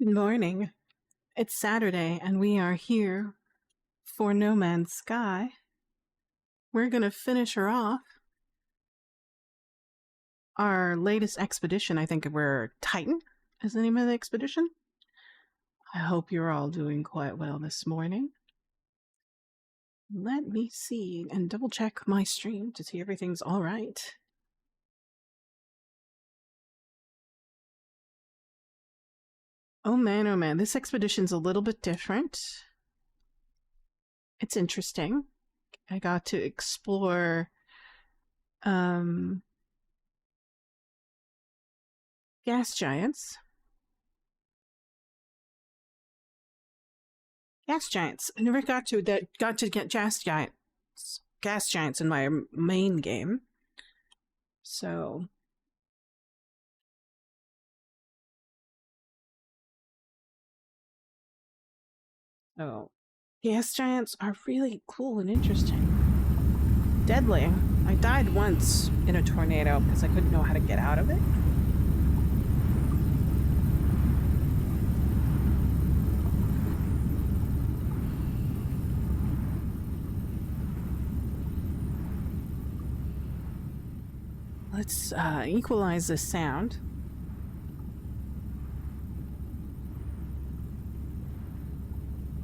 Good morning. It's Saturday, and we are here for No Man's Sky. We're going to finish her off. Our latest expedition, I think we're Titan, is the name of the expedition. I hope you're all doing quite well this morning. Let me see and double check my stream to see everything's all right. Oh man, this expedition's a little bit different. It's interesting. I got to explore gas giants. Gas giants. I never got to get gas giants in my main game. So gas giants are really cool and interesting. Deadly. I died once in a tornado because I couldn't know how to get out of it. Let's equalize the sound.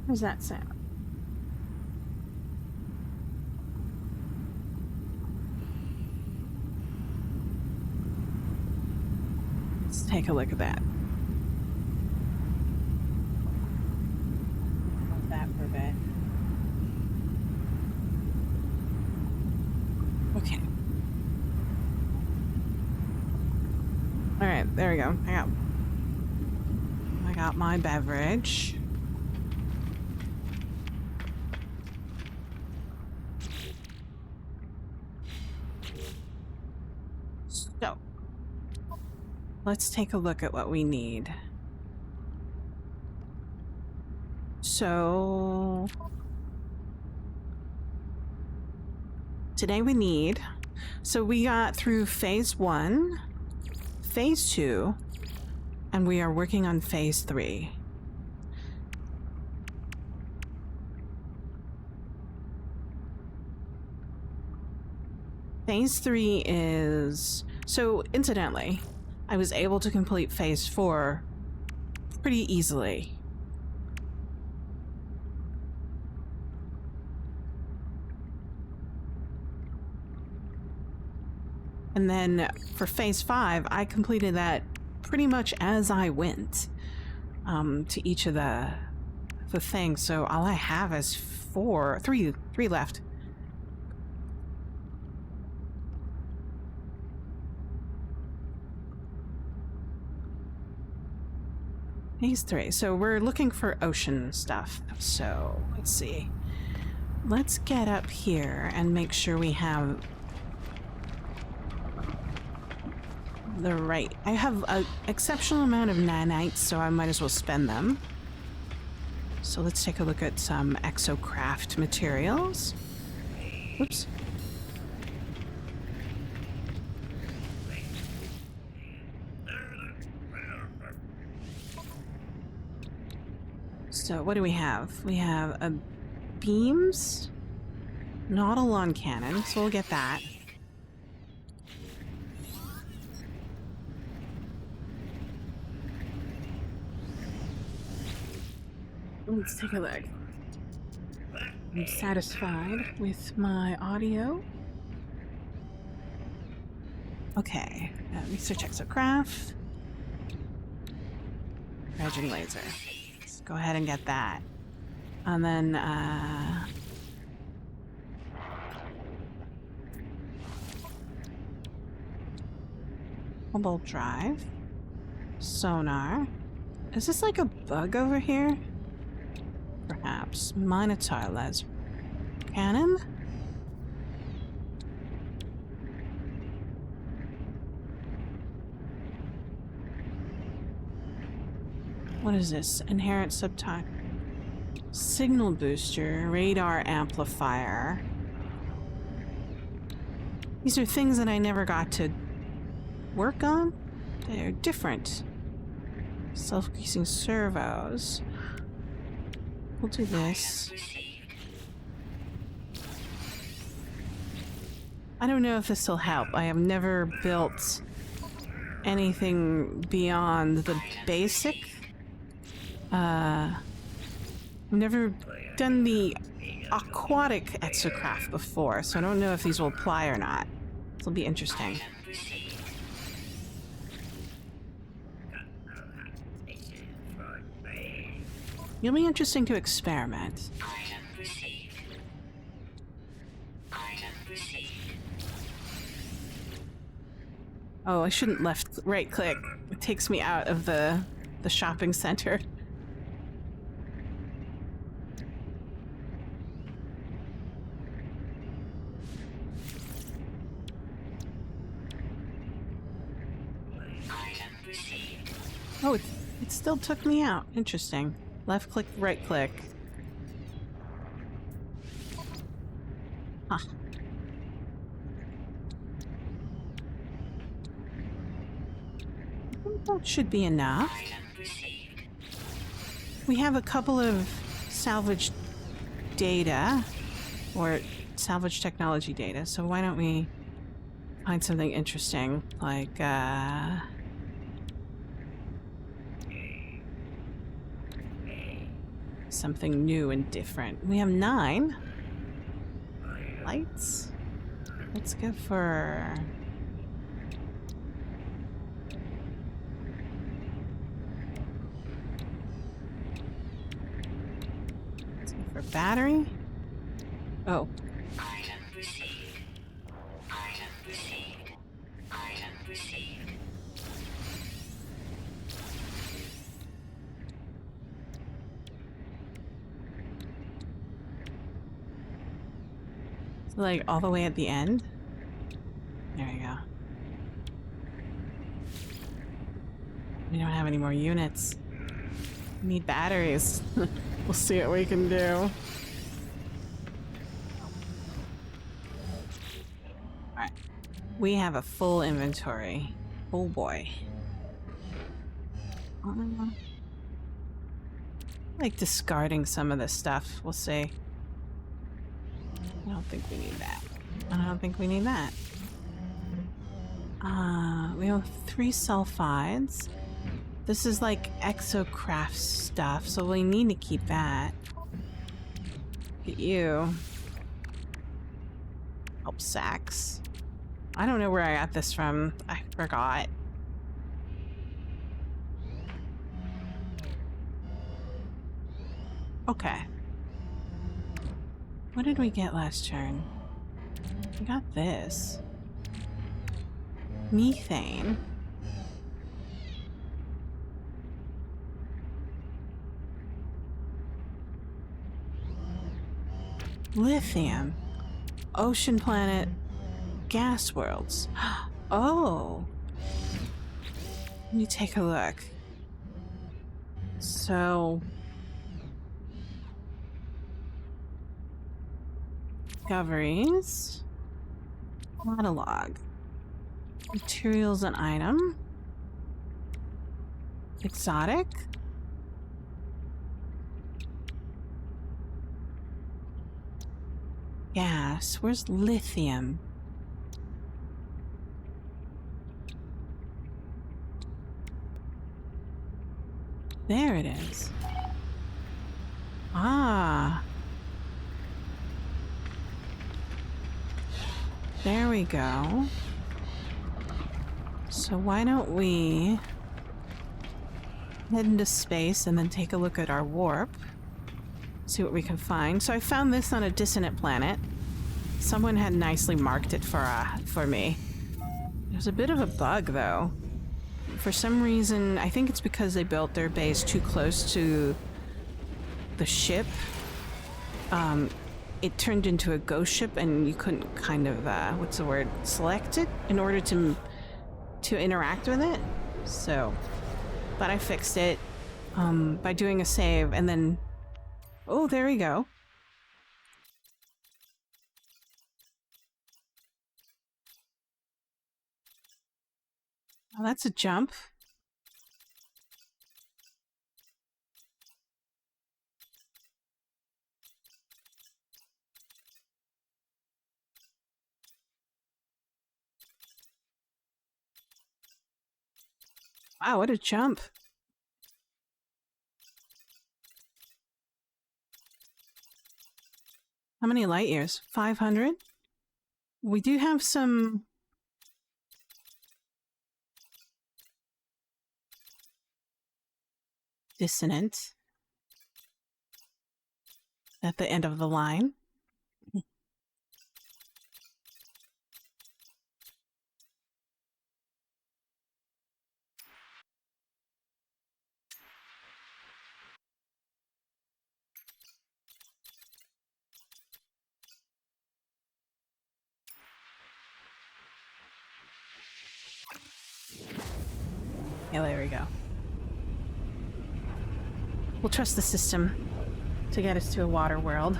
Where's that sound? Let's take a look at that. Hold that for a bit. Okay. All right, there we go. I got my beverage. So, let's take a look at what we need. So, today we got through phase 1, phase 2, and we are working on phase 3. Phase 3 is... So, incidentally, I was able to complete phase 4 pretty easily. And then for phase 5, I completed that pretty much as I went to each of the things. So all I have is three left. Phase 3. So we're looking for ocean stuff. So let's see. Let's get up here and make sure we have the right... I have an exceptional amount of nanites, so I might as well spend them. So let's take a look at some exocraft materials. Oops. So what do we have? We have a beams, not a lawn cannon, so we'll get that. Let's take a look. I'm satisfied with my audio. Okay, research exocraft. Dredging laser. Let's go ahead and get that. And then, mobile drive. Sonar. Is this like a bug over here? Perhaps. Minotaur les cannon? What is this? Inherent subtype. Signal booster, radar amplifier. These are things that I never got to work on. They're different. Self-greasing servos. We'll do this. I don't know if this will help. I have never built anything beyond the basic. I've never done the aquatic exocraft before, so I don't know if these will apply or not. This will be interesting. It'll be interesting to experiment. Oh, I shouldn't right click. It takes me out of the shopping center. Oh, it still took me out. Interesting. Left click, right click. Huh. That should be enough. We have a couple of salvage data, or salvage technology data, so why don't we find something interesting, like, something new and different. We have 9 lights. Let's go for... let's go for battery. Oh. Like all the way at the end? There we go. We don't have any more units. We need batteries. We'll see what we can do. Alright. We have a full inventory. Oh boy. I like discarding some of this stuff. We'll see. I don't think we need that. I don't think we need that. We have 3 sulfides. This is like exocraft stuff, so we need to keep that. Get you. Help sacks. I don't know where I got this from. I forgot. Okay. What did we get last turn? We got this. Methane. Lithium. Ocean planet. Gas worlds. Oh. Let me take a look. So... discoveries. Catalog. Materials and item. Exotic. Gas. Where's lithium? There it is. Ah. There we go. So why don't we head into space and then take a look at our warp. See what we can find. So I found this on a dissonant planet. Someone had nicely marked it for me. There's a bit of a bug though. For some reason, I think it's because they built their base too close to the ship. It turned into a ghost ship and you couldn't kind of, what's the word, select it in order to interact with it. So, but I fixed it by doing a save and then, oh, there we go. Oh, that's a jump. Wow, what a jump. How many light years? 500? We do have some... dissonant at the end of the line. Yeah, there we go. We'll trust the system to get us to a water world.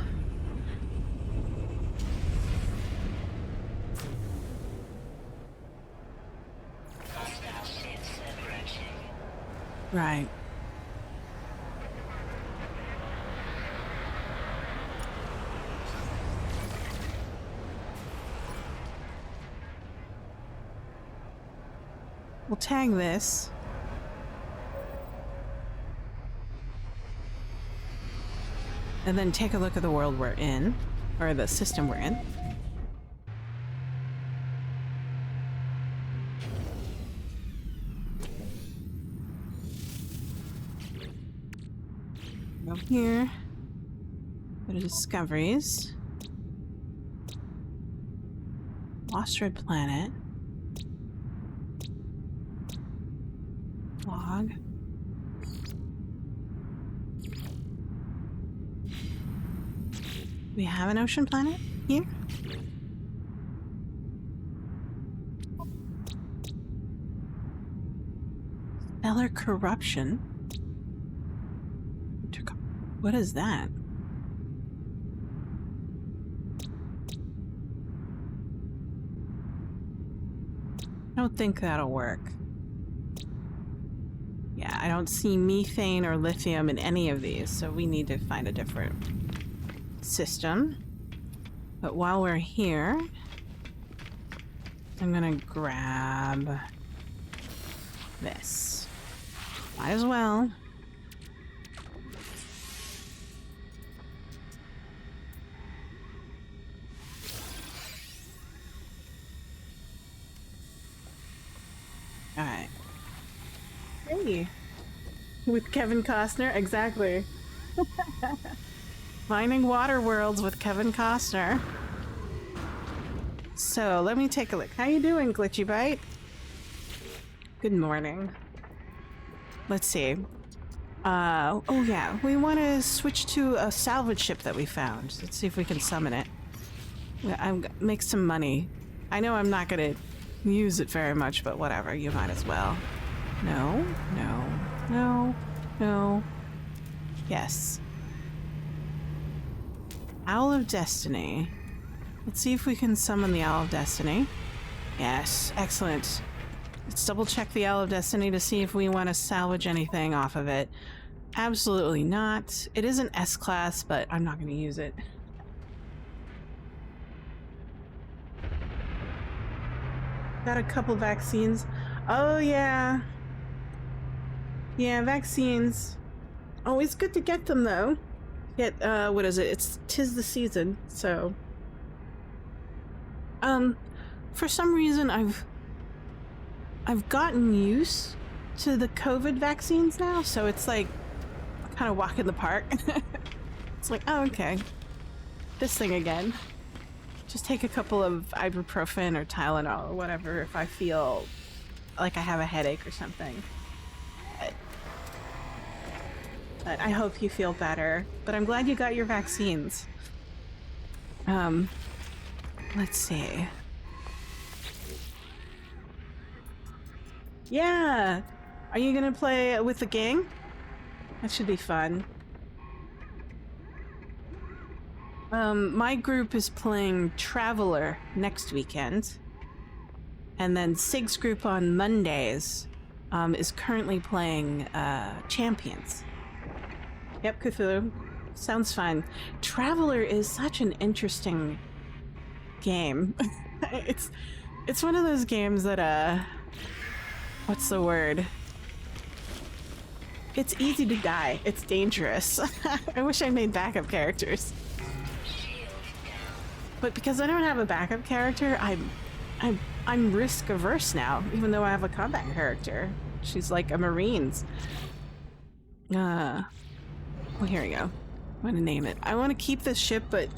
Right. We'll tag this. And then take a look at the world we're in, or the system we're in. Go here. Go to discoveries. Lost Red Planet. Log. We have an ocean planet here. Stellar corruption. What is that? I don't think that'll work. Yeah, I don't see methane or lithium in any of these, so we need to find a different system. But while we're here, I'm gonna grab this. Might as well. Alright. Hey! With Kevin Costner? Exactly. Finding water worlds with Kevin Costner. So, let me take a look. How you doing, Glitchy Bite? Good morning. Let's see. Oh yeah, we want to switch to a salvage ship that we found. Let's see if we can summon it. Make some money. I know I'm not gonna use it very much, but whatever, you might as well. No, no, no, no. Yes. Owl of Destiny. Let's see if we can summon the Owl of Destiny. Yes, excellent. Let's double check the Owl of Destiny to see if we want to salvage anything off of it. Absolutely not. It is an S-class, but I'm not going to use it. Got a couple vaccines. Oh, yeah. Yeah, vaccines. Always good to get them, though. Get, what is it? 'Tis the season, so... For some reason, I've gotten used to the COVID vaccines now, so it's like kind of walk in the park. It's like, oh, okay. This thing again. Just take a couple of ibuprofen or Tylenol or whatever if I feel like I have a headache or something. But I hope you feel better. But I'm glad you got your vaccines. Let's see. Yeah! Are you gonna play with the gang? That should be fun. My group is playing Traveler next weekend. And then Sig's group on Mondays is currently playing Champions. Yep, Cthulhu. Sounds fun. Traveler is such an interesting game. It's one of those games that what's the word? It's easy to die. It's dangerous. I wish I made backup characters. But because I don't have a backup character, I'm risk averse now, even though I have a combat character. She's like a Marines. Well, here we go. I'm gonna name it. I want to keep this ship, but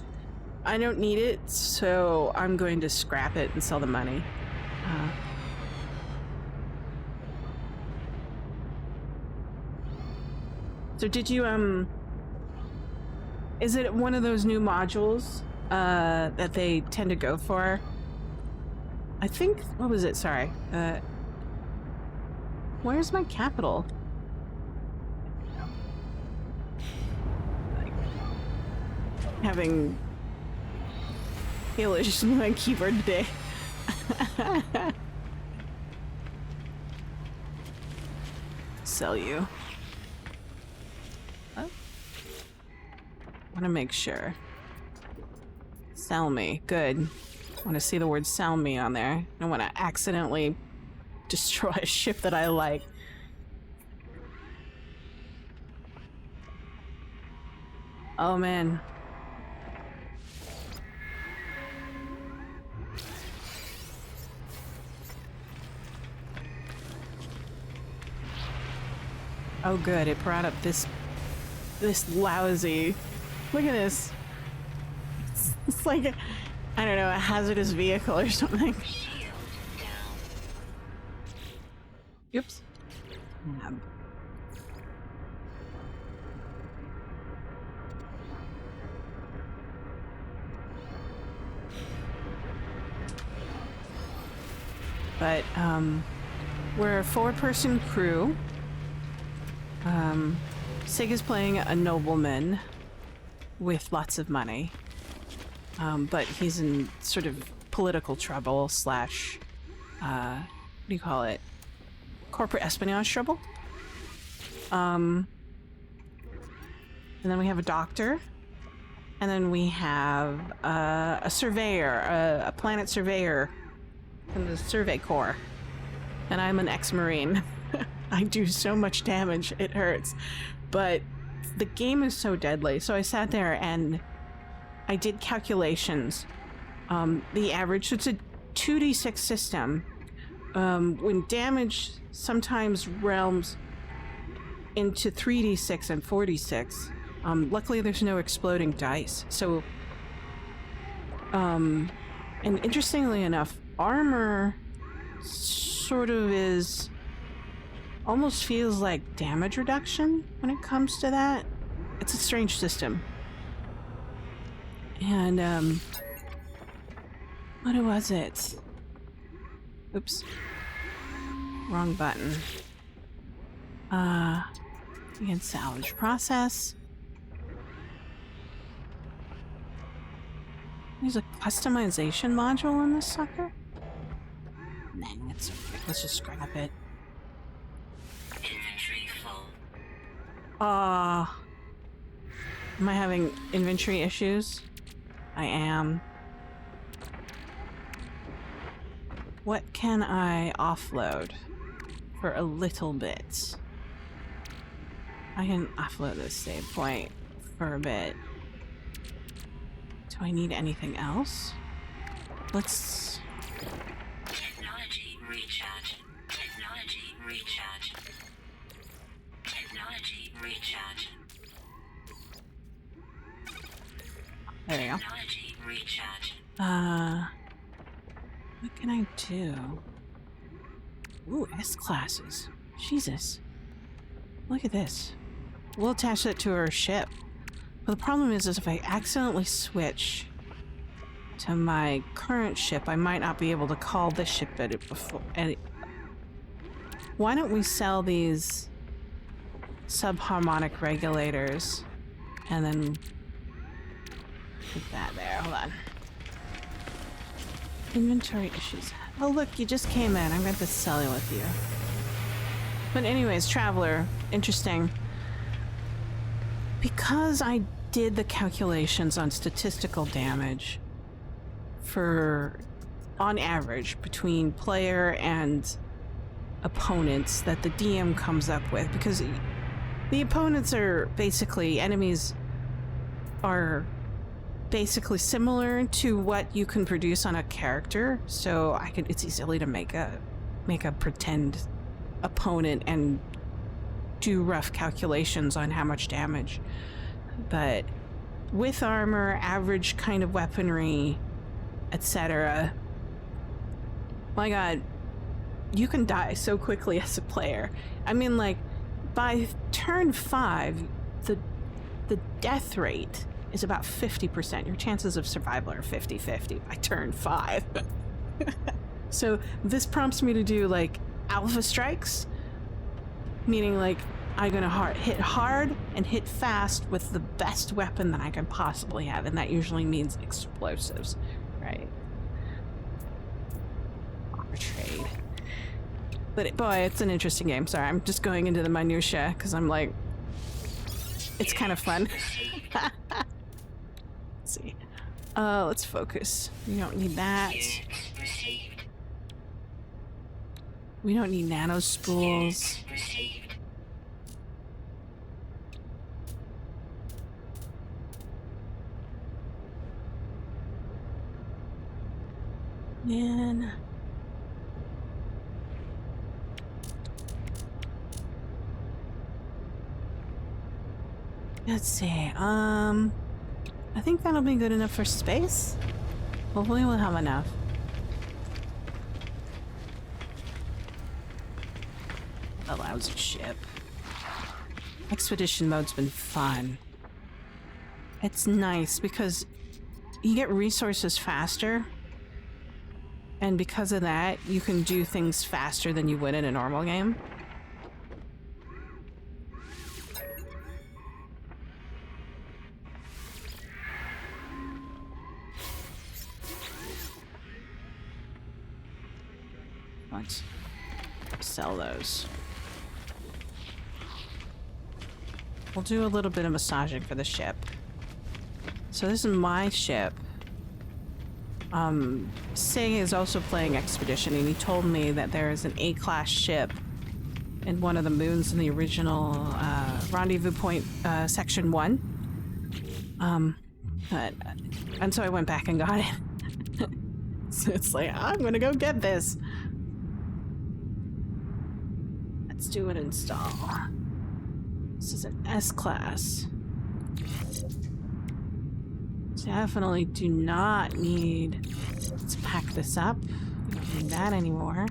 I don't need it, so I'm going to scrap it and sell the money. So did you, is it one of those new modules, that they tend to go for? I think, what was it? Sorry. Where's my capital? Having skill issues with my keyboard today. Sell you. Oh. Want to make sure. Sell me. Good. Want to see the word sell me on there. I don't want to accidentally destroy a ship that I like. Oh man. Oh good, it brought up this lousy. Look at this. It's like I don't know, a hazardous vehicle or something. Oops. But we're a 4-person crew. Sig is playing a nobleman with lots of money. But he's in sort of political trouble slash, what do you call it? Corporate espionage trouble. And then we have a doctor. And then we have a surveyor, a planet surveyor from the Survey Corps. And I'm an ex-Marine. I do so much damage, it hurts. But the game is so deadly. So I sat there and I did calculations. The average, so it's a 2d6 system. When damage sometimes realms into 3d6 and 4d6. Luckily there's no exploding dice. So, and interestingly enough, armor sort of is, almost feels like damage reduction when it comes to that. It's a strange system. And, what was it? Oops. Wrong button. We can salvage process. There's a customization module in this sucker? Nah, that's okay. Let's just scrap it. Inventory full. Am I having inventory issues? I am. What can I offload for a little bit? I can offload this save point for a bit. Do I need anything else? Let's... Technology recharge. Technology recharge. Technology recharge. There we go. Technology recharge. What can I do? Ooh, S-classes. Jesus. Look at this. We'll attach that to our ship. But the problem is if I accidentally switch to my current ship, I might not be able to call this ship at it before. Why don't we sell these subharmonic regulators and then put that there. Hold on. Inventory issues. Oh look, you just came in. I'm going to sell it with you. But anyways, Traveler, interesting. Because I did the calculations on statistical damage for, on average, between player and opponents that the DM comes up with, because The opponents are basically enemies are basically similar to what you can produce on a character, so it's easily to make a pretend opponent and do rough calculations on how much damage. But with armor, average kind of weaponry, etc., my god, you can die so quickly as a player. I mean, like, by turn 5, the death rate is about 50%. Your chances of survival are 50-50 by turn 5. So this prompts me to do, like, alpha strikes, meaning, like, I'm gonna hit hard and hit fast with the best weapon that I can possibly have, and that usually means explosives, right? Trade. But boy, it's an interesting game. Sorry, I'm just going into the minutia because I'm like, it's kind of fun. Let's see. Let's focus. We don't need that. We don't need nano spools. Man. Let's see, I think that'll be good enough for space. Hopefully we'll have enough. A lousy ship. Expedition mode's been fun. It's nice because you get resources faster, and because of that, you can do things faster than you would in a normal game. Let's sell those. We'll do a little bit of massaging for the ship. So this is my ship. Sig is also playing Expedition, and he told me that there is an A-class ship in one of the moons in the original Rendezvous Point Section 1. And so I went back and got it. So it's like, I'm gonna go get this. Let's do an install. This is an S-class. Definitely do not need... Let's pack this up. We don't need that anymore.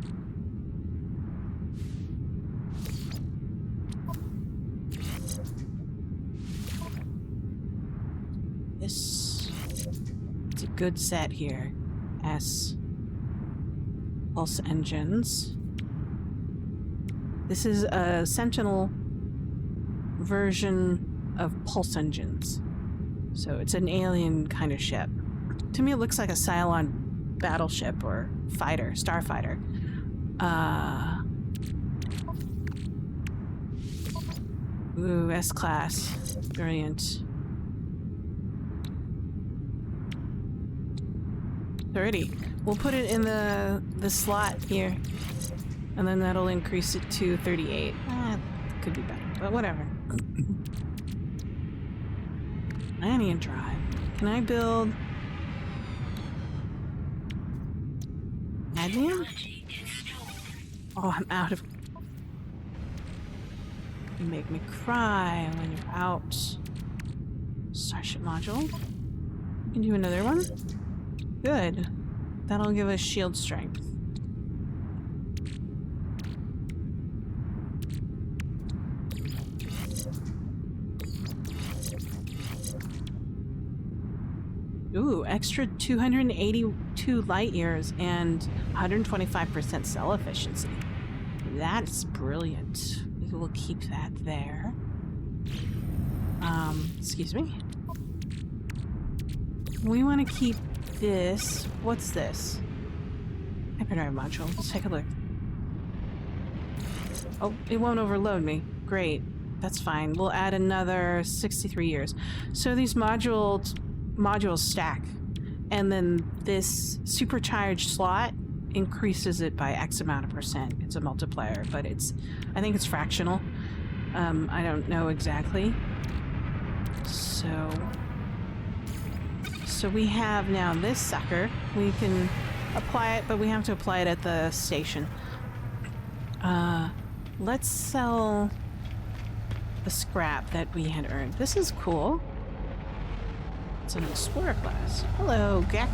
This... It's a good set here. S. Pulse engines. This is a Sentinel version of pulse engines. So it's an alien kind of ship. To me, it looks like a Cylon battleship or fighter, starfighter. Ooh, S-class. Brilliant. 30. We'll put it in the slot here. And then that'll increase it to 38. Could be better, but whatever. Landing drive. Can I build... Admium? Oh, I'm out of... You make me cry when you're out. Starship module. You can do another one. Good. That'll give us shield strength. Ooh, extra 282 light years and 125% cell efficiency. That's brilliant. We will keep that there. Excuse me. We want to keep this. What's this? Hyperdrive module. Let's take a look. Oh, it won't overload me. Great. That's fine. We'll add another 63 years. So these modules stack, and then this supercharged slot increases it by X amount of percent. It's a multiplier, but I think it's fractional. I don't know exactly. So we have now this sucker. We can apply it, but we have to apply it at the station. Let's sell the scrap that we had earned. This is cool. It's an explorer class. Hello, Gek.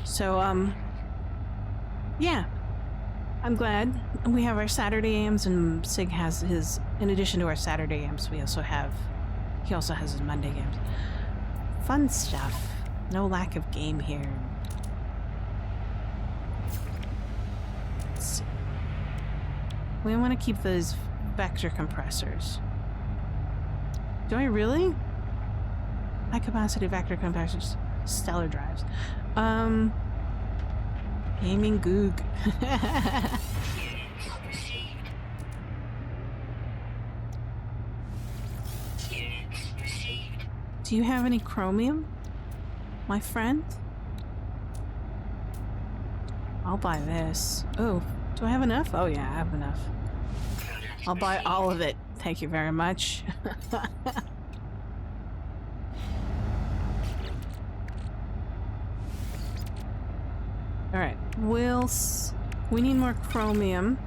So, yeah. I'm glad we have our Saturday AMs, and Sig has his, in addition to our Saturday AMs, he also has his Monday games. Fun stuff. No lack of game here. Let's see. We want to keep those vector compressors. Do I really? High capacity vector compressors. Stellar drives. Gaming goog. Do you have any chromium, my friend? I'll buy this. Oh, do I have enough? Oh yeah, I have enough. I'll buy all of it. Thank you very much. Alright, we need more chromium.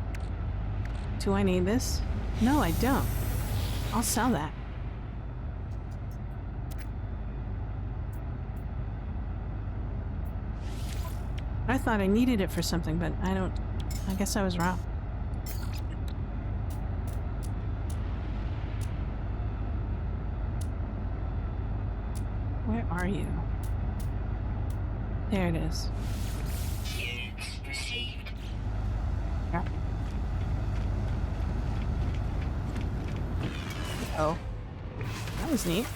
Do I need this? No, I don't. I'll sell that. I thought I needed it for something, but I don't. I guess I was wrong. Where are you? There it is. Yeah. Oh. That was neat.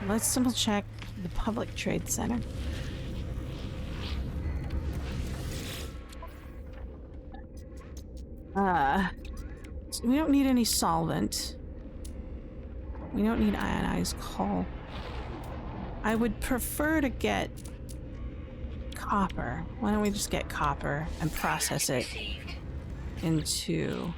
Let's double check the public trade center. So we don't need any solvent. We don't need ionized coal. I would prefer to get copper. Why don't we just get copper and process it into...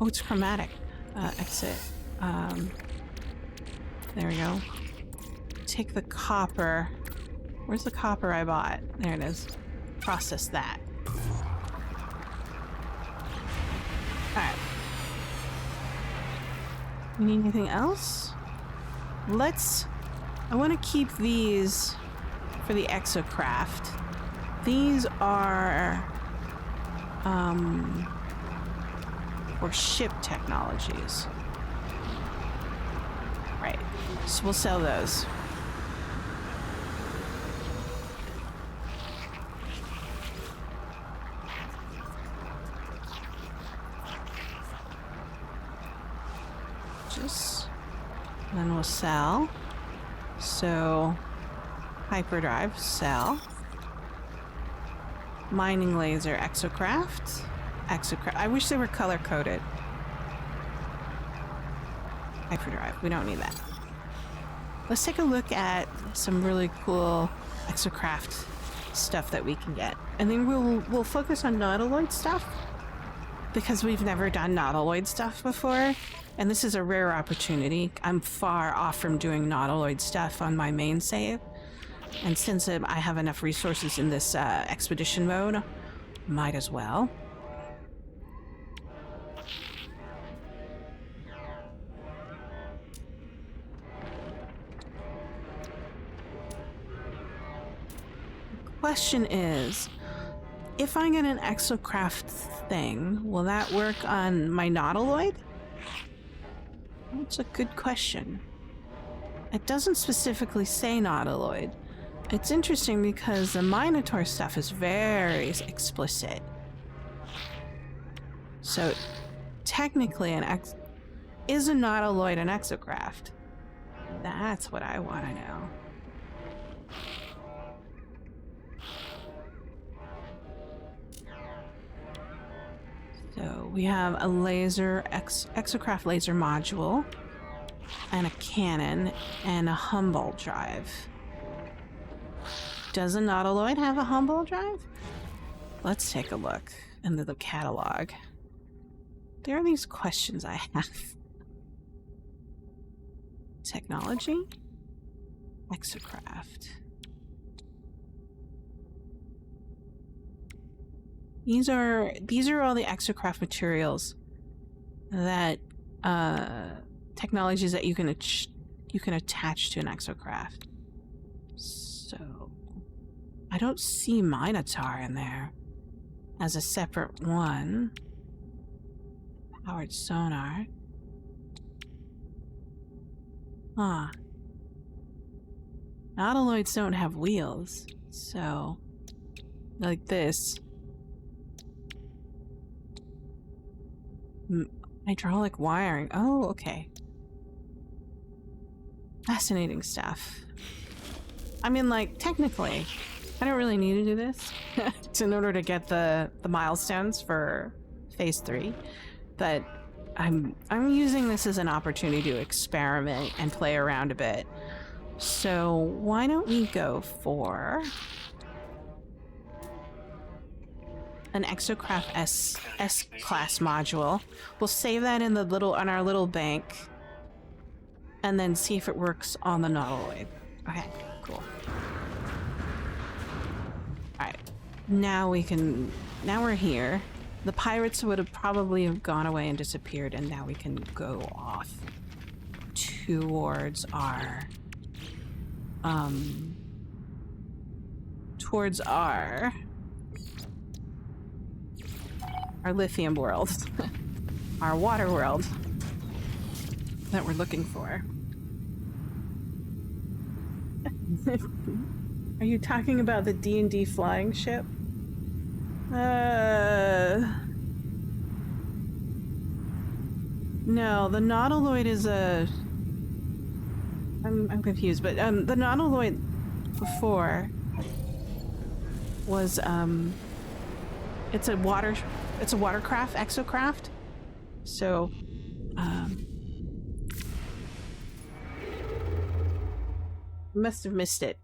Oh, it's chromatic. Exit. There we go. Take the copper. Where's the copper I bought? There it is. Process that. Alright. We need anything else? I want to keep these for the exocraft. These are... or ship technologies. Right. So we'll sell those. And then we'll sell. So hyperdrive, sell. Mining laser, exocraft. I wish they were color coded. Hyperdrive, we don't need that. Let's take a look at some really cool exocraft stuff that we can get, and then we'll focus on nautiloid stuff because we've never done nautiloid stuff before, and this is a rare opportunity. I'm far off from doing nautiloid stuff on my main save, and since I have enough resources in this expedition mode, might as well. Question is, if I get an exocraft thing, will that work on my nautiloid? That's a good question. It doesn't specifically say nautiloid. It's interesting because the Minotaur stuff is very explicit. So technically is a nautiloid an exocraft? That's what I want to know. So we have a exocraft laser module, and a cannon, and a Humboldt drive. Does a Nautiloid have a Humboldt drive? Let's take a look into the catalog. There are these questions I have. Technology? Exocraft. These are all the exocraft materials that technologies that you can attach to an exocraft. So I don't see Minotaur in there as a separate one. Powered sonar. Huh. Nautiloids don't have wheels, so like this. Hydraulic wiring. Oh, okay. Fascinating stuff. I mean, like, technically, I don't really need to do this in order to get the milestones for Phase 3, but I'm using this as an opportunity to experiment and play around a bit. So why don't we go for an Exocraft S-class module. We'll save that in on our little bank, and then see if it works on the Nautiloid. Okay, cool. Alright. Now we're here. The pirates would have probably gone away and disappeared, and now we can go off towards our our lithium world, our water world that we're looking for. Are you talking about the D&D flying ship? No, the Nautiloid is a... I'm confused, but the Nautiloid before was it's a watercraft, exocraft. So must have missed it.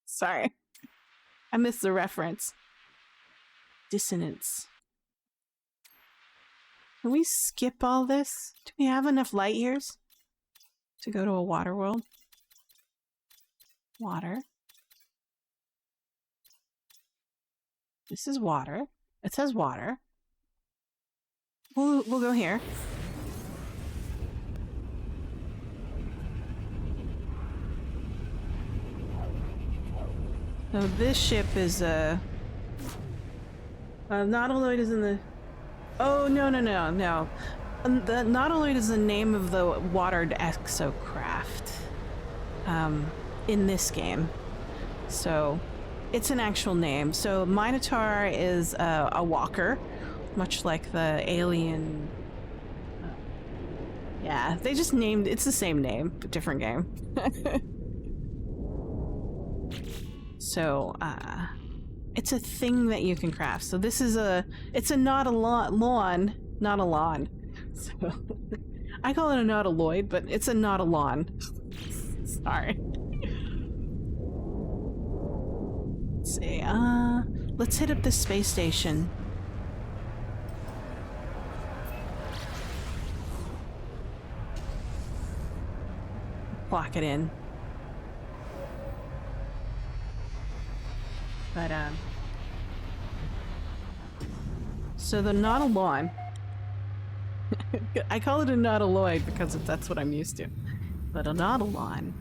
Sorry. I missed the reference. Dissonance. Can we skip all this? Do we have enough light years to go to a water world? Water. This is water. It says water. We'll go here. So this ship is Nautiloid is in the... Oh, no. The Nautiloid is the name of the watered exocraft in this game. So it's an actual name. So Minotaur is a walker, much like the alien... yeah, they just named... It's the same name, but different game. So, it's a thing that you can craft. So this is it's a not a lawn. So, I call it a Nautiloid, but it's a not a lawn. Sorry. Let's see, let's hit up the space station. Clock it in. But, so the Nautiloid, I call it a Nautiloid because that's what I'm used to. But a Nautiloid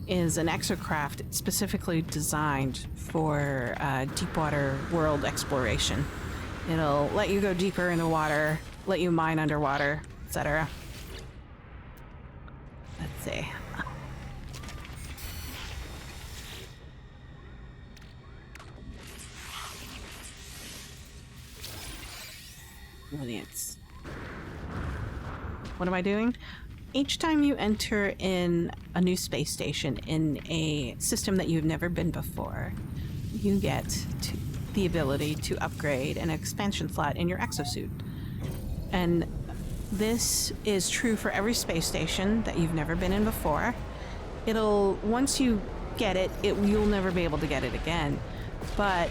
is an exocraft specifically designed for deepwater world exploration. It'll let you go deeper in the water, let you mine underwater, etc. Let's see. Brilliance. What am I doing? Each time you enter in a new space station in a system that you've never been before, you get the ability to upgrade an expansion slot in your exosuit. And this is true for every space station that you've never been in before. Once you get it, you'll never be able to get it again. But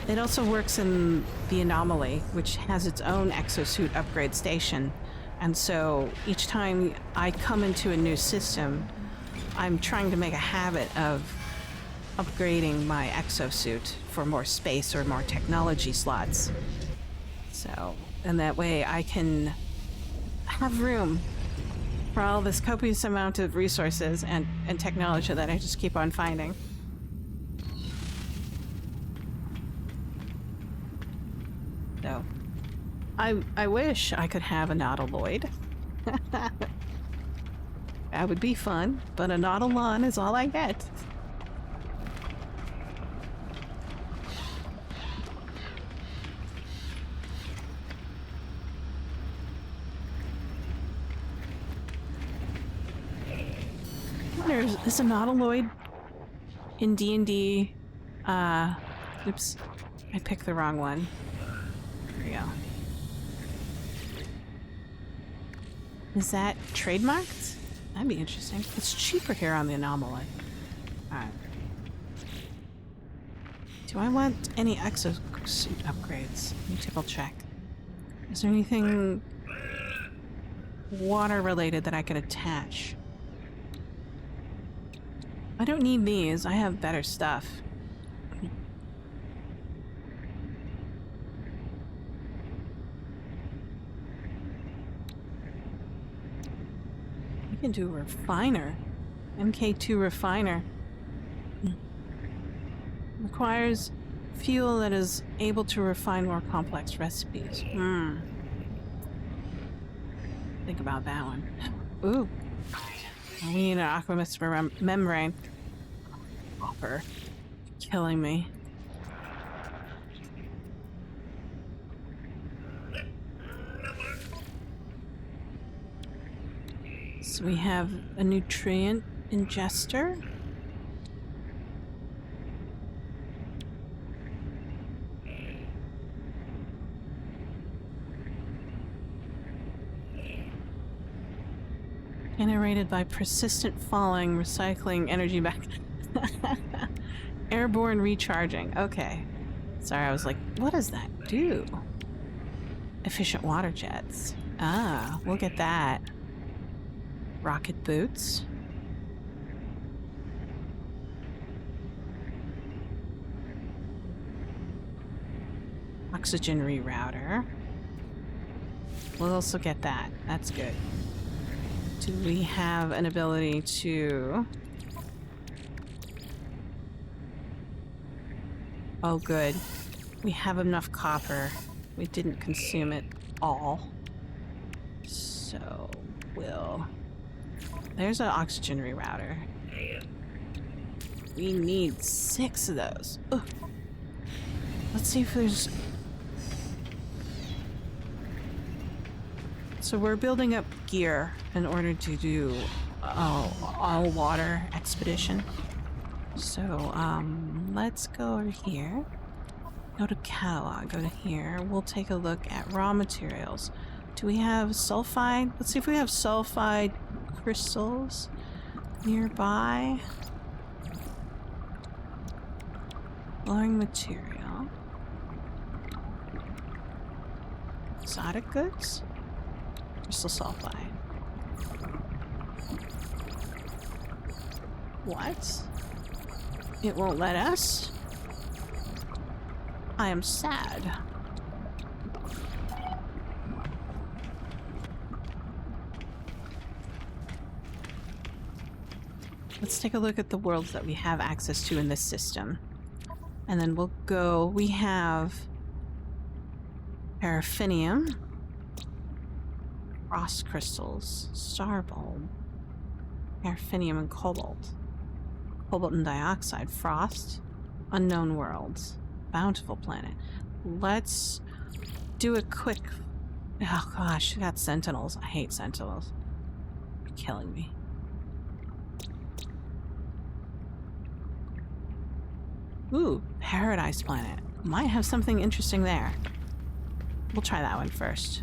it also works in the Anomaly, which has its own exosuit upgrade station. And so each time I come into a new system, I'm trying to make a habit of upgrading my exosuit for more space or more technology slots. So, and that way I can have room for all this copious amount of resources and technology that I just keep on finding. So, I wish I could have a nautiloid. That would be fun, but a nautilon is all I get. There's a nautiloid in D&D. Oops, I picked the wrong one. There we go. Is that trademarked? That'd be interesting. It's cheaper here on the Anomaly. Alright. Do I want any exosuit upgrades? Let me double check. Is there anything water related that I could attach? I don't need these. I have better stuff. I can do refiner. MK2 refiner. Requires fuel that is able to refine more complex recipes. Think about that one. Ooh. We need an aqueous membrane. Copper. Killing me. So we have a nutrient ingester. Generated by persistent falling, recycling energy back. Airborne recharging. Okay. Sorry, I was like, what does that do? Efficient water jets. Ah, we'll get that. Rocket boots. Oxygen rerouter. We'll also get that. That's good. Do we have an ability to... Oh, good. We have enough copper. We didn't consume it all. So, we'll... There's an oxygen rerouter. We need 6 of those. Ugh. Let's see if there's... So we're building up gear in order to do all water expedition. So, let's go over here. Go to catalog, go to here. We'll take a look at raw materials. Do we have sulfide? Let's see if we have sulfide crystals nearby. Glowing material. Exotic goods? Crystal sulfide. What? It won't let us? I am sad. Let's take a look at the worlds that we have access to in this system. And then we'll go... We have... Paraffinium. Frost crystals. Star bulb. Paraffinium and cobalt. Cobalt and dioxide. Frost. Unknown worlds. Bountiful planet. Let's do a quick... Oh gosh, I got sentinels. I hate sentinels. You're killing me. Ooh, Paradise Planet. Might have something interesting there. We'll try that one first.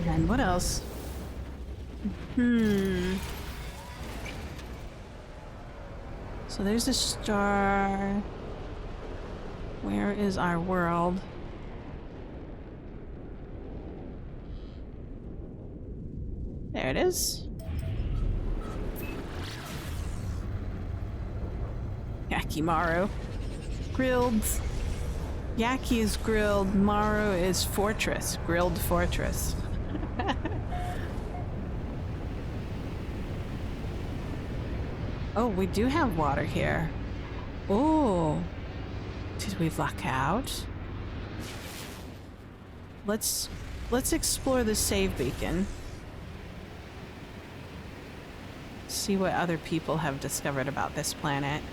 And what else? So there's a star. Where is our world? There it is. Yakimaru. Grilled. Yaki is grilled. Maru is fortress. Grilled fortress. Oh, we do have water here. Oh. Did we luck out? Let's explore the save beacon. See what other people have discovered about this planet.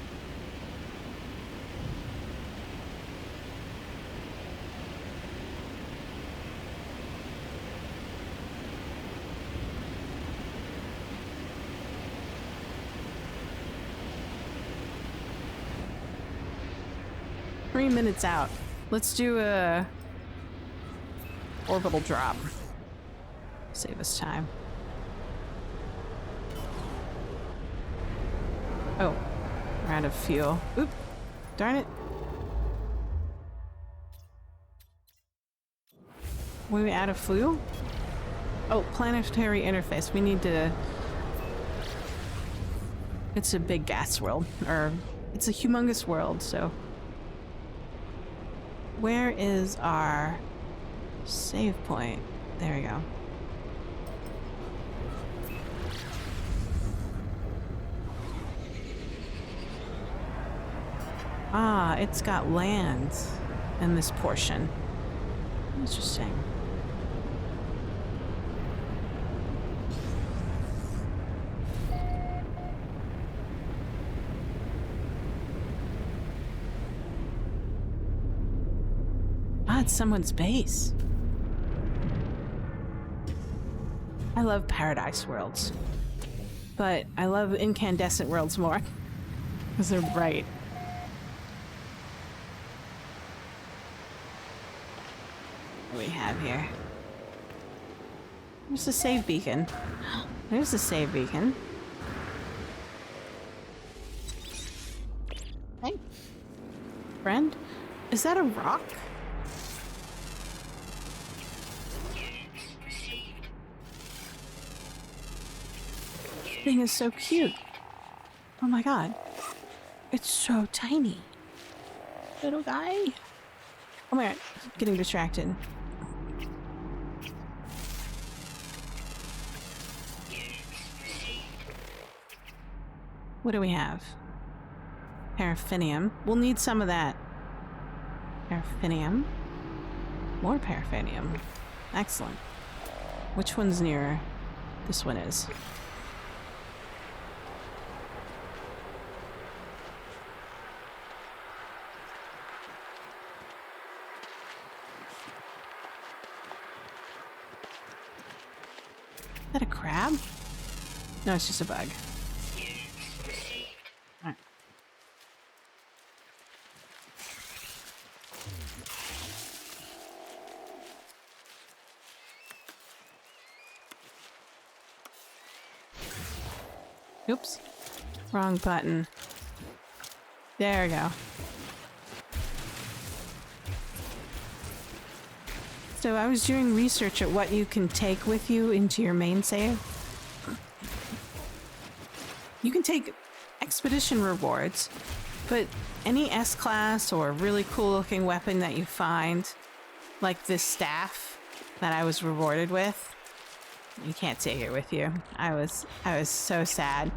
Minutes out. Let's do a orbital drop. Save us time. Oh, we're out of fuel. Oop, darn it. Were we out of fuel? Oh, planetary interface. We need to... It's a big gas world, or it's a humongous world, so... Where is our save point? There we go. Ah, it's got land in this portion. Interesting. It's someone's base. I love paradise worlds, but I love incandescent worlds more because they're bright. What do we have here? There's the save beacon. There's the save beacon. Hey, friend, is that a rock? Thing is so cute. Oh my god. It's so tiny. Little guy. Oh my god. I'm getting distracted. What do we have? Paraffinium. We'll need some of that. Paraffinium. More paraffinium. Excellent. Which one's nearer? This one is. Is that a crab? No, it's just a bug. Alright. Oops. Wrong button. There we go. So I was doing research at what you can take with you into your main save. You can take expedition rewards, but any S-class or really cool looking weapon that you find, like this staff that I was rewarded with, you can't take it with you. I was so sad.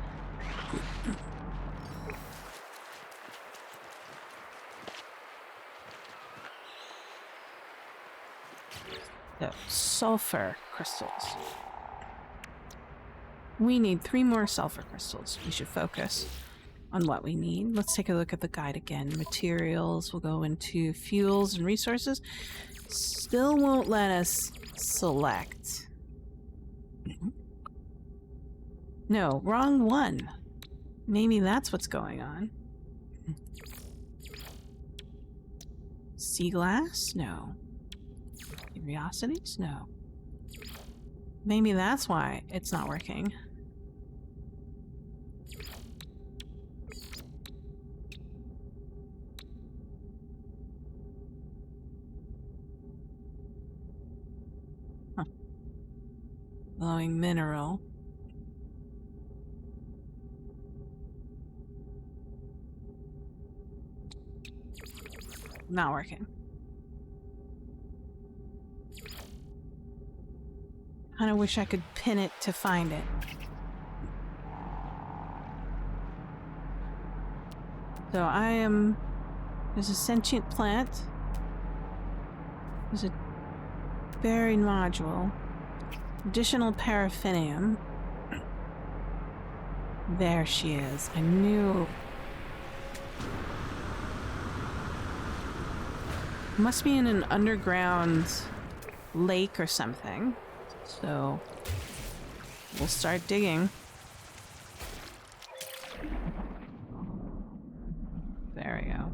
So, sulfur crystals. We need 3 more sulfur crystals. We should focus on what we need. Let's take a look at the guide again. Materials, we'll go into fuels and resources. Still won't let us select. No, wrong one. Maybe that's what's going on. Sea glass? No. Curiosities? No. Maybe that's why it's not working. Huh. Glowing mineral. Not working. Kinda wish I could pin it to find it. So there's a sentient plant. There's a buried module. Additional paraffinium. There she is. I knew. Must be in an underground lake or something. So we'll start digging. There we go.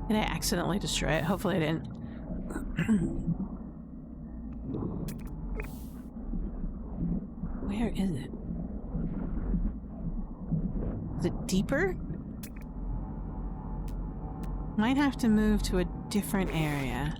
Did I accidentally destroy it? Hopefully I didn't. Where is it? Is it deeper? Might have to move to a different area.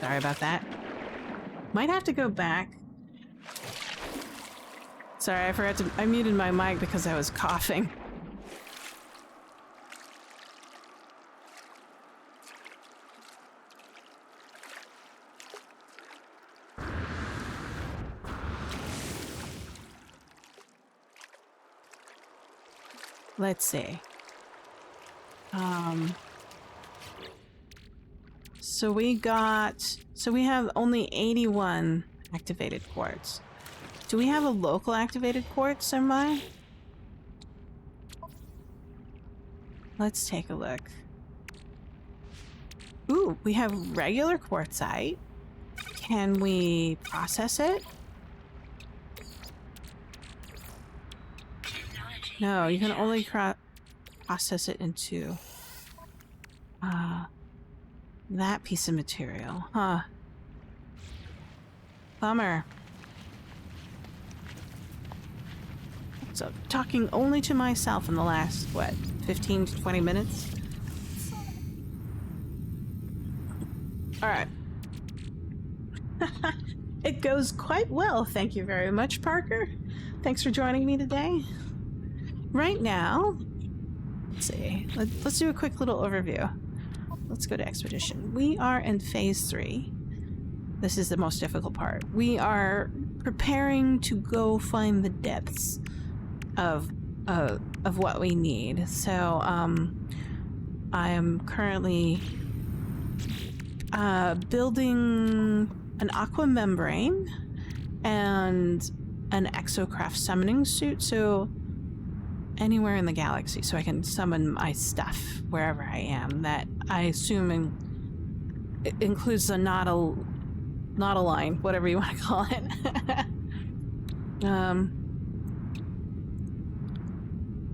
Sorry about that. Might have to go back. Sorry, I forgot to... I muted my mic because I was coughing. Let's see. So we have only 81 activated quartz. Do we have a local activated quartz somewhere? Let's take a look. Ooh, we have regular quartzite. Can we process it? No, you can only process it into that piece of material. Huh. Bummer. So, talking only to myself in the last, what, 15 to 20 minutes? Alright. It goes quite well, thank you very much, Parker. Thanks for joining me today. Right now, let's see. Let's do a quick little overview. Let's go to Expedition. We are in Phase 3. This is the most difficult part. We are preparing to go find the depths of what we need. So, I am currently building an aqua membrane and an exocraft summoning suit. So anywhere in the galaxy, so I can summon my stuff wherever I am. That I assume it includes the not a line, whatever you want to call it.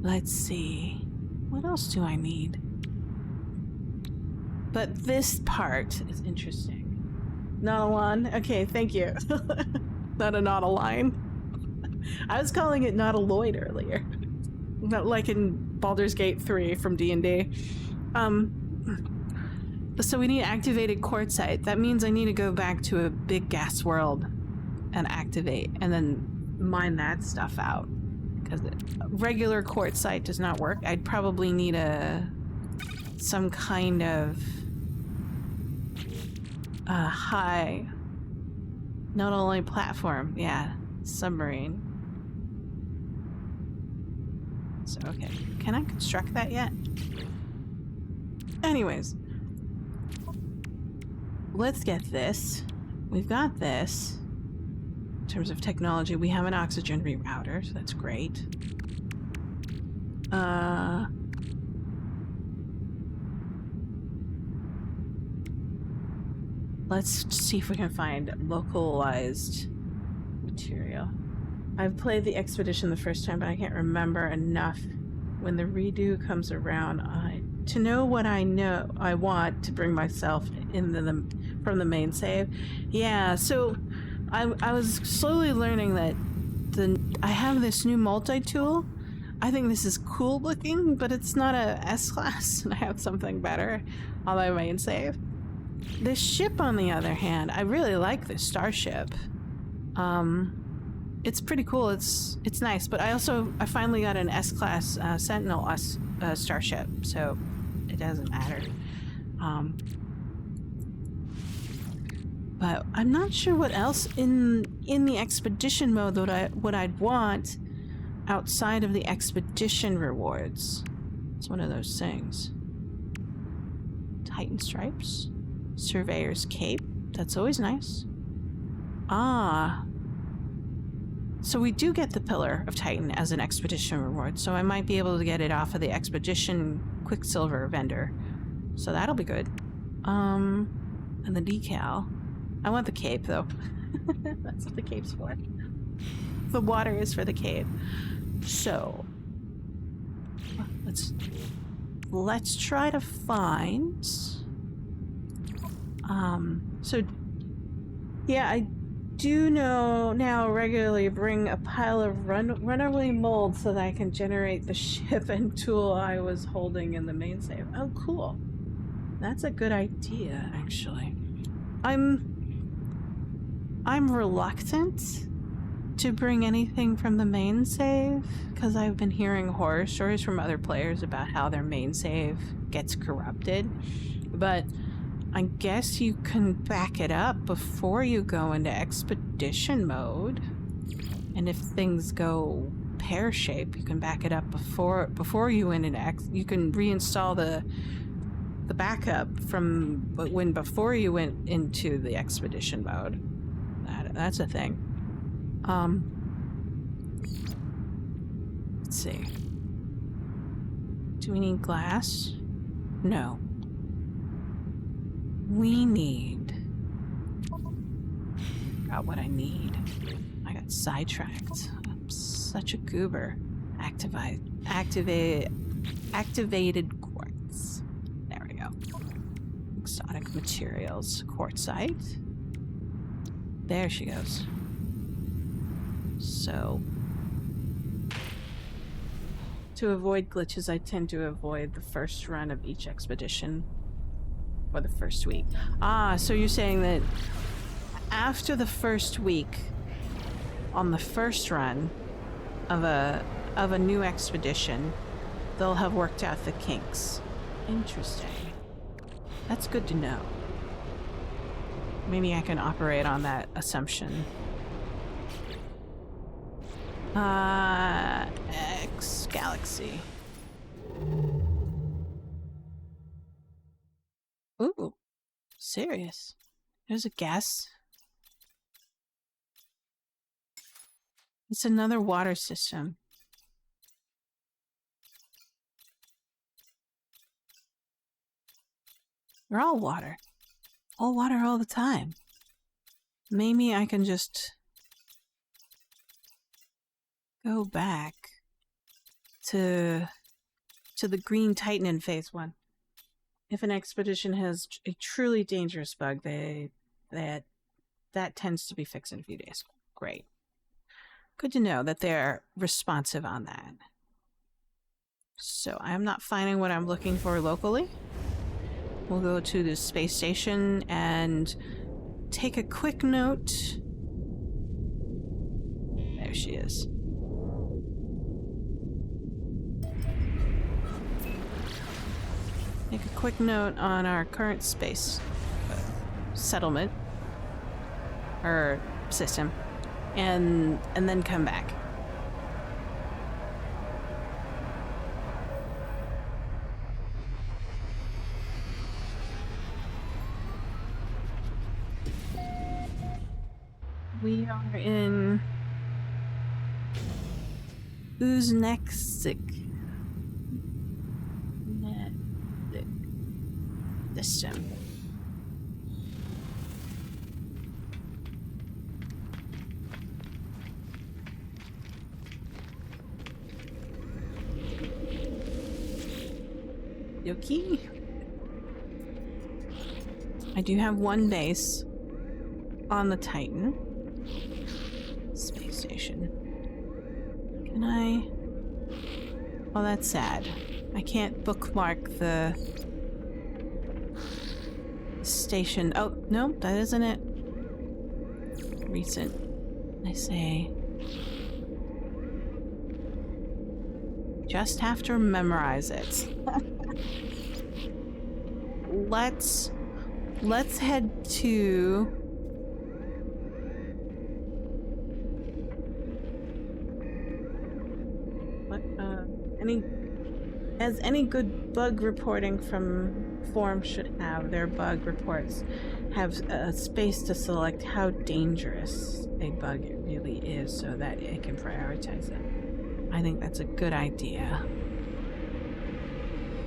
Let's see. What else do I need? But this part is interesting. Not a line? Okay, thank you. Not a line. I was calling it not a Lloyd earlier. Not like in Baldur's Gate 3 from D&D. So we need activated quartzite. That means I need to go back to a big gas world and activate, and then mine that stuff out. Because regular quartzite does not work. I'd probably need some kind of high, not only platform, yeah, submarine. So, okay. Can I construct that yet? Anyways. Let's get this. We've got this. In terms of technology, we have an oxygen rerouter, so that's great. Let's see if we can find localized material. I've played the Expedition the first time, but I can't remember enough when the redo comes around to know what I want to bring myself from the main save. Yeah, so I was slowly learning that I have this new multi-tool. I think this is cool looking, but it's not a S-class, and I have something better on my main save. This ship, on the other hand, I really like this starship. It's pretty cool. It's nice, but I finally got an S-class Sentinel starship, so it doesn't matter. But I'm not sure what else in the expedition mode what I'd want outside of the expedition rewards. It's one of those things. Titan stripes, Surveyor's cape. That's always nice. So we do get the Pillar of Titan as an expedition reward, so I might be able to get it off of the expedition Quicksilver vendor. So that'll be good. And the decal. I want the cape, though. That's what the cape's for. The water is for the cape. So let's try to find. So yeah, I do know now regularly bring a pile of runaway mold so that I can generate the ship and tool I was holding in the main save. Oh, cool. That's a good idea, actually. I'm reluctant to bring anything from the main save because I've been hearing horror stories from other players about how their main save gets corrupted. But I guess you can back it up before you go into expedition mode. And if things go pear-shaped, you can back it up before you went into you can reinstall the backup from before you went into the expedition mode. That's a thing. Let's see. Do we need glass? No. We need... Forgot what I need. I got sidetracked. I'm such a goober. Activated quartz. There we go. Exotic materials. Quartzite. There she goes. So, to avoid glitches, I tend to avoid the first run of each expedition for the first week. Ah, so you're saying that after the first week, on the first run of a new expedition, they'll have worked out the kinks. Interesting. That's good to know. Maybe I can operate on that assumption. X Galaxy. Ooh, serious. There's a guess. It's another water system. They're all water. All water all the time. Maybe I can just go back to the Green Titan in Phase 1. If an expedition has a truly dangerous bug, that tends to be fixed in a few days. Great. Good to know that they're responsive on that. So I'm not finding what I'm looking for locally. We'll go to the space station and take a quick note. There she is. Make a quick note on our current space settlement or system, and then come back. We are in Uznexic system. Yoki. I do have one base on the Titan. Space station. Can I? Oh, that's sad. I can't bookmark the station. Oh, no, that isn't it. Recent. I say. Just have to memorize it. Let's head to any good bug reporting from forums should have. Their bug reports have a space to select how dangerous a bug really is so that it can prioritize it. I think that's a good idea.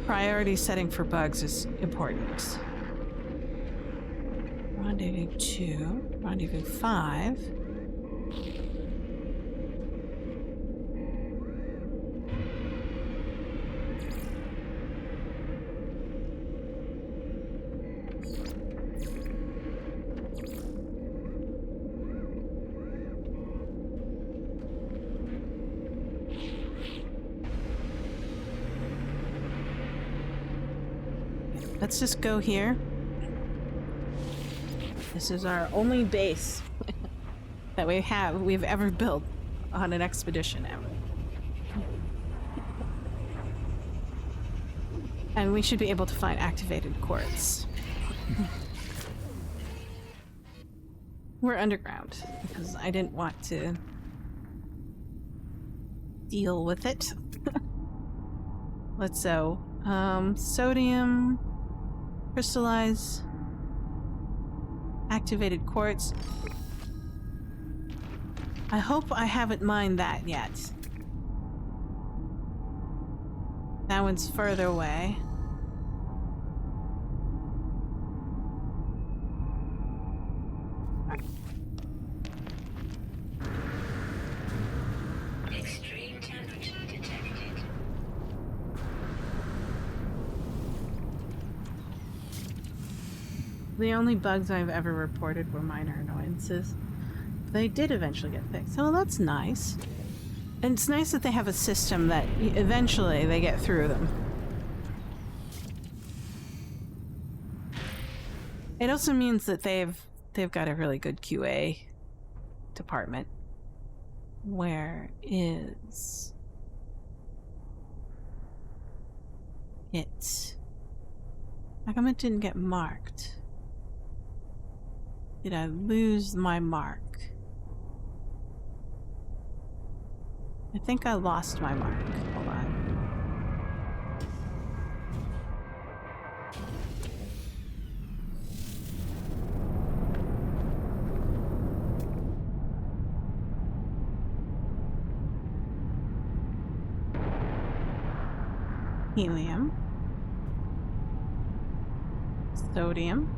Priority setting for bugs is important. Rendezvous 2, Rendezvous 5. Let's just go here. This is our only base that we've ever built on an expedition ever. And we should be able to find activated quartz. We're underground because I didn't want to deal with it. Let's so sodium, crystallize, activated quartz. I hope I haven't mined that yet. That one's further away. Extreme temperature detected. The only bugs I've ever reported were minor annoyances. They did eventually get fixed. Oh, that's nice. And it's nice that they have a system that eventually they get through them. It also means that they've got a really good QA department. Where is it? How come it didn't get marked? Did I lose my mark? I think I lost my mark. Hold on. Helium. Sodium.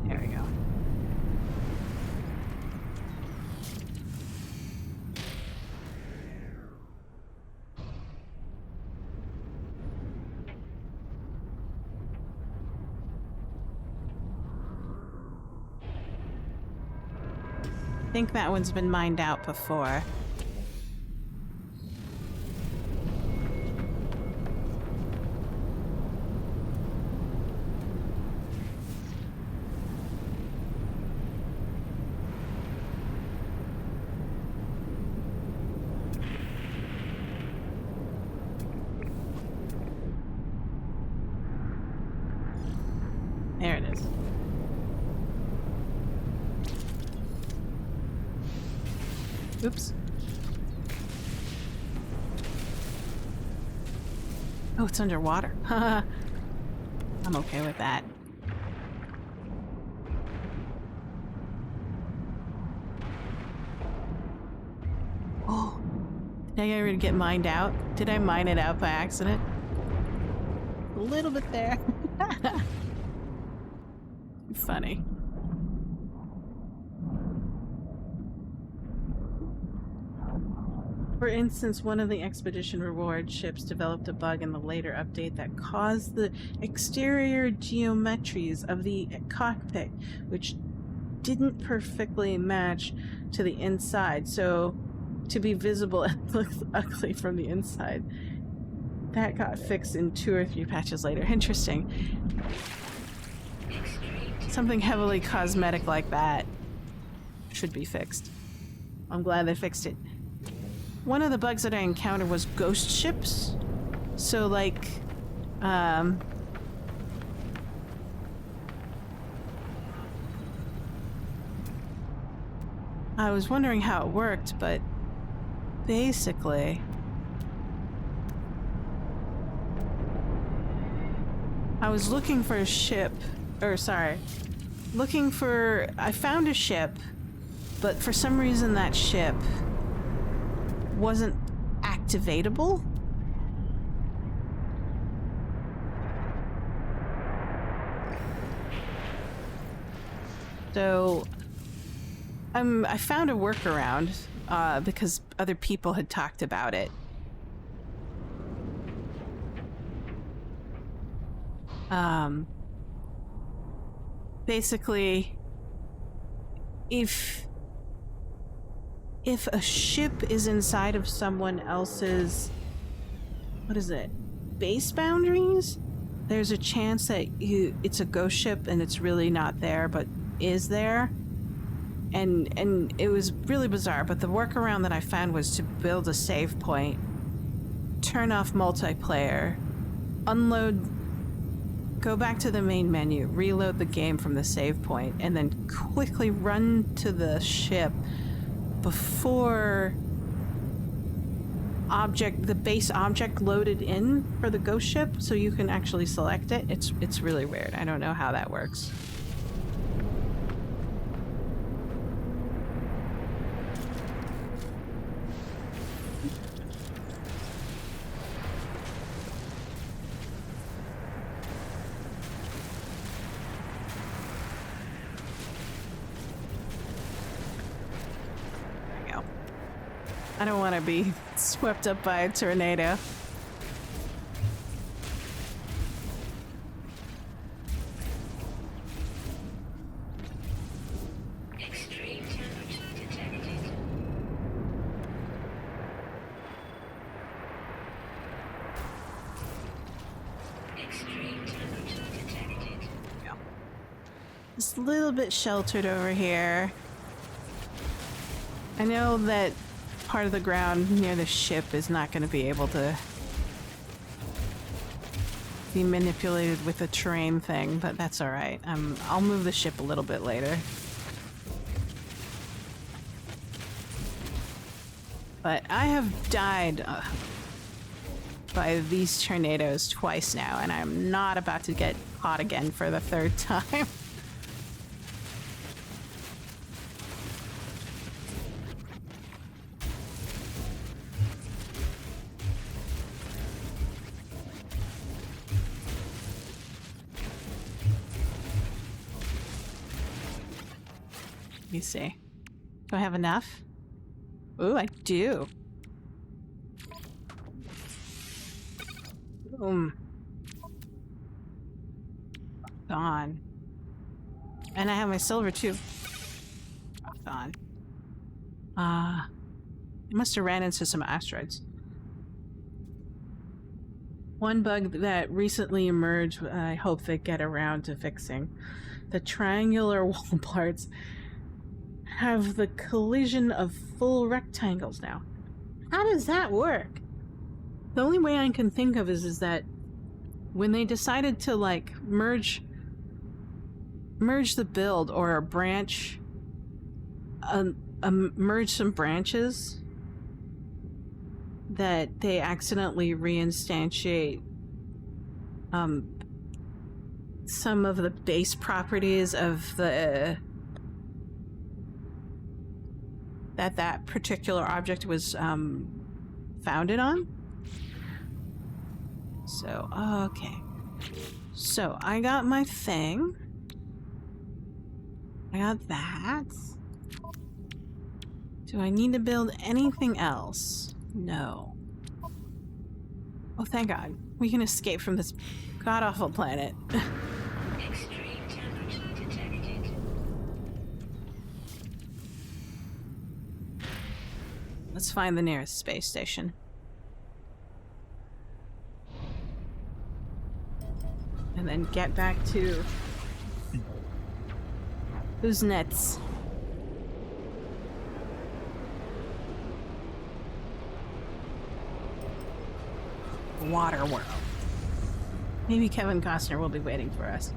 There we go. I think that one's been mined out before. There it is. Oops. Oh, it's underwater. I'm okay with that. Oh, did I ever get mined out? Did I mine it out by accident? A little bit there. Funny. For instance, one of the expedition reward ships developed a bug in the later update that caused the exterior geometries of the cockpit, which didn't perfectly match to the inside, so to be visible it looks ugly from the inside. That got fixed in 2 or 3 patches later. Interesting. Something heavily cosmetic like that should be fixed. I'm glad they fixed it. One of the bugs that I encountered was ghost ships. So, like, I was wondering how it worked, but basically, I was looking for a ship, I found a ship, but for some reason that ship wasn't activatable. So I found a workaround because other people had talked about it. Basically, if if a ship is inside of someone else's, what is it, base boundaries, there's a chance that it's a ghost ship and it's really not there, but is there. And it was really bizarre, but the workaround that I found was to build a save point, turn off multiplayer, unload, go back to the main menu, reload the game from the save point, and then quickly run to the ship before the base object loaded in for the ghost ship, so you can actually select it. It's really weird. I don't know how that works. I don't want to be swept up by a tornado. Extreme temperature detected. Extreme temperature detected. Yeah. Just a little bit sheltered over here. I know that part of the ground near the ship is not going to be able to be manipulated with the terrain thing, but that's all right. I'll move the ship a little bit later. But I have died by these tornadoes twice now, and I'm not about to get caught again for the third time. Let me see. Do I have enough? Ooh, I do. Boom. Gone. And I have my silver too. Gone. I must have ran into some asteroids. One bug that recently emerged, I hope they get around to fixing. The triangular wall parts have the collision of full rectangles now. How does that work? The only way I can think of is that when they decided to like merge the build or a branch, merge some branches, that they accidentally reinstantiate some of the base properties of the that particular object was founded on. So, okay. So, I got my thing. I got that. Do I need to build anything else? No. Oh, thank God. We can escape from this god-awful planet. Extreme temperature detected. Let's find the nearest space station. And then get back to who's nets. Water world. Maybe Kevin Costner will be waiting for us.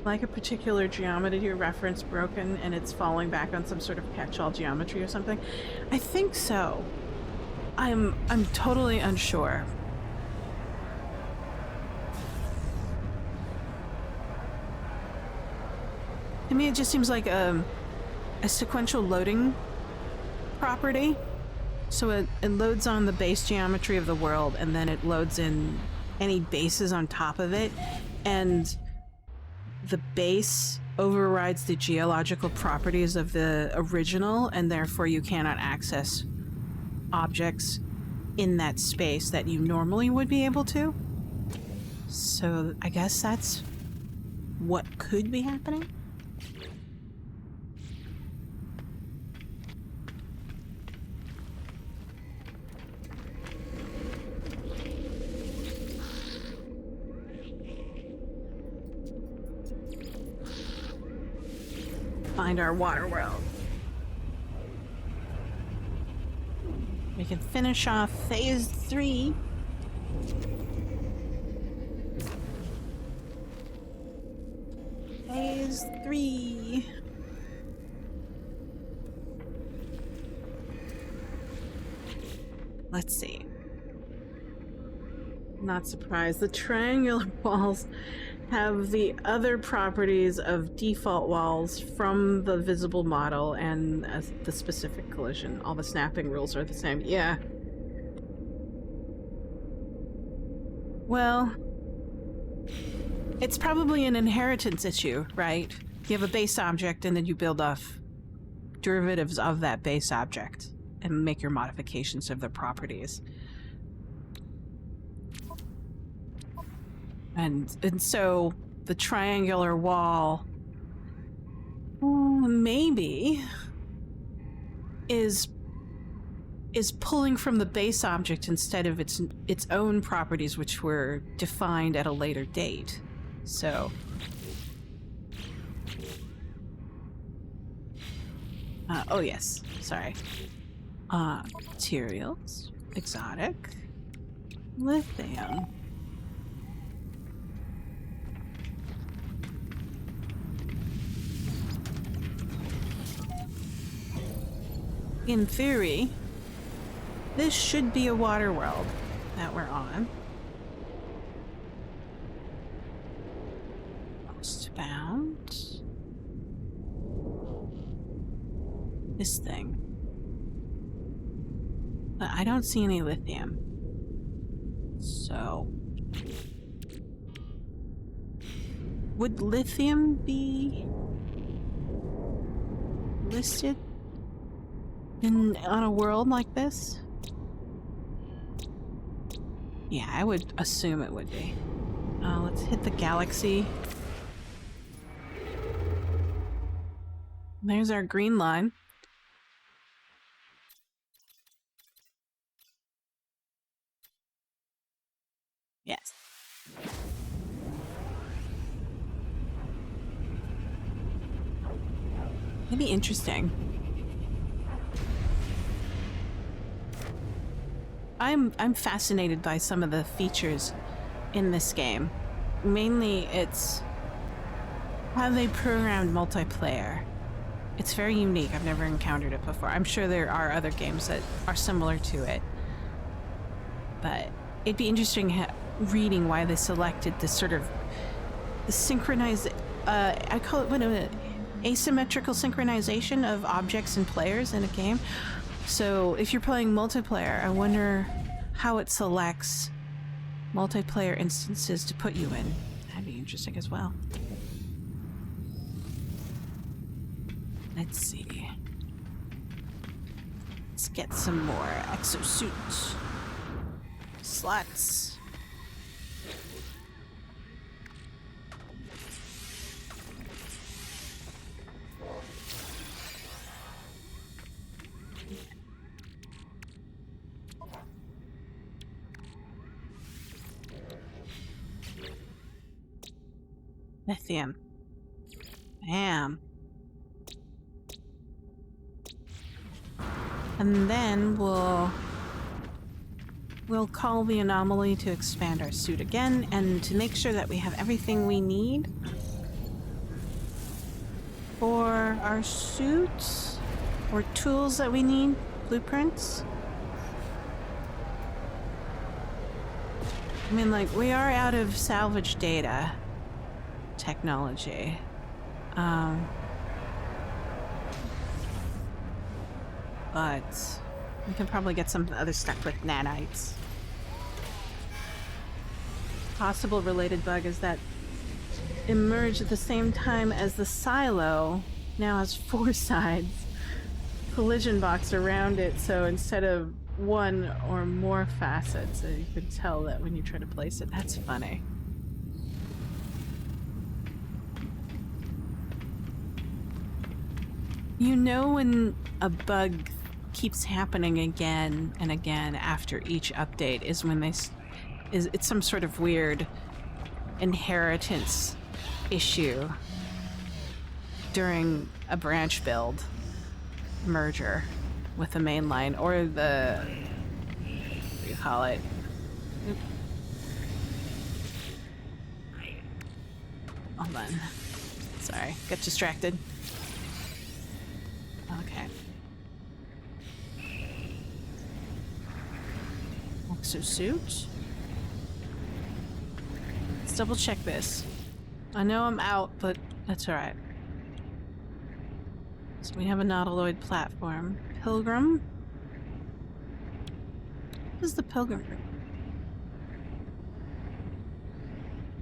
Like a particular geometry reference broken and it's falling back on some sort of catch-all geometry or something? I think so. I'm totally unsure. To me, it just seems like a sequential loading property. So it loads on the base geometry of the world, and then it loads in any bases on top of it, and the base overrides the geological properties of the original, and therefore you cannot access objects in that space that you normally would be able to. So I guess that's what could be happening. Find our water world. We can finish off phase 3. Phase 3. Let's see. Not surprised. The triangular walls have the other properties of default walls from the visible model and the specific collision. All the snapping rules are the same. Yeah. Well, it's probably an inheritance issue, right? You have a base object and then you build off derivatives of that base object and make your modifications of the properties. And so the triangular wall maybe is pulling from the base object instead of its own properties, which were defined at a later date. So oh yes, sorry. Materials, exotic, lithium. In theory, this should be a water world that we're on. Postbound. This thing. But I don't see any lithium. So... would lithium be listed on a world like this? Yeah, I would assume it would be. Let's hit the galaxy. There's our green line. Yes. It'd be interesting. I'm fascinated by some of the features in this game. Mainly it's how they programmed multiplayer. It's very unique. I've never encountered it before. I'm sure there are other games that are similar to it. But it'd be interesting reading why they selected this sort of synchronized, I call it asymmetrical synchronization of objects and players in a game. So if you're playing multiplayer, I wonder how it selects multiplayer instances to put you in. That'd be interesting as well. Let's see. Let's get some more exosuit slots. Lithium. Bam. And then we'll call the anomaly to expand our suit again and to make sure that we have everything we need for our suits or tools that we need, blueprints. I mean, like, we are out of salvage data technology. But we can probably get some other stuff with nanites. Possible related bug is that emerged at the same time as the silo now has 4 sides, collision box around it, so instead of one or more facets, so you could tell that when you try to place it. That's funny. You know when a bug keeps happening again and again after each update is when it's some sort of weird inheritance issue during a branch build merger with the main line or the, what do you call it? Oop. Hold on. Sorry, got distracted. Okay. Exosuit. Let's double check this. I know I'm out, but that's alright. So we have a nautiloid platform. Pilgrim? What is the Pilgrim?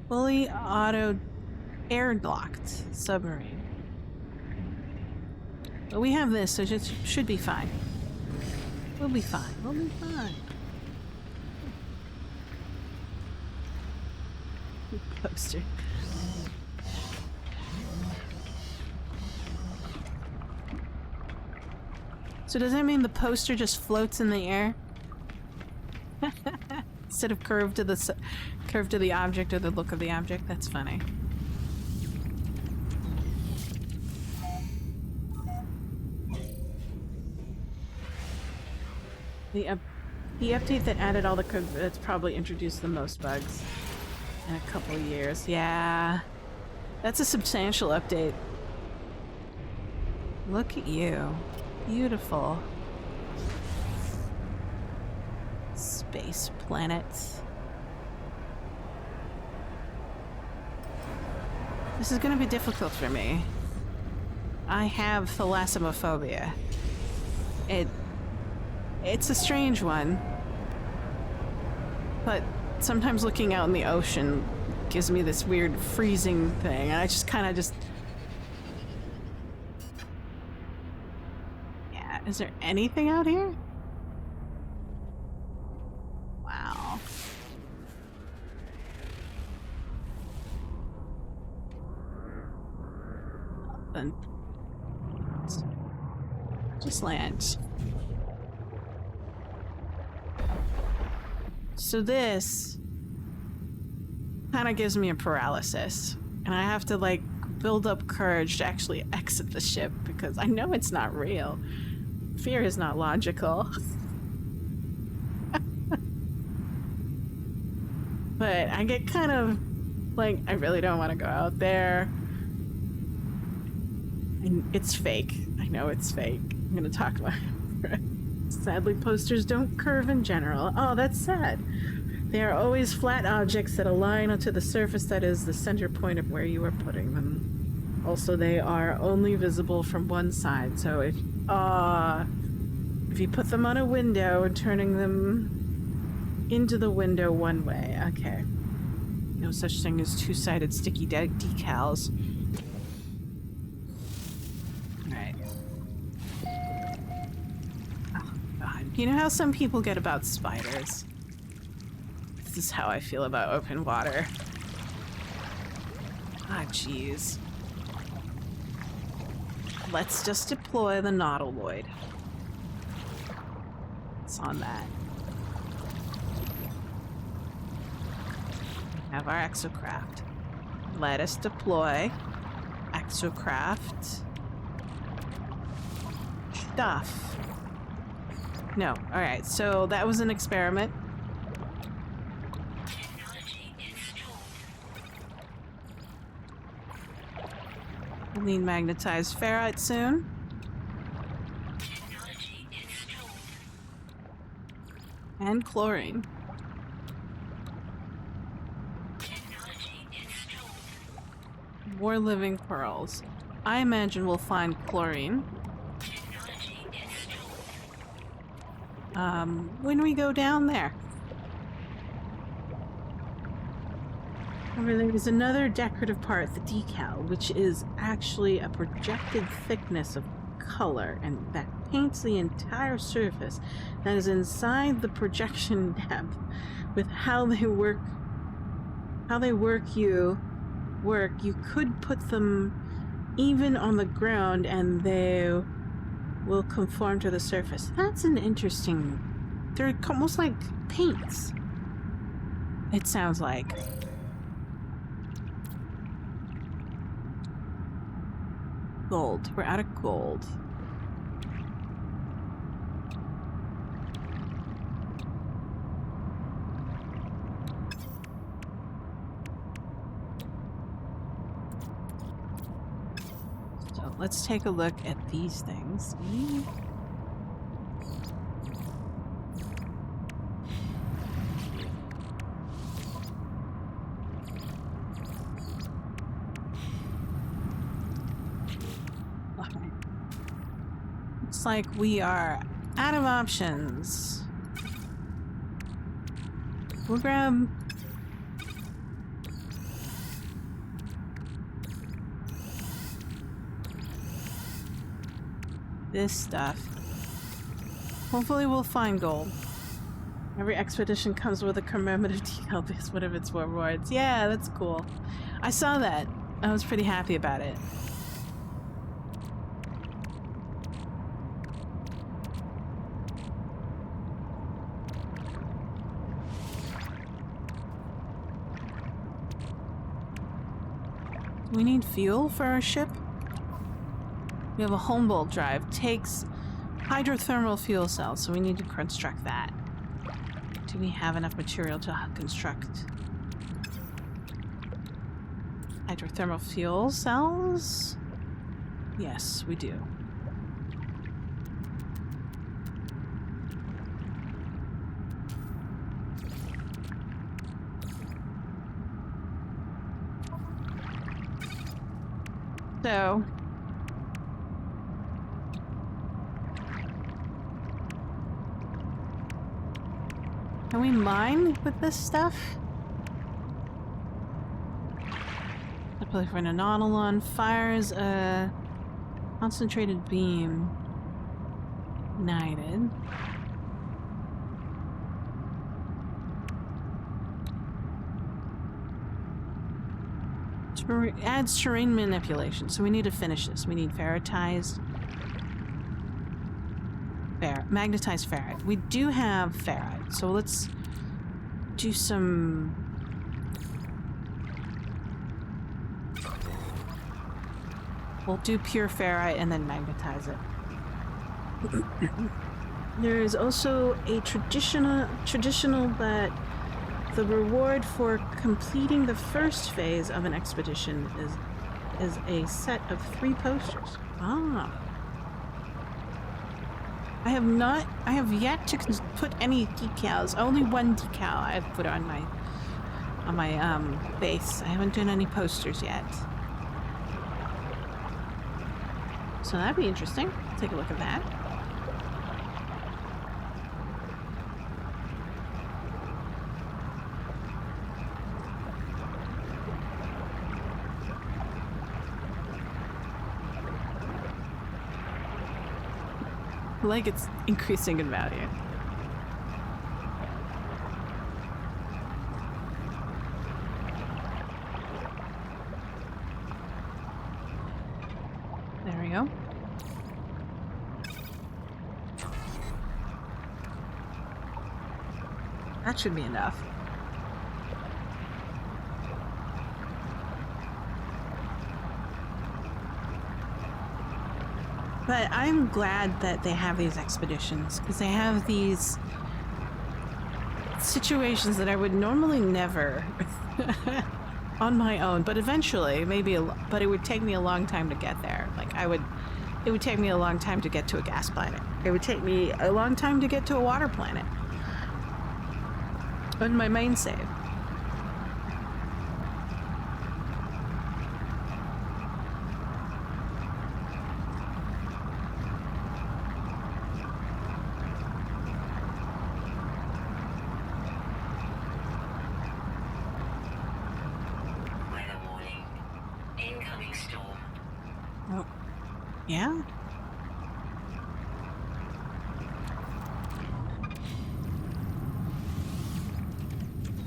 Fully auto air-locked submarine. But we have this, so it should be fine. We'll be fine. We'll be fine. Poster. So does that mean the poster just floats in the air? Instead of curved to the object or the look of the object? That's funny. The update that added all the code that's probably introduced the most bugs in a couple of years. Yeah. That's a substantial update. Look at you. Beautiful. Space planet. This is going to be difficult for me. I have thalassophobia. It's a strange one. But sometimes looking out in the ocean gives me this weird freezing thing, and I just kind of just... Yeah, is there anything out here? Wow. Nothing. Just land. So this kind of gives me a paralysis, and I have to like build up courage to actually exit the ship because I know it's not real. Fear is not logical. But I get kind of like, I really don't want to go out there. And it's fake. I know it's fake. I'm gonna talk about it. Sadly, posters don't curve in general. Oh, that's sad. They are always flat objects that align onto the surface that is the center point of where you are putting them. Also, they are only visible from one side, so if you put them on a window and turning them into the window one way, okay. No such thing as two-sided sticky decals. You know how some people get about spiders? This is how I feel about open water. Ah, jeez. Let's just deploy the nautiloid. It's on that. We have our exocraft. Let us deploy exocraft stuff. No. Alright, so that was an experiment. Technology installed. We'll need magnetized ferrite soon. Technology installed. And chlorine. Technology installed. More living pearls. I imagine we'll find chlorine. Technology installed. When we go down there. Over there is another decorative part, the decal, which is actually a projected thickness of color and that paints the entire surface that is inside the projection depth with how they work. You could put them even on the ground and they will conform to the surface. That's an interesting... They're almost like paints. It sounds like. Gold. We're out of gold. So let's take a look at these things. Looks like we are out of options. We'll grab... this stuff. Hopefully we'll find gold. Every expedition comes with a commemorative decal based one of its rewards. Yeah, that's cool. I saw that. I was pretty happy about it. We need fuel for our ship. We have a Humboldt drive. Takes hydrothermal fuel cells, so we need to construct that. Do we have enough material to construct hydrothermal fuel cells? Yes, we do. So, can we mine with this stuff? I play for an Anodylon. Fires a concentrated beam. Ignited. Adds terrain manipulation, so we need to finish this. We need ferritized... magnetized ferrite. We do have ferrite, so let's do some... We'll do pure ferrite and then magnetize it. There is also a traditional that the reward for completing the first phase of an expedition is a set of 3 posters. Ah. I have yet to put any decals. Only one decal I've put on my base. I haven't done any posters yet. So that'd be interesting. Take a look at that. Like it's increasing in value. There we go. That should be enough. But I'm glad that they have these expeditions, because they have these situations that I would normally never on my own, but eventually, but it would take me a long time to get there. Like, it would take me a long time to get to a gas planet. It would take me a long time to get to a water planet. On my main save. Yeah?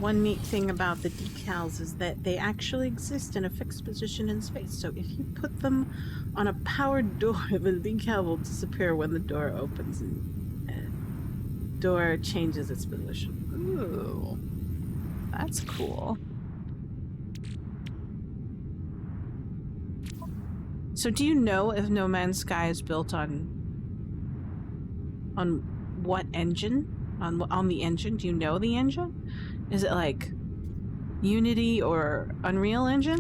one neat thing about the decals is that they actually exist in a fixed position in space. So if you put them on a powered door, the decal will disappear when the door opens and door changes its position. Ooh, that's cool. So do you know if No Man's Sky is built on what engine? On the engine? Do you know the engine? Is it like Unity or Unreal Engine?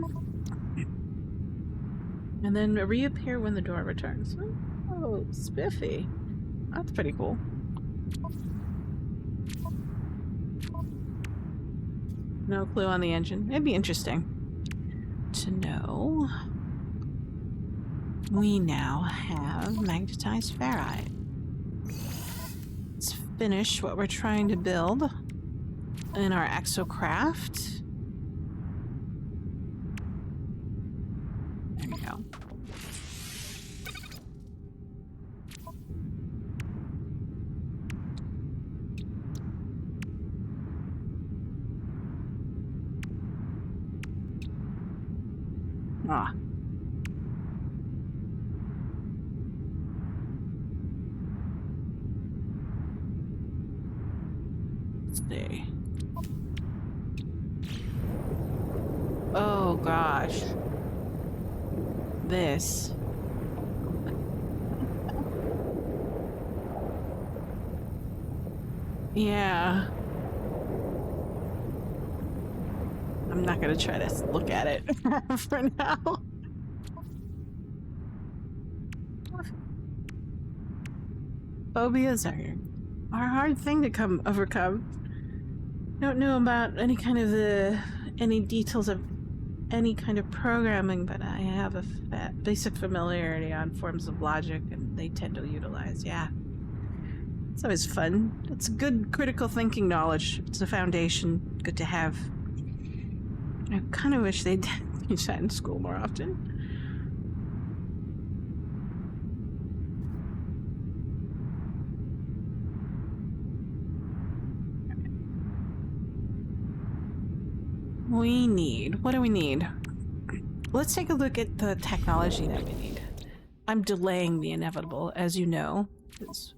And then reappear when the door returns. Oh, spiffy. That's pretty cool. No clue on the engine. It'd be interesting to know. We now have magnetized ferrite. Let's finish what we're trying to build in our exocraft. There we go. Ah. Let's see. Oh gosh. This. Yeah. I'm not gonna try to look at it for now. Phobias are a hard thing to overcome. Don't know about any kind of any details of any kind of programming, but I have a basic familiarity on forms of logic, and they tend to utilize. Yeah, it's always fun. It's good critical thinking knowledge. It's a foundation. Good to have. I kind of wish they'd teach that in school more often. We need. What do we need? Let's take a look at the technology that we need. I'm delaying the inevitable, as you know, because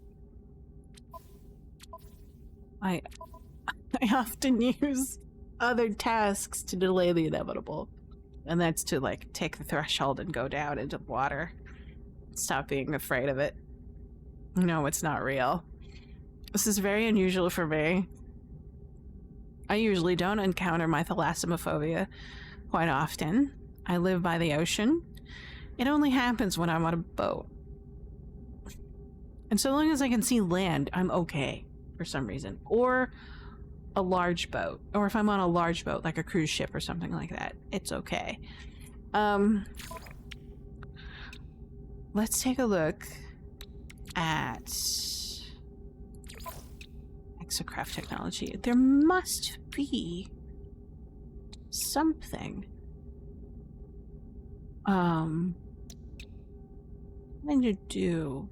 I often use other tasks to delay the inevitable. And that's to, like, take the threshold and go down into the water. Stop being afraid of it. No, it's not real. This is very unusual for me. I usually don't encounter my thalassomophobia quite often. I live by the ocean. It only happens when I'm on a boat. And so long as I can see land, I'm okay for some reason. Or a large boat. Or if I'm on a large boat, like a cruise ship or something like that, it's okay. Let's take a look at exocraft technology. There must be something. Something to do.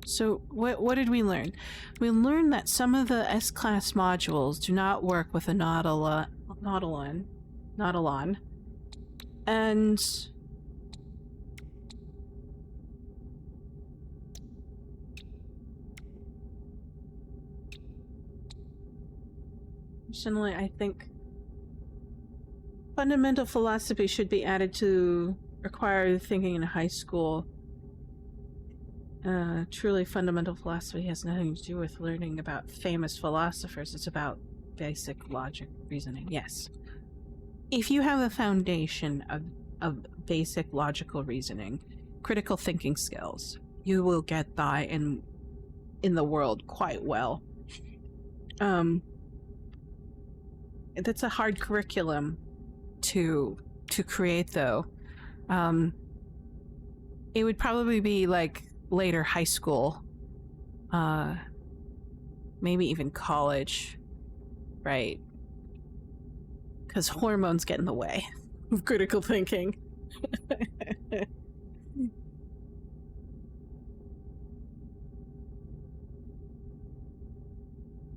So what did we learn? We learned that some of the S-class modules do not work with a Nautilon. And personally, I think fundamental philosophy should be added to required thinking in high school. Truly fundamental philosophy has nothing to do with learning about famous philosophers. It's about basic logic reasoning. Yes. If you have a foundation of basic logical reasoning, critical thinking skills, you will get by in the world quite well. That's a hard curriculum to create, though. It would probably be like later high school, maybe even college, right? Because hormones get in the way of critical thinking.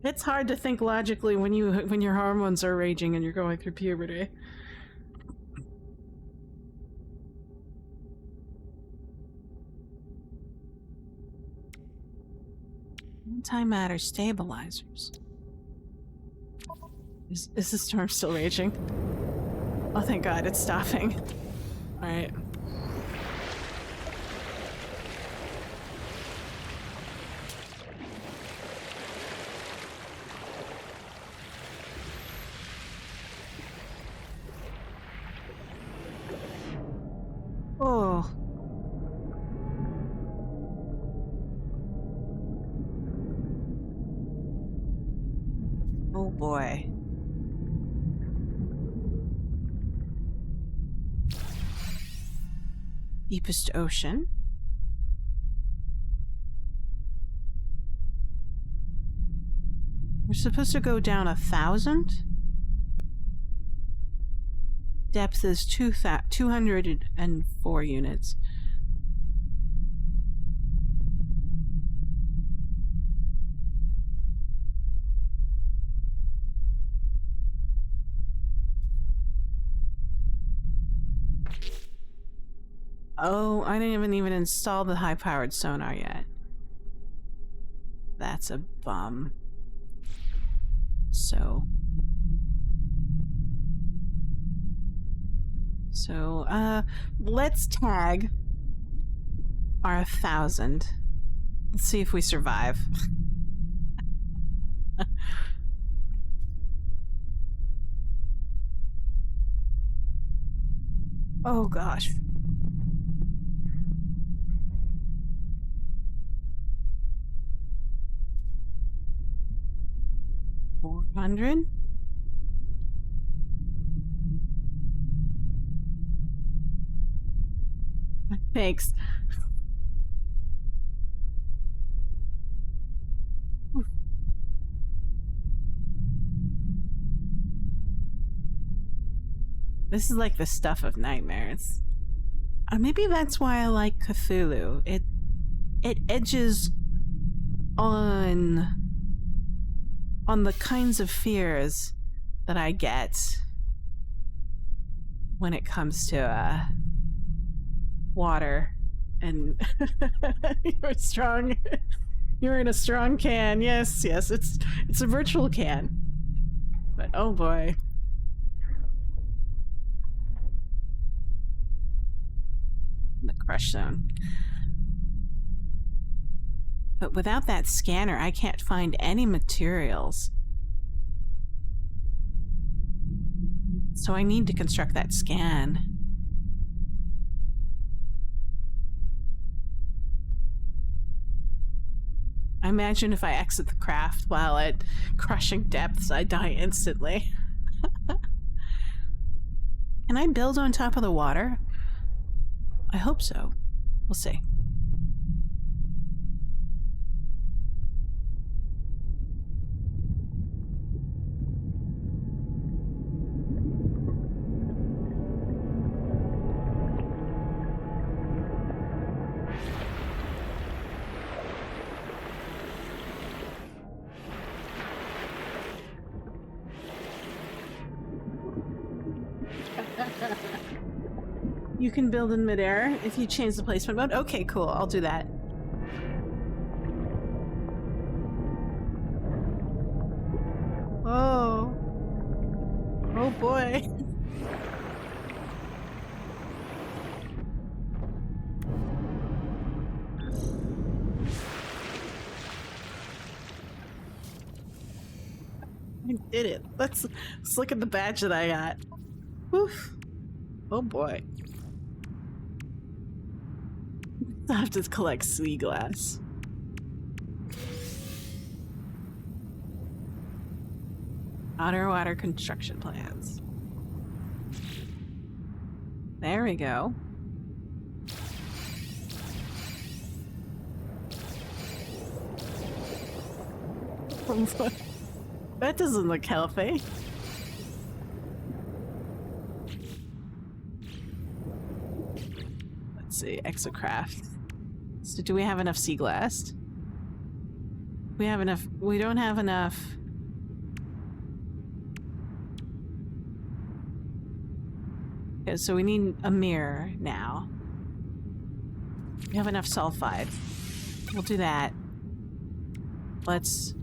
It's hard to think logically when your hormones are raging and you're going through puberty. Antimatter stabilizers. Is the storm still raging? Oh, thank God, it's stopping. All right. Oh. Oh boy. Deepest ocean. We're supposed to go down 1,000? Depth is 204 units. Oh, I didn't even install the high-powered sonar yet. That's a bum. So, let's tag our 1,000. Let's see if we survive. Oh gosh. $400? Thanks. This is like the stuff of nightmares. Maybe that's why I like Cthulhu. It edges on the kinds of fears that I get when it comes to water. And you're strong. You're in a strong can. Yes, it's a virtual can. But oh boy. The crush zone. But without that scanner, I can't find any materials. So I need to construct that scan. I imagine if I exit the craft while at crushing depths, I die instantly. Can I build on top of the water? I hope so. We'll see. You can build in midair if you change the placement mode. Okay, cool. I'll do that. Oh. Oh boy. I did it. Let's look at the badge that I got. Woof. Oh boy. I have to collect sea glass. Underwater construction plans. There we go. That doesn't look healthy. Let's see, exocraft. So do we have enough sea glass? we have enough. We don't have enough. Okay, so we need a mirror now. We have enough sulfide. We'll do that. Let's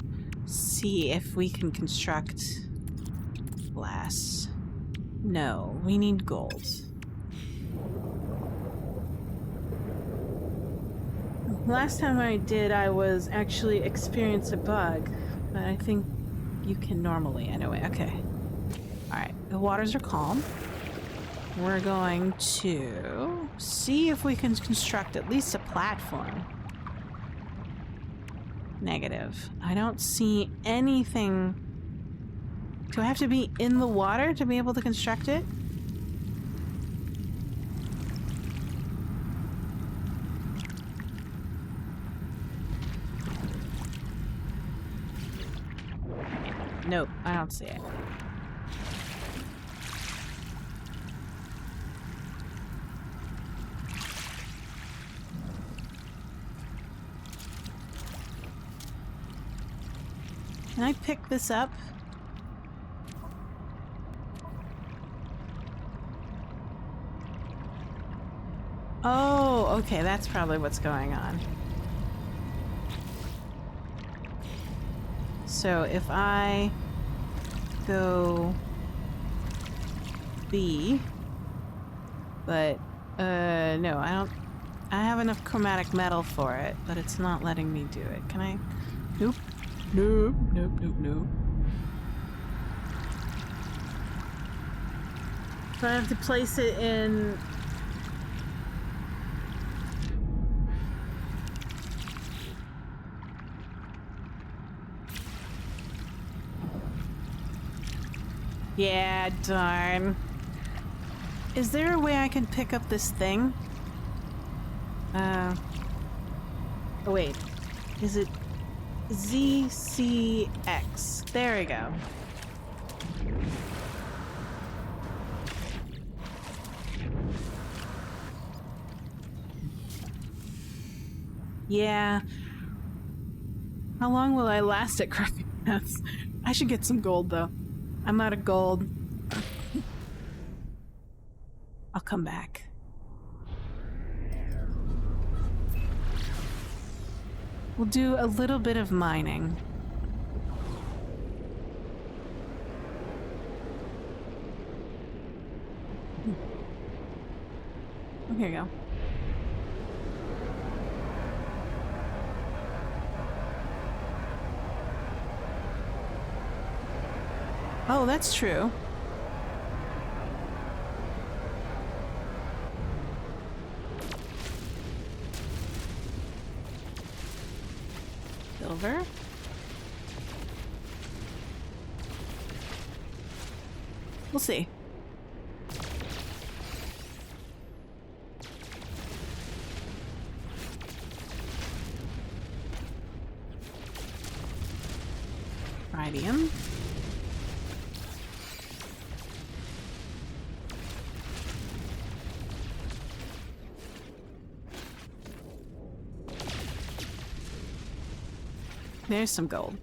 see if we can construct glass. No, we need gold. Last time I did, I was actually experience a bug, but I think you can normally anyway. Okay. Alright, the waters are calm. We're going to see if we can construct at least a platform. Negative. I don't see anything. Do I have to be in the water to be able to construct it? Nope, I don't see it. Can I pick this up? Oh, okay, that's probably what's going on. So if I go B, but no, I have enough chromatic metal for it, but it's not letting me do it. Can I? Nope. Nope, nope, nope, nope. So I have to place it in. Yeah, darn. Is there a way I can pick up this thing? Oh wait. Is it ZCX? There we go. Yeah. How long will I last at crafting maps? I should get some gold though. I'm out of gold. I'll come back. We'll do a little bit of mining. Here you go. Oh, that's true. Silver. We'll see. Radium. There's some gold.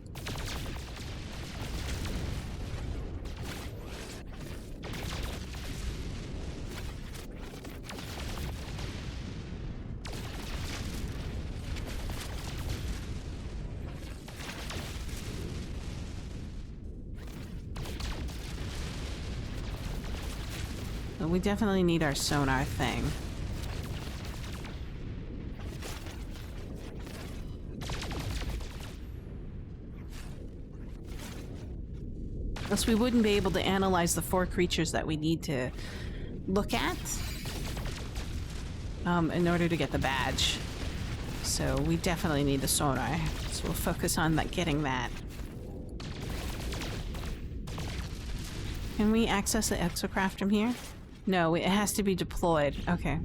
But we definitely need our sonar thing. Else we wouldn't be able to analyze the 4 creatures that we need to look at in order to get the badge. So we definitely need the sonar. So we'll focus on getting that. Can we access the exocraft from here? No, it has to be deployed. Okay.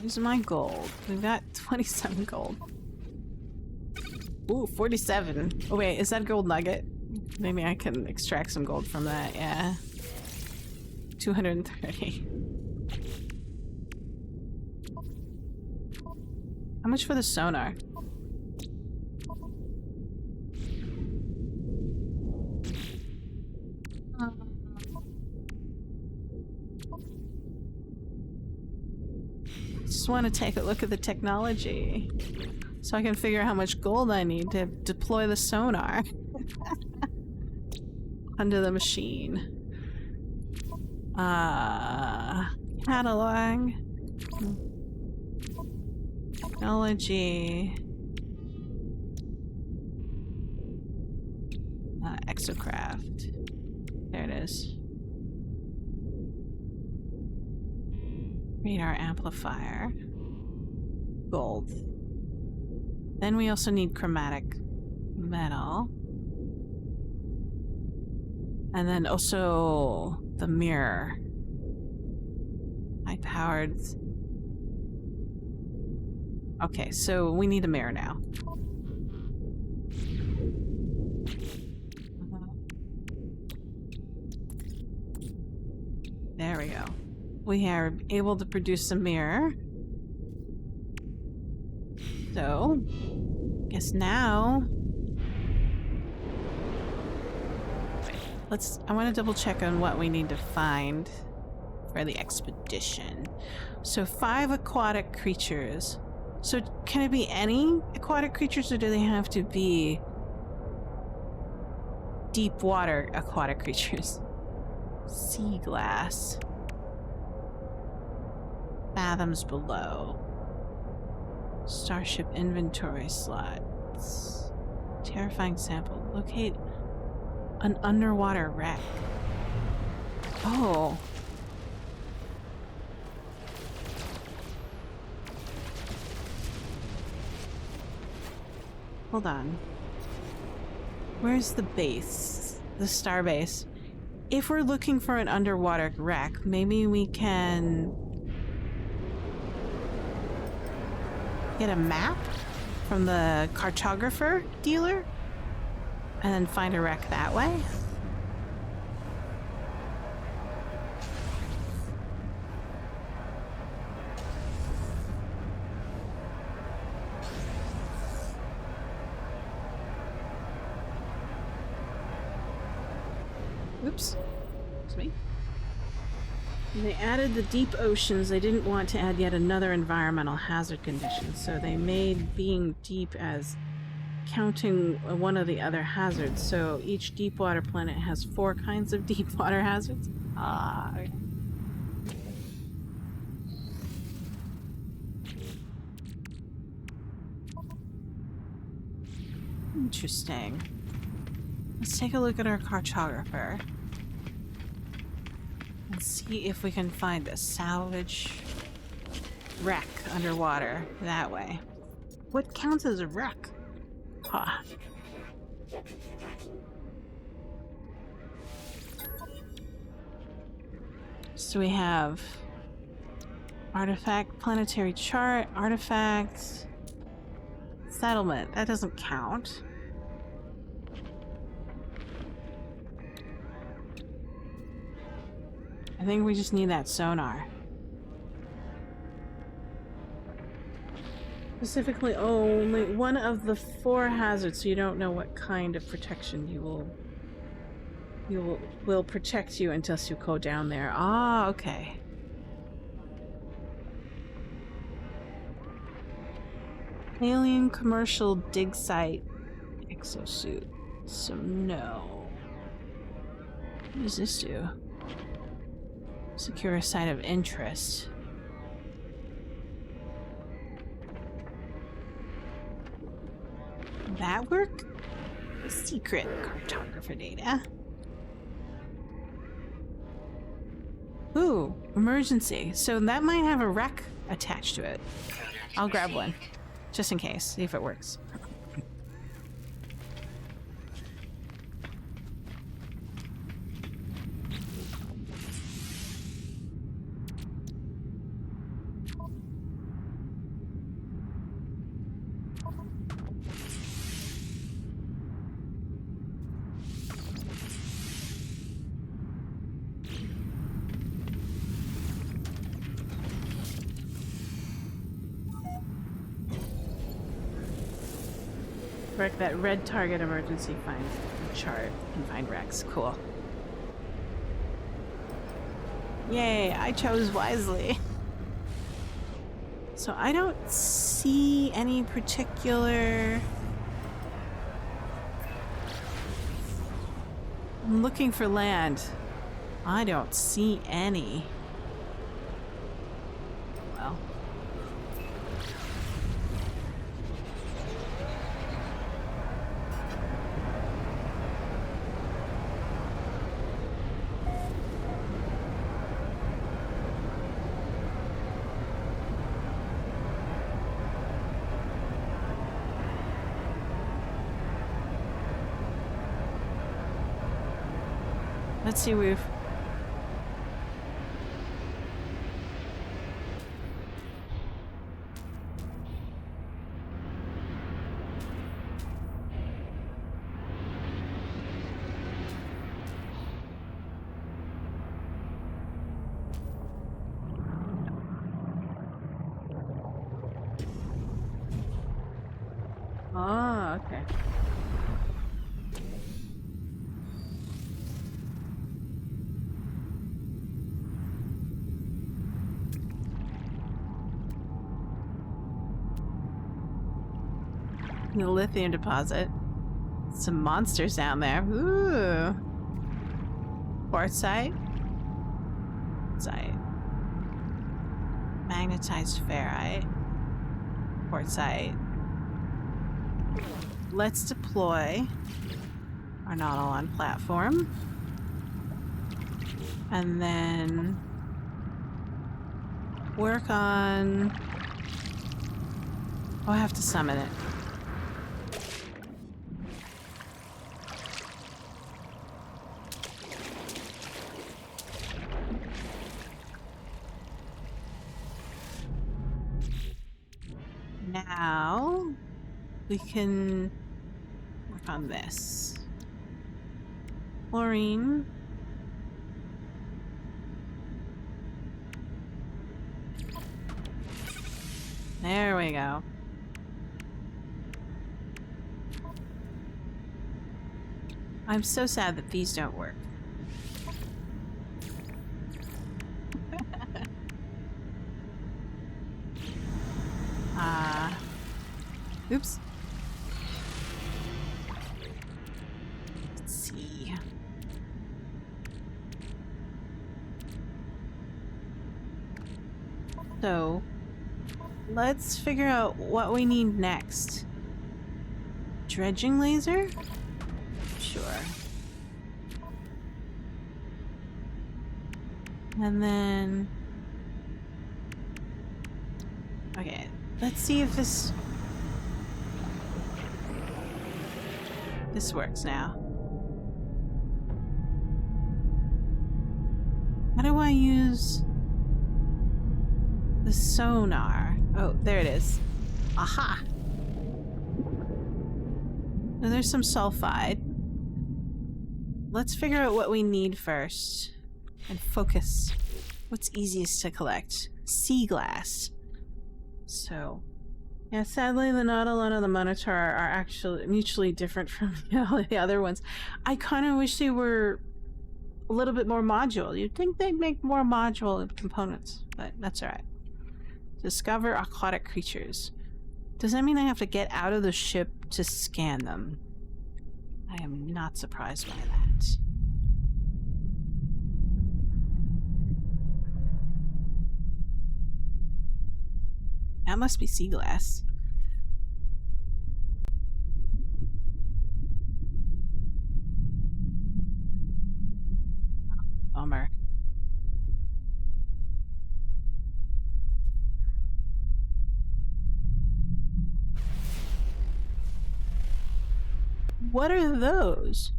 Here's my gold. We've got 27 gold. Ooh, 47. Oh wait, is that a gold nugget? Maybe I can extract some gold from that, yeah. 230. How much for the sonar? Just want to take a look at the technology so I can figure out how much gold I need to deploy the sonar under the machine. Catalog. Technology. Exocraft. There it is. Radar amplifier. Gold. Then we also need chromatic metal. And then also the mirror. High powered. Okay, so we need a mirror now. There we go. We are able to produce a mirror. So, guess now... I want to double check on what we need to find for the expedition. So 5 aquatic creatures. So can it be any aquatic creatures, or do they have to be deep water aquatic creatures? Sea glass. Fathoms below. Starship inventory slots. Terrifying sample. Locate an underwater wreck. Oh. Hold on. Where's the base? The star base. If we're looking for an underwater wreck, maybe we can get a map from the cartographer dealer and then find a wreck that way. Oops. It's me. When they added the deep oceans, they didn't want to add yet another environmental hazard condition, so they made being deep as counting one of the other hazards. So each deep water planet has 4 kinds of deep water hazards. Okay. Interesting. Let's take a look at our cartographer and see if we can find a salvage wreck underwater that way. What counts as a wreck? Huh. So we have artifact, planetary chart, artifacts, settlement. That doesn't count. I think we just need that sonar. Specifically, only one of the 4 hazards, so you don't know what kind of protection will protect you until you go down there. Ah, okay. Alien commercial dig site exosuit. So no. What does this do? Secure a site of interest. That work? Secret cartographer data. Ooh, emergency. So that might have a wreck attached to it. I'll grab one, just in case, see if it works. Correct that red target emergency find chart and find Rex. Cool. Yay, I chose wisely. So I don't see any particular... I'm looking for land. I don't see any. Well. Let's see, we've... Oh, okay. The lithium deposit. Some monsters down there. Ooh. Quartzite. Quartzite. Magnetized ferrite. Quartzite. Let's deploy our Nautilon platform. And then work on... Oh, I have to summon it. Now we can work on this. Chlorine. There we go. I'm so sad that these don't work. Oops. Let's see. So, let's figure out what we need next. Dredging laser? Sure. And then... Okay, let's see if this works now. How do I use the sonar? Oh, there it is. Aha! So there's some sulfide. Let's figure out what we need first. And focus. What's easiest to collect? Sea glass. So... yeah, sadly the Nautilon and the Minotaur are actually mutually different from all the other ones. I kind of wish they were a little bit more modular. You'd think they'd make more modular components, but that's alright. Discover aquatic creatures. Does that mean I have to get out of the ship to scan them? I am not surprised by that. That must be sea glass. Bummer. What are those?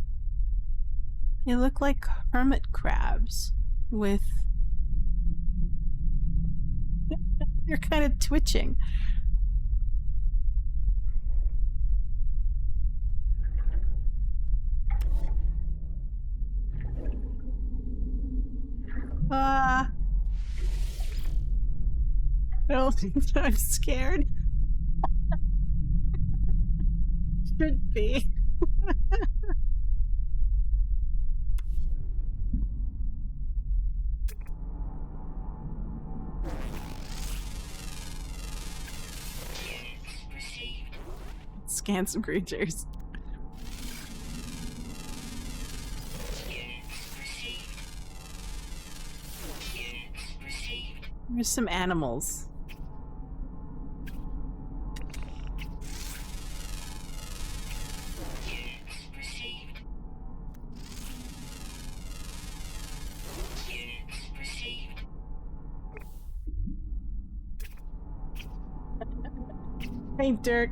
They look like hermit crabs with... They're kind of twitching. I'm scared. should be. Scan some creatures. There's some animals. Hey, Dirk.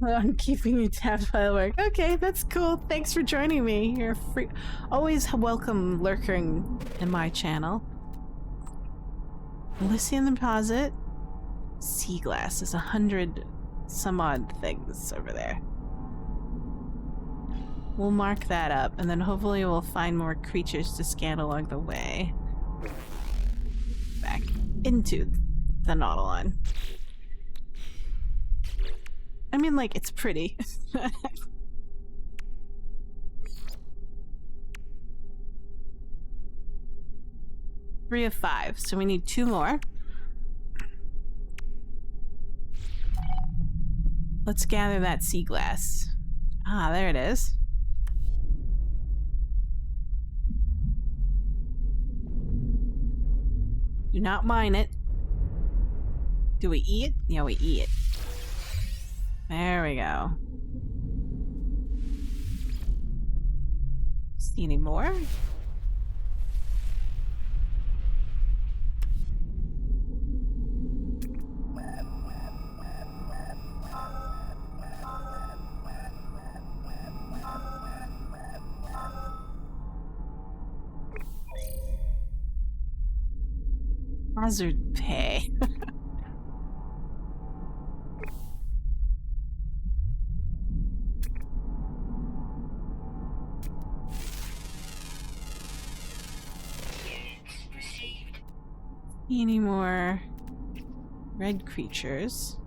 I'm keeping you tapped while I work. Okay, that's cool. Thanks for joining me. You're free. Always welcome lurking in my channel. Lithium deposit. Sea glass. There's 100 some odd things over there. We'll mark that up, and then hopefully we'll find more creatures to scan along the way. Back into the Nautilon. I mean, like, it's pretty. 3 of 5, so we need 2 more. Let's gather that sea glass. Ah, there it is. Do not mine it. Do we eat it? Yeah, we eat it. There we go. See any more? Hazard pay. Any more red creatures?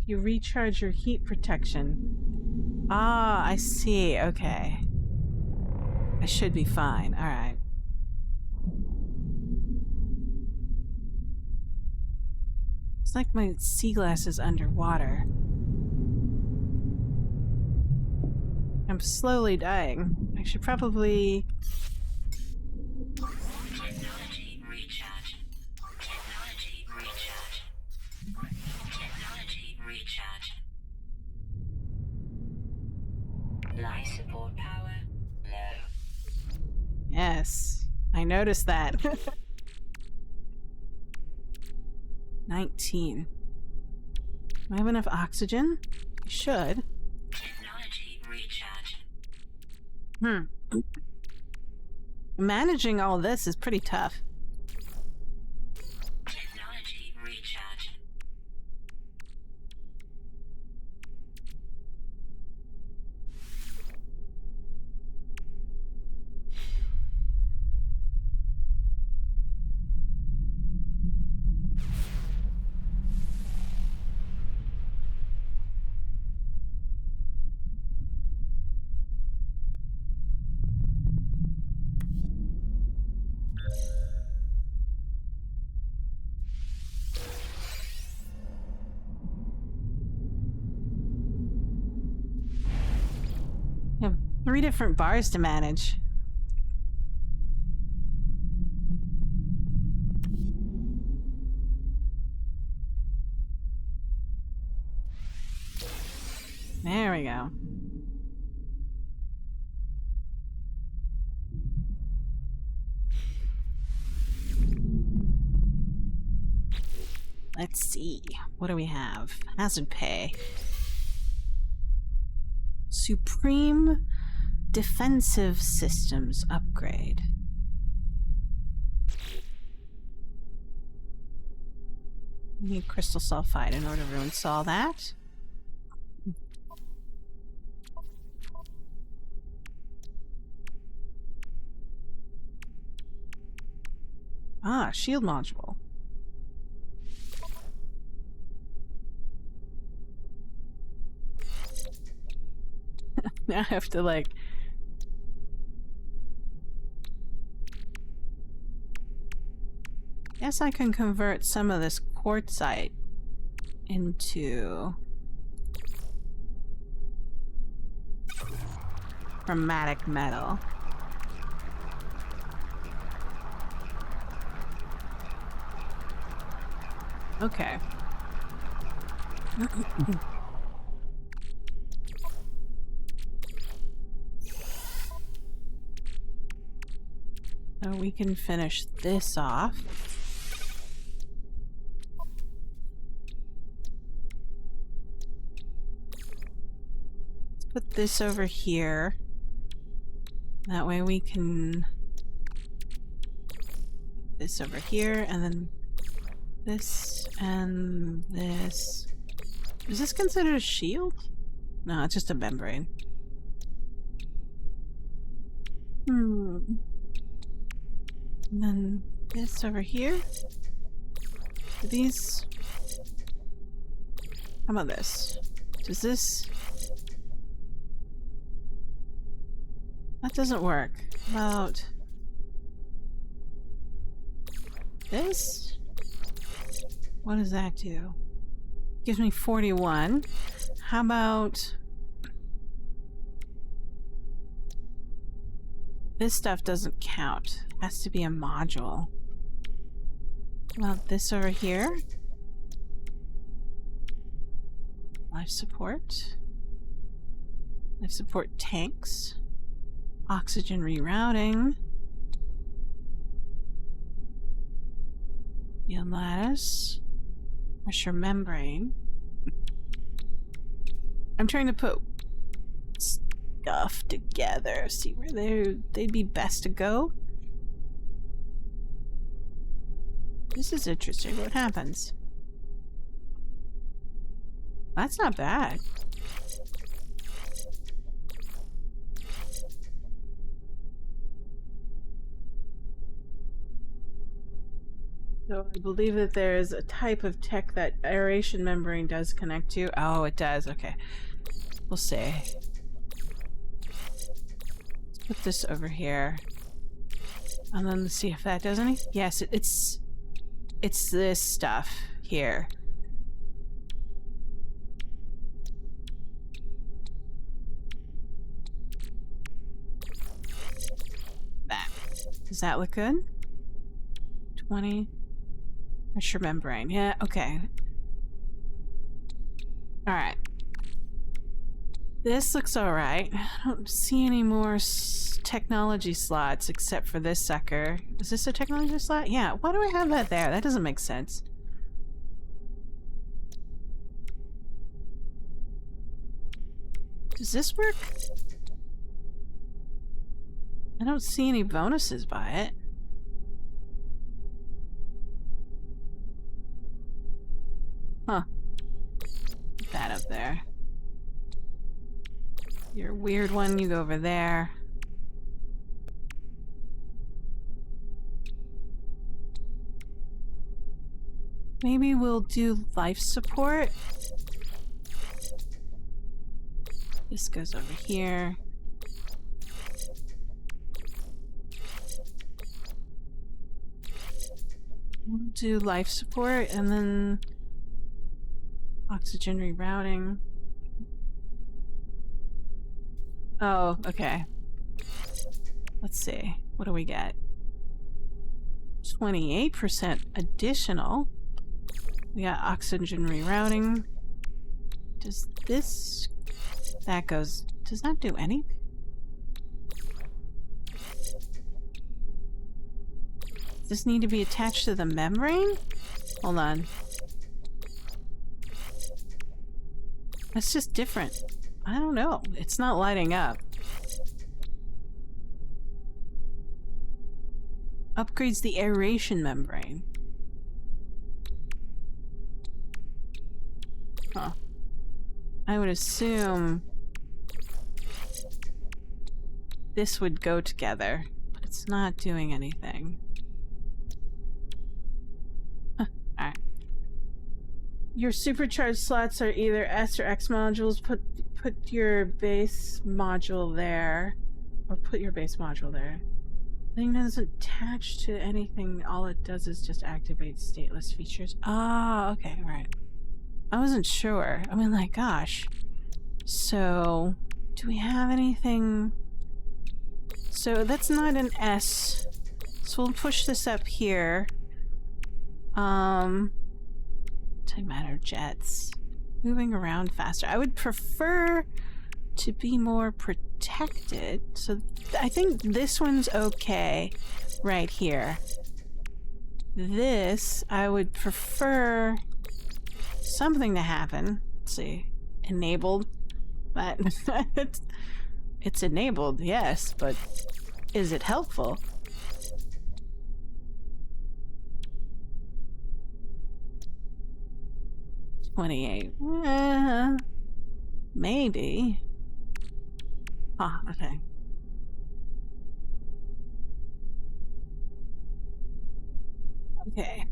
You recharge your heat protection. Ah, I see. Okay. I should be fine. Alright. It's like my sea glass is underwater. I'm slowly dying. I should probably... Technology recharge. Technology recharge. Technology recharge. Life support power low. Yes. I noticed that. 19. Do I have enough oxygen? I should. Technology recharge. Managing all this is pretty tough. Technology recharge. I have 3 different bars to manage. There we go. Let's see. What do we have? Hazard pay. Supreme Defensive Systems upgrade. We need crystal sulfide in order to install that. Ah, shield module. Now I have to like... Guess I can convert some of this quartzite into chromatic metal. Okay. So we can finish this off. Let's put this over here. That way we can... This over here, and then this and this. Is this considered a shield? No, it's just a membrane. And then this over here. Do these... How about this? Does this... That doesn't work. How about... This? What does that do? Gives me 41. How about... This stuff doesn't count. It has to be a module. How about this over here? Life support. Life support tanks. Oxygen rerouting. Yield lattice. Pressure membrane. I'm trying to put stuff together. See where they'd be best to go. This is interesting. What happens? That's not bad. So I believe that there is a type of tech that aeration membrane does connect to. Oh, it does. Okay. We'll see. Let's put this over here. And then let's see if that does anything. Yes, it's this stuff here. That. Does that look good? 20. Pressure membrane. Yeah, okay. Alright. This looks alright. I don't see any more technology slots except for this sucker. Is this a technology slot? Yeah. Why do I have that there? That doesn't make sense. Does this work? I don't see any bonuses by it. Huh. Put that up there. You're a weird one, you go over there. Maybe we'll do life support. This goes over here. We'll do life support and then oxygen rerouting. Oh, okay. Let's see. What do we get? 28% additional. We got oxygen rerouting. Does this... That goes... Does that do anything? Does this need to be attached to the membrane? Hold on. That's just different. I don't know. It's not lighting up. Upgrades the aeration membrane. Huh. I would assume this would go together, but it's not doing anything. Huh. Alright. Your supercharged slots are either S or X modules. Put your base module there. Or put your base module there. Thing doesn't attach to anything. All it does is just activate stateless features. Ah, okay, right. I wasn't sure. I mean, like, gosh. So, do we have anything? So that's not an S. So we'll push this up here. Antimatter jets. Moving around faster. I would prefer to be more protected. So I think this one's okay right here. This, I would prefer something to happen. Let's see. Enabled. But it's enabled, yes, but is it helpful? $28. Maybe. Ah, okay. Okay.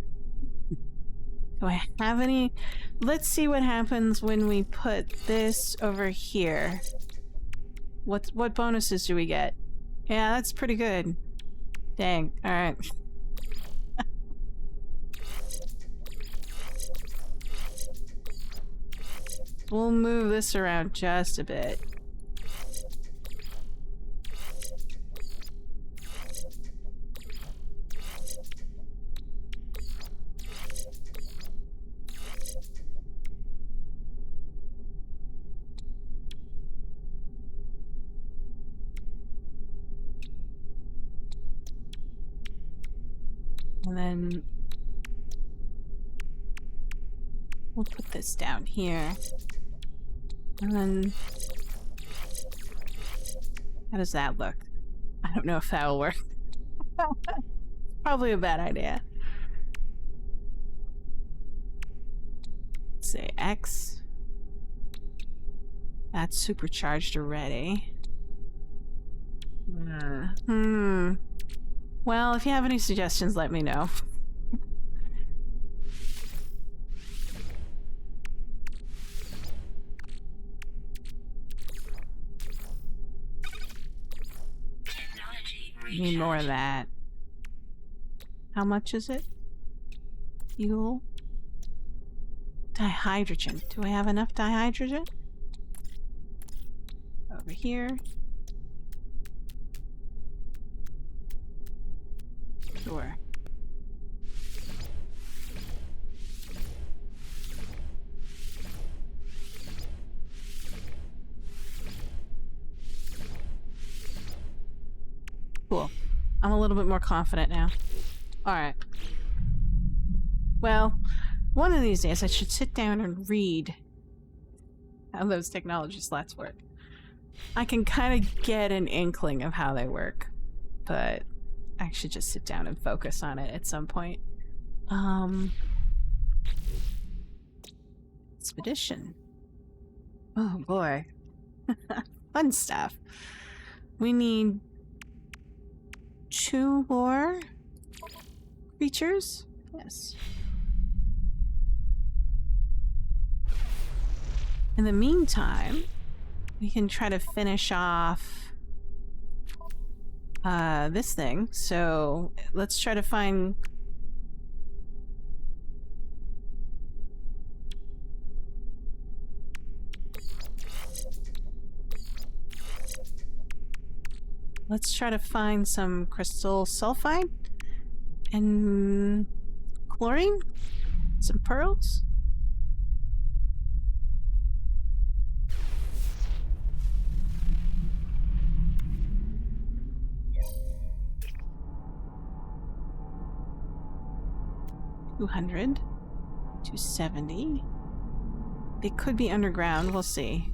Do I have any? Let's see what happens when we put this over here. What bonuses do we get? Yeah, that's pretty good. Dang. All right. We'll move this around just a bit. And then we'll put this down here. And then how does that look? I don't know if that will work. Probably a bad idea. Let's say X. That's supercharged already. Well, if you have any suggestions, let me know. Need more of that. How much is it? Fuel? Dihydrogen. Do I have enough dihydrogen? Over here. Sure. Cool. I'm a little bit more confident now. Alright. Well, one of these days I should sit down and read how those technology slots work. I can kind of get an inkling of how they work, but I should just sit down and focus on it at some point. Expedition. Oh boy. Fun stuff. We need 2 more creatures? Yes. In the meantime, we can try to finish off this thing. So let's try to find... Let's try to find some crystal sulfide and chlorine, some pearls. $200, $270. They could be underground. We'll see.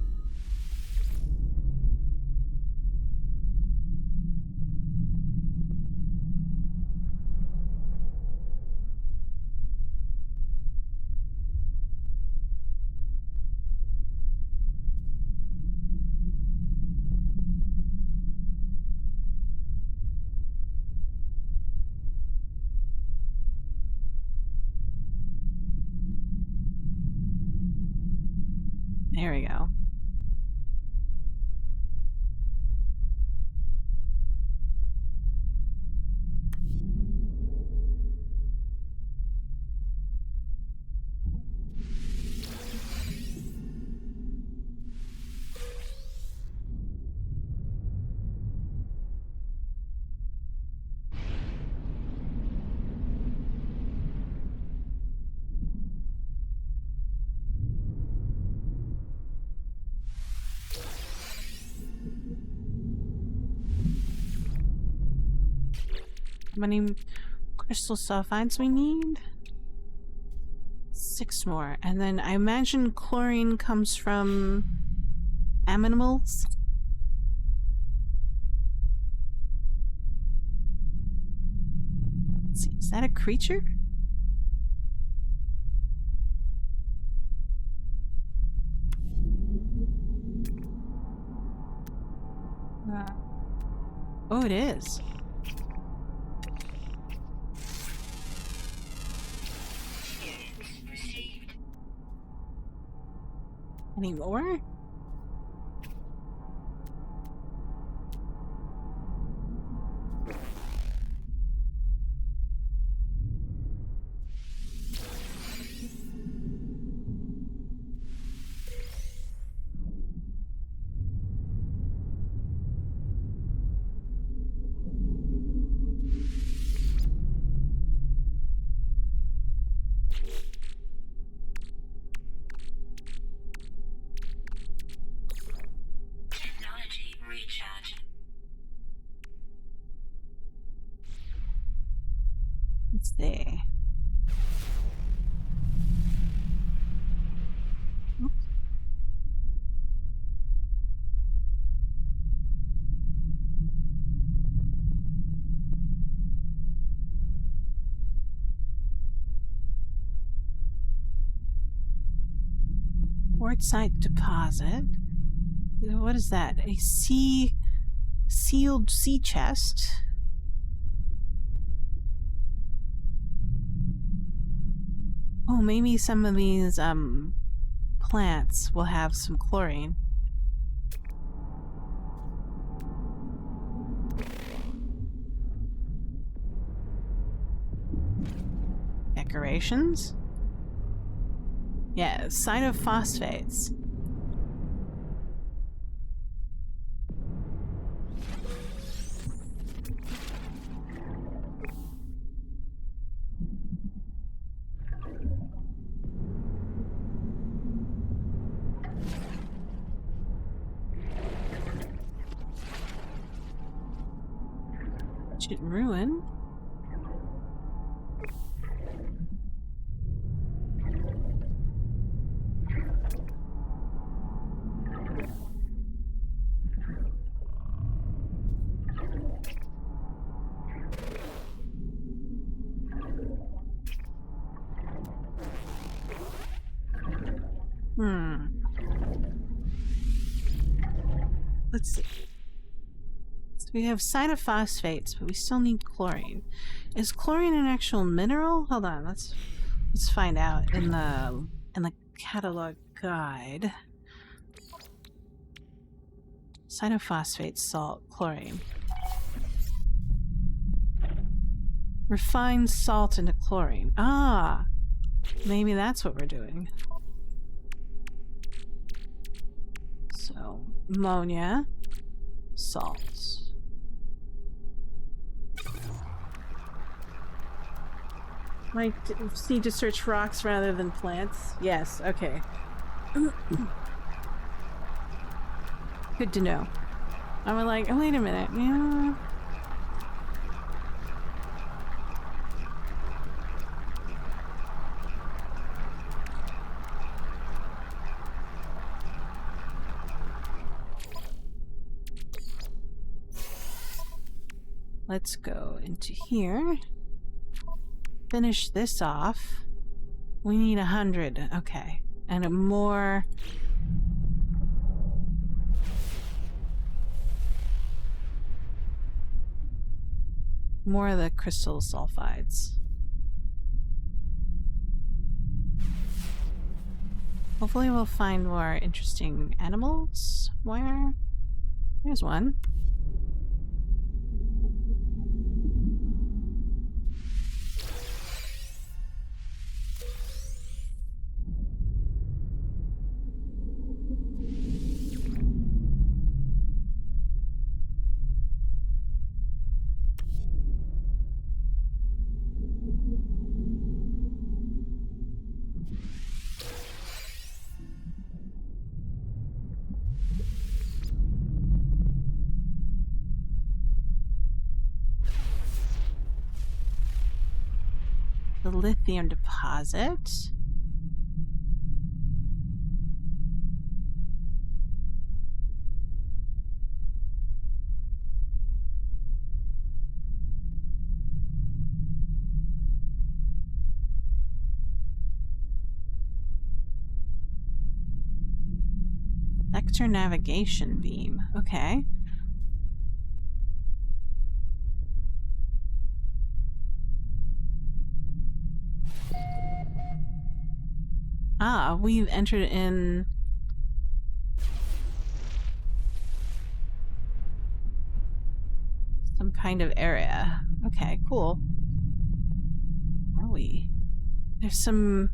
How many crystal sulfides we need? 6 more. And then I imagine chlorine comes from animals. Let's see, is that a creature? Oh, it is. Received. Any more? Technology recharge. What's there? Oops. Quartzite deposit. What is that? A sealed sea chest. Oh, maybe some of these plants will have some chlorine. Decorations? Yeah, cytophosphates. Ancient ruin. Let's see. So we have cytophosphates, but we still need chlorine. Is chlorine an actual mineral? Hold on, let's find out in the catalog guide. Cytophosphate, salt, chlorine. Refined salt into chlorine. Ah, maybe that's what we're doing. So, ammonia, salts. Might need to search rocks rather than plants. Yes, okay. Good to know. I'm like, oh, wait a minute. Yeah. Let's go into here. Finish this off. We need 100. Okay. And more of the crystal sulfides. Hopefully we'll find more interesting animals. Where? There's one. the lithium deposit. Sector navigation beam. Okay. Ah, we've entered in some kind of area. Okay, cool. Where are we? There's some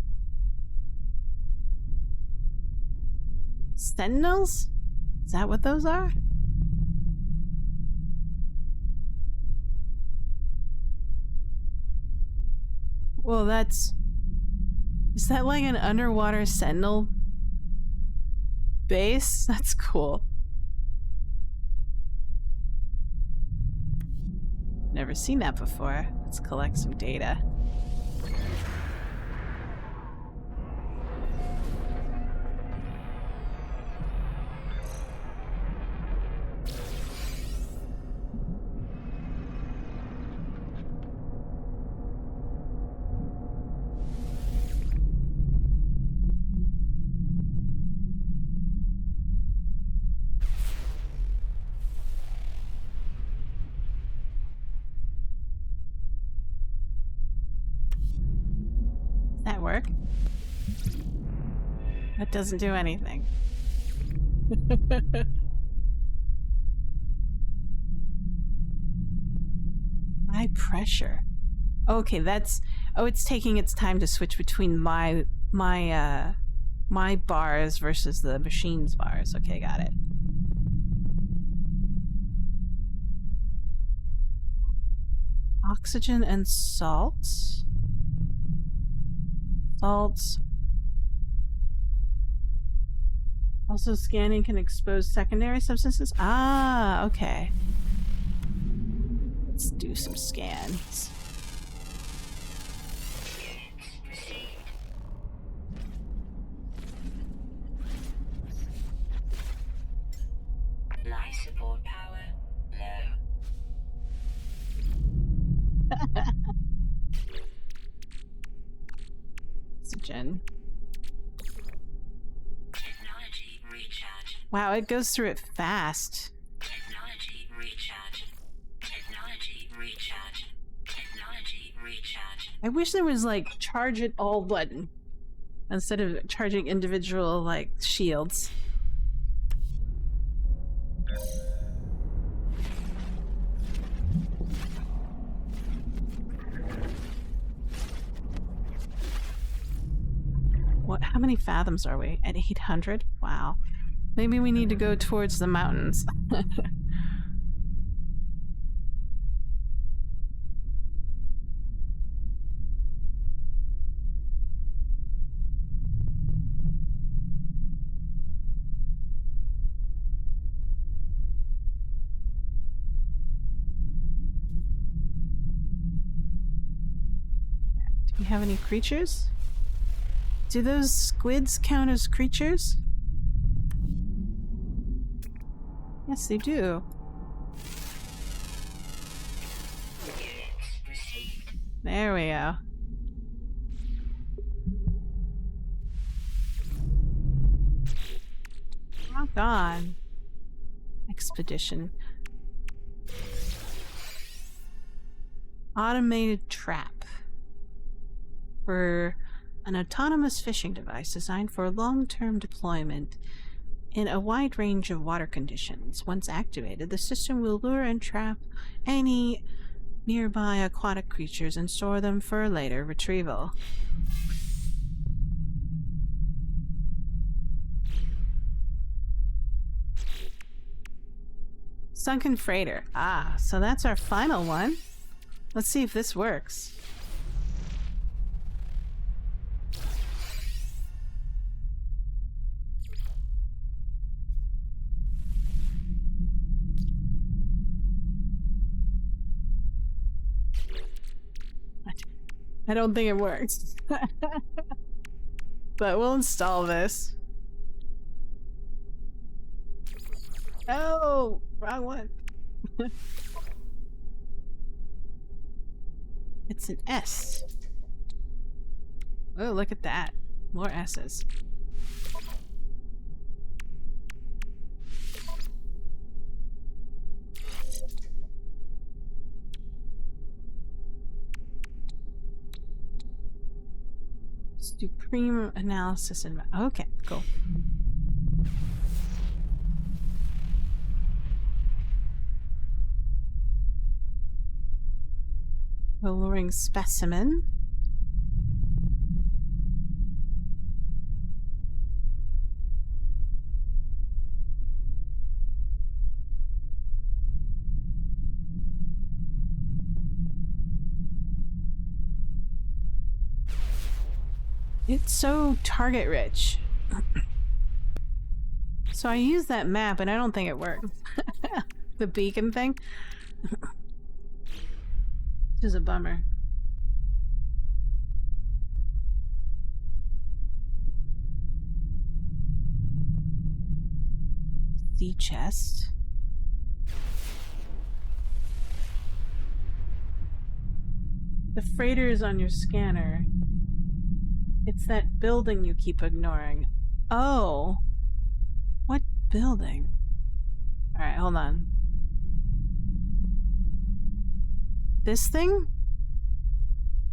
sentinels? Is that what those are? Well, that's... Is that like an underwater sentinel base? That's cool. Never seen that before. Let's collect some data. That work? That doesn't do anything. High pressure. Okay, that's... Oh, it's taking its time to switch between my bars versus the machine's bars. Okay, got it. Oxygen and salts. Salts. Also, scanning can expose secondary substances. Ah, okay. Let's do some scans. Life support power low. Oxygen. Technology recharge. Wow, it goes through it fast. Technology recharge. Technology recharge. Technology recharge. I wish there was like charge it all button instead of charging individual like shields. What? How many fathoms are we? At 800? Wow. Maybe we need to go towards the mountains. Do we have any creatures? Do those squids count as creatures? Yes, they do. There we go. Rock on. Expedition. Automated trap. For an autonomous fishing device designed for long-term deployment in a wide range of water conditions. Once activated, the system will lure and trap any nearby aquatic creatures and store them for later retrieval. Sunken freighter. Ah, so that's our final one. Let's see if this works. I don't think it works. But we'll install this. Oh, wrong one. It's an S. Oh, look at that. More S's. Supreme analysis and okay, cool. Lowering specimen. It's so target rich. So I use that map and I don't think it works. The beacon thing. Which is a bummer. Sea chest. The freighter is on your scanner. It's that building you keep ignoring. Oh. What building? Alright, hold on. This thing?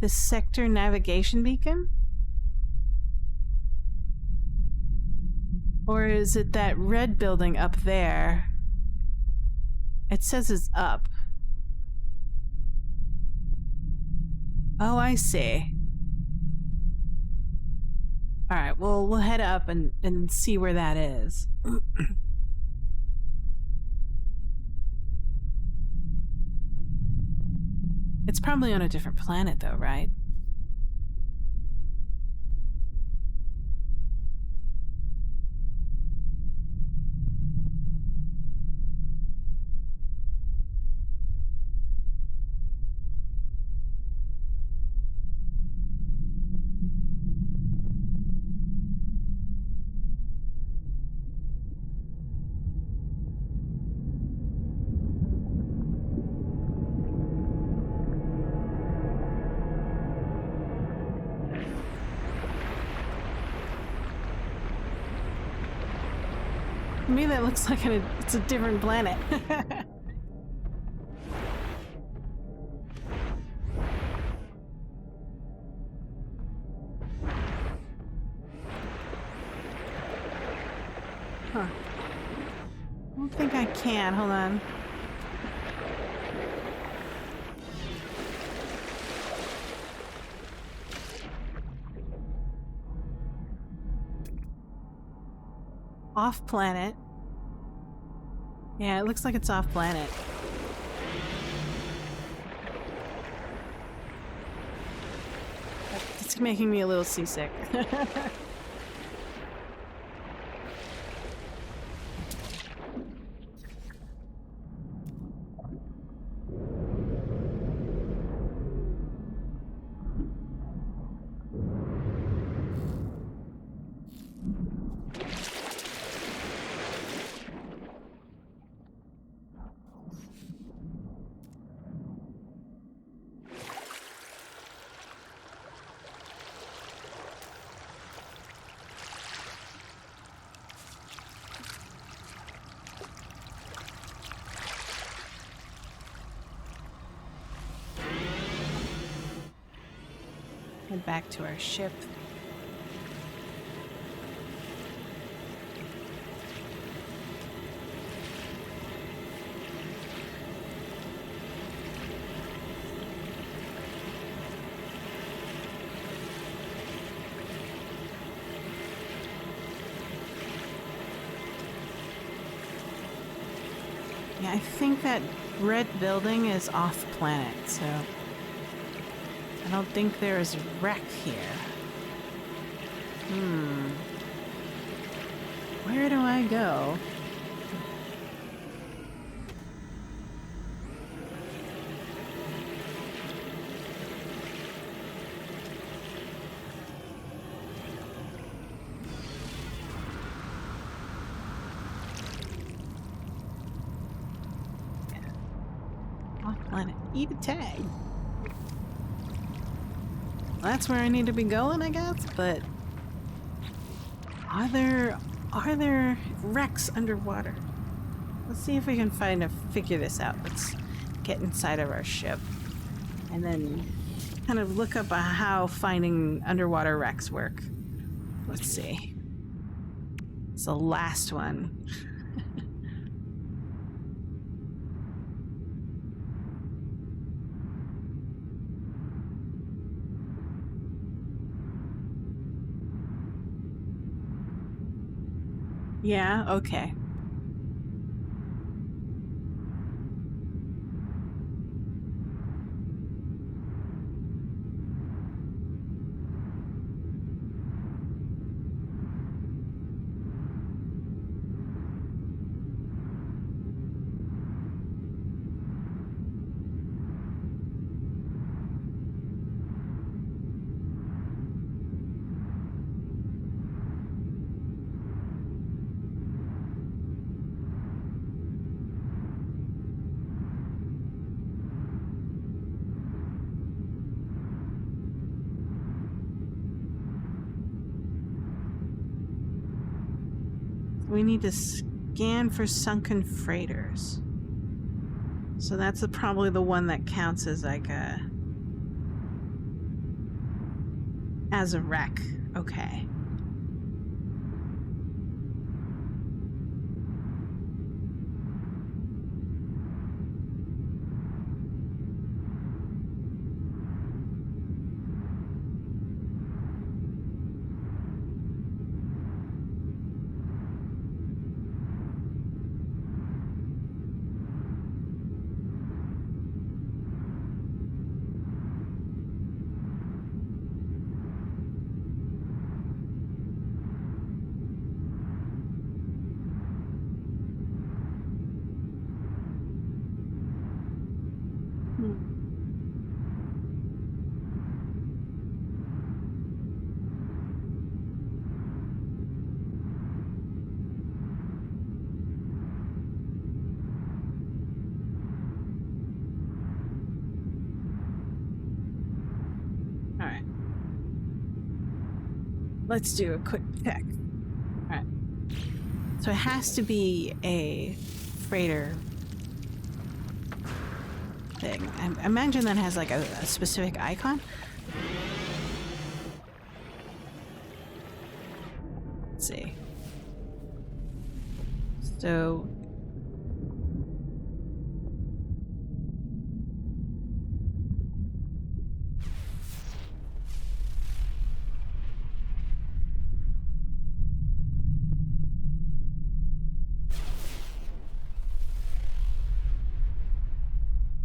This sector navigation beacon? Or is it that red building up there? It says it's up. Oh, I see. Alright, well, we'll head up and see where that is. It's probably on a different planet, though, right? To me, that looks like it's a different planet. Huh. I don't think I can. Hold on. Off planet. Yeah, it looks like it's off planet. It's making me a little seasick. Head back to our ship. Yeah, I think that red building is off planet, so I don't think there is a wreck here. Where do I go? Off planet. Eat a tag. That's where I need to be going, I guess, but are there wrecks underwater? Let's see if we can figure this out. Let's get inside of our ship and then kind of look up how finding underwater wrecks work. Let's see. It's the last one. Yeah, okay. We need to scan for sunken freighters. So that's probably the one that counts as like as a wreck. Okay. All right. Let's do a quick check. All right. So it has to be a freighter thing. I imagine that has like a specific icon. Let's see. So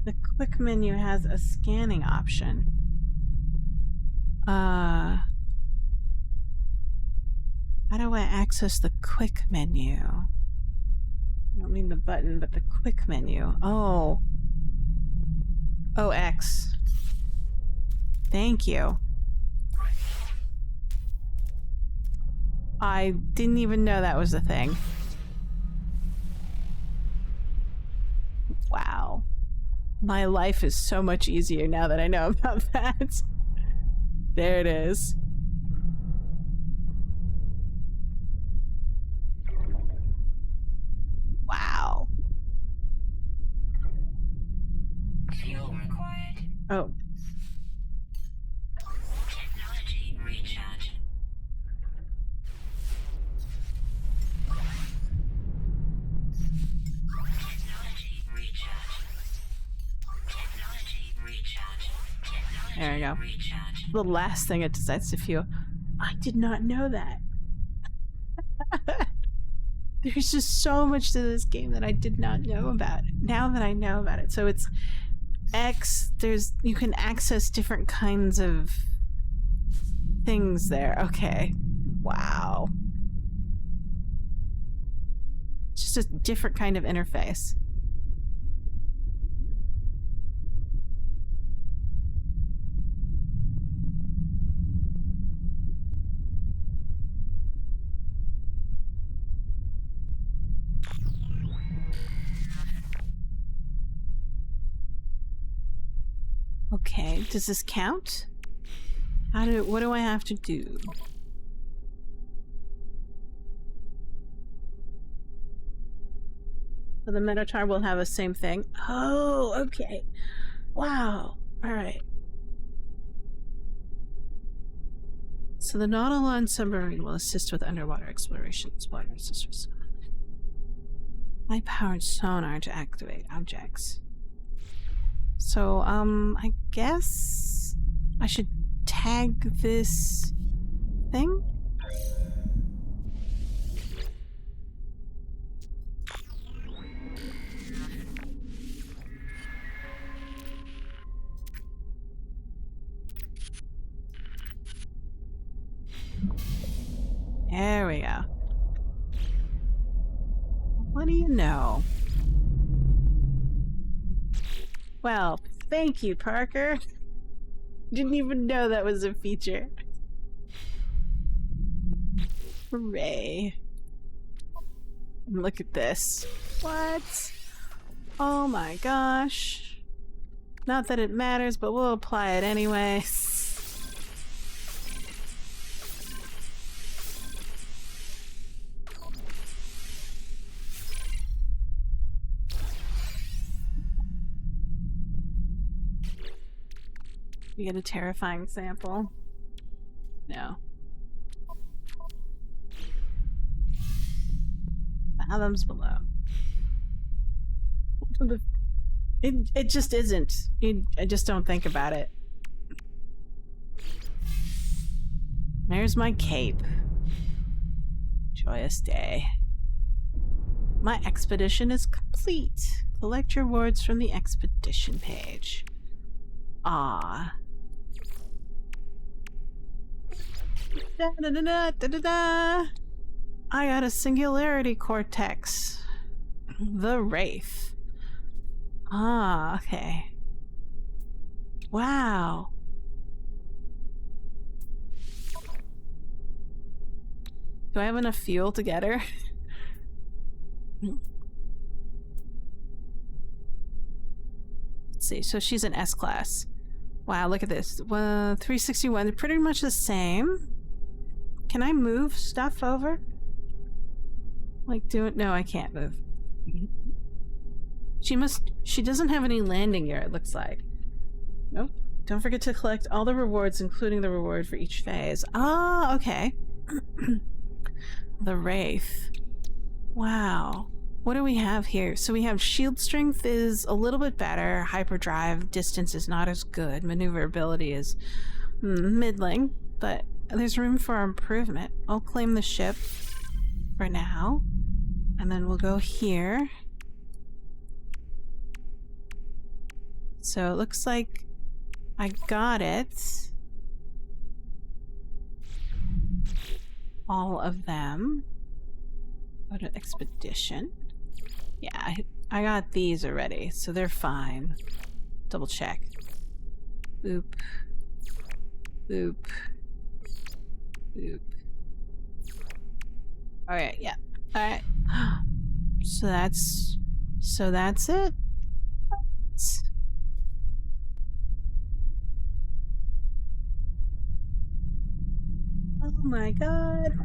the quick menu has a scanning option. How do I access the quick menu? I don't mean the button, but the quick menu. Oh. Oh, X. Thank you. I didn't even know that was a thing. Wow. My life is so much easier now that I know about that. There it is. Wow. Fuel required. Oh. Technology recharge. Technology recharge. Technology recharge. Technology There we go. recharge. The last thing it decides to fuel. I did not know that. There's just so much to this game that I did not know about. Now that I know about it. So it's X, you can access different kinds of things there. Okay. Wow. Just a different kind of interface. Okay, does this count? What do I have to do? So the Minotaur will have the same thing. Oh, okay. Wow. All right. So the Nautilon submarine will assist with underwater explorations. Water assistance. High-powered sonar to activate objects. So, I guess I should tag this thing? There we go. What do you know? Well, thank you, Parker. Didn't even know that was a feature. Hooray. And look at this. What? Oh my gosh. Not that it matters, but we'll apply it anyway. We get a terrifying sample. No. Fathoms below. It just isn't. I just don't think about it. There's my cape. Joyous day. My expedition is complete. Collect your rewards from the expedition page. Ah. Da, da, da, da, da, da, da. I got a singularity cortex. The Wraith. Ah, okay. Wow. Do I have enough fuel to get her? Let's see. So she's an S class. Wow, look at this. 361. They're pretty much the same. Can I move stuff over? Like, do it? No, I can't move. She doesn't have any landing gear, it looks like. Nope. Don't forget to collect all the rewards, including the reward for each phase. Ah, okay. The Wraith. Wow. What do we have here? So we have shield strength is a little bit better. Hyperdrive distance is not as good. Maneuverability is middling, but there's room for improvement. I'll claim the ship for now. And then we'll go here. So it looks like I got it. All of them. Go to expedition. Yeah, I got these already, so they're fine. Double check. Boop. Boop. Boop. Alright, yeah. Alright. So that's it? Oh my god.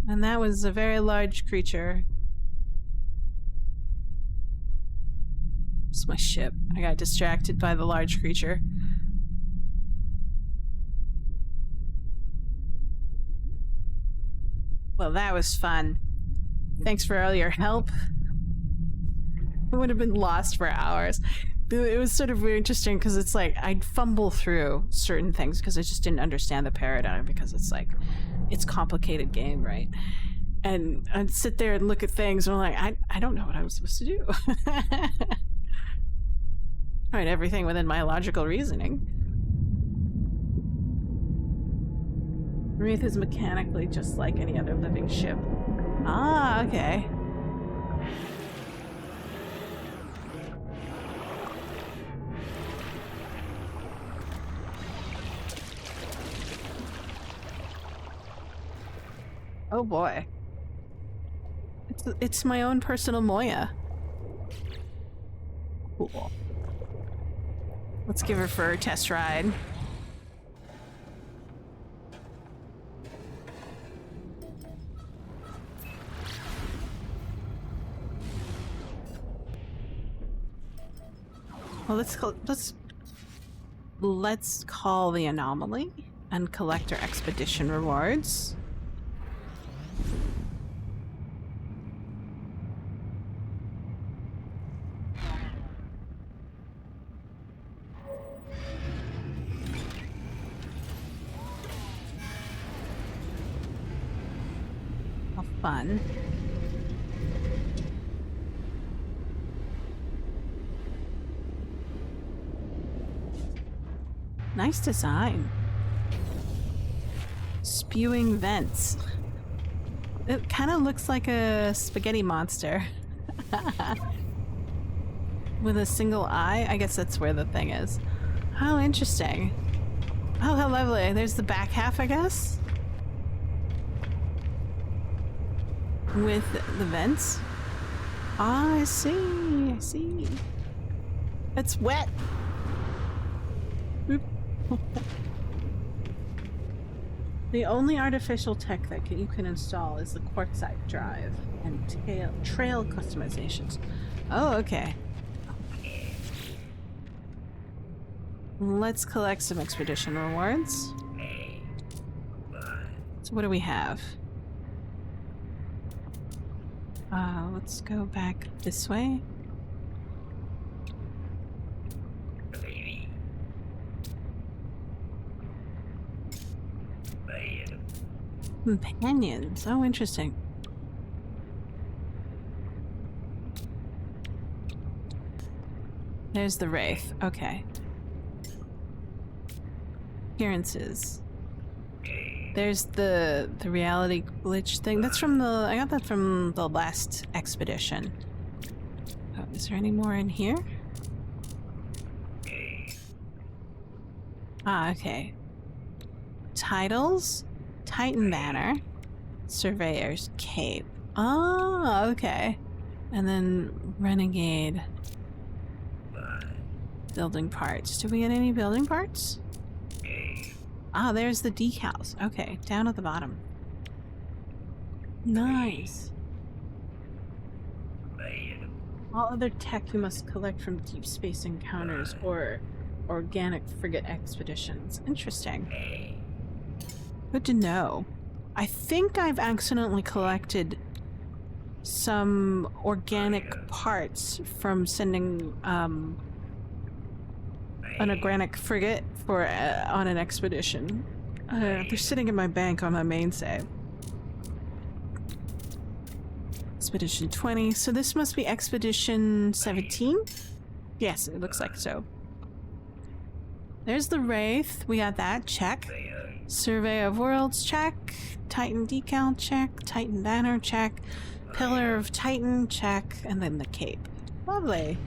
And that was a very large creature. It's my ship. I got distracted by the large creature. Well, that was fun. Thanks for all your help. I would have been lost for hours. It was sort of very interesting because it's like I'd fumble through certain things because I just didn't understand the paradigm because it's like, it's a complicated game, right? And I'd sit there and look at things and I'm like, I don't know what I was supposed to do. Right, everything within my logical reasoning. Wraith is mechanically just like any other living ship. Ah, okay. Oh boy. It's my own personal Moya. Cool. Let's give her for a test ride. Well, let's call the anomaly and collect our expedition rewards. How fun. Nice design. Spewing vents. It kind of looks like a spaghetti monster. With a single eye? I guess that's where the thing is. How interesting. Oh, how lovely. There's the back half, I guess? With the vents? Ah, I see. I see. It's wet. Oop. The only artificial tech that you can install is the quartzite drive and trail customizations. Oh, okay. Let's collect some expedition rewards. So what do we have? Let's go back this way. Companions. Oh, interesting. There's the Wraith. Okay. Appearances. There's the reality glitch thing. That's from the... I got that from the last expedition. Oh, is there any more in here? Ah, okay. Titles? Titan Banner. Surveyor's Cape. Oh, okay. And then Renegade. Building parts. Do we get any building parts? Ah, there's the decals. Okay, down at the bottom. Nice. All other tech you must collect from deep space encounters or organic frigate expeditions. Interesting. Good to know. I think I've accidentally collected some organic parts from sending an organic frigate for on an expedition. They're sitting in my bank on my main save. Expedition 20. So this must be Expedition 17? Yes, it looks like so. There's the Wraith. We got that. Check. Survey of Worlds. Check. Titan Decal. Check. Titan Banner. Check. Pillar of Titan. Check. And then the Cape. Lovely.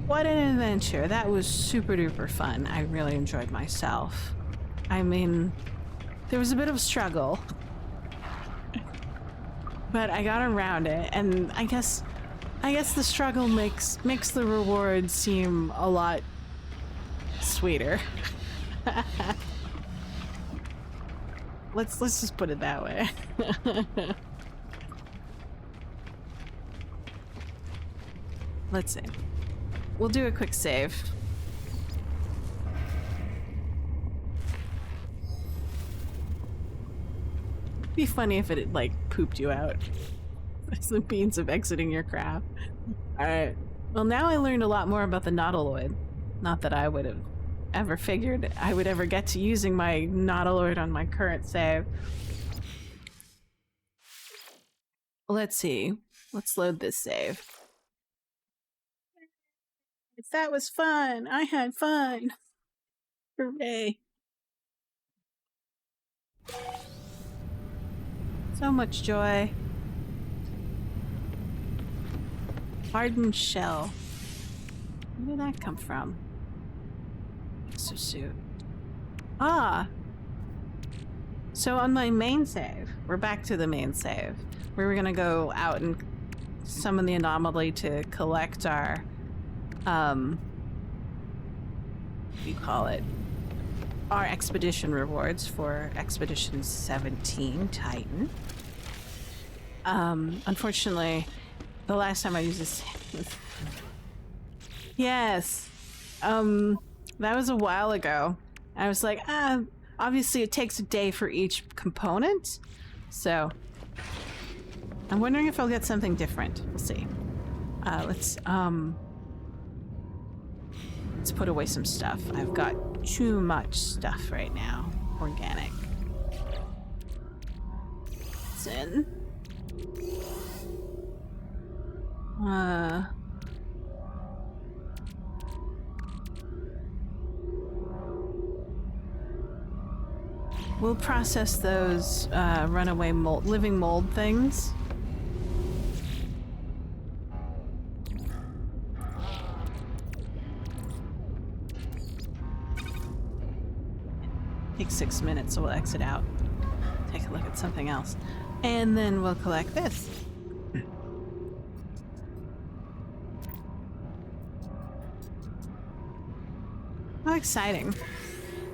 What an adventure. That was super duper fun. I really enjoyed myself. I mean, there was a bit of a struggle. But I got around it, and I guess the struggle makes the reward seem a lot sweeter. Let's just put it that way. Let's see. We'll do a quick save. It'd be funny if it like pooped you out as the means of exiting your craft. Alright. Well, now I learned a lot more about the Nautiloid. Not that I would have ever figured I would ever get to using my Nautiloid on my current save. Let's see. Let's load this save. That was fun. I had fun. Hooray. So much joy. Hardened shell. Where did that come from? Exosuit. Ah! So on my main save, we're back to the main save. We were gonna go out and summon the anomaly to collect our you call it, our expedition rewards for Expedition 17 Titan. Unfortunately, the last time I used this... Yes. That was a while ago. I was like, obviously it takes a day for each component. So, I'm wondering if I'll get something different. We'll see. Let's put away some stuff. I've got too much stuff right now. Organic. It's in. We'll process those runaway mold, living mold things. Takes 6 minutes, so we'll exit out. Take a look at something else. And then we'll collect this. How exciting.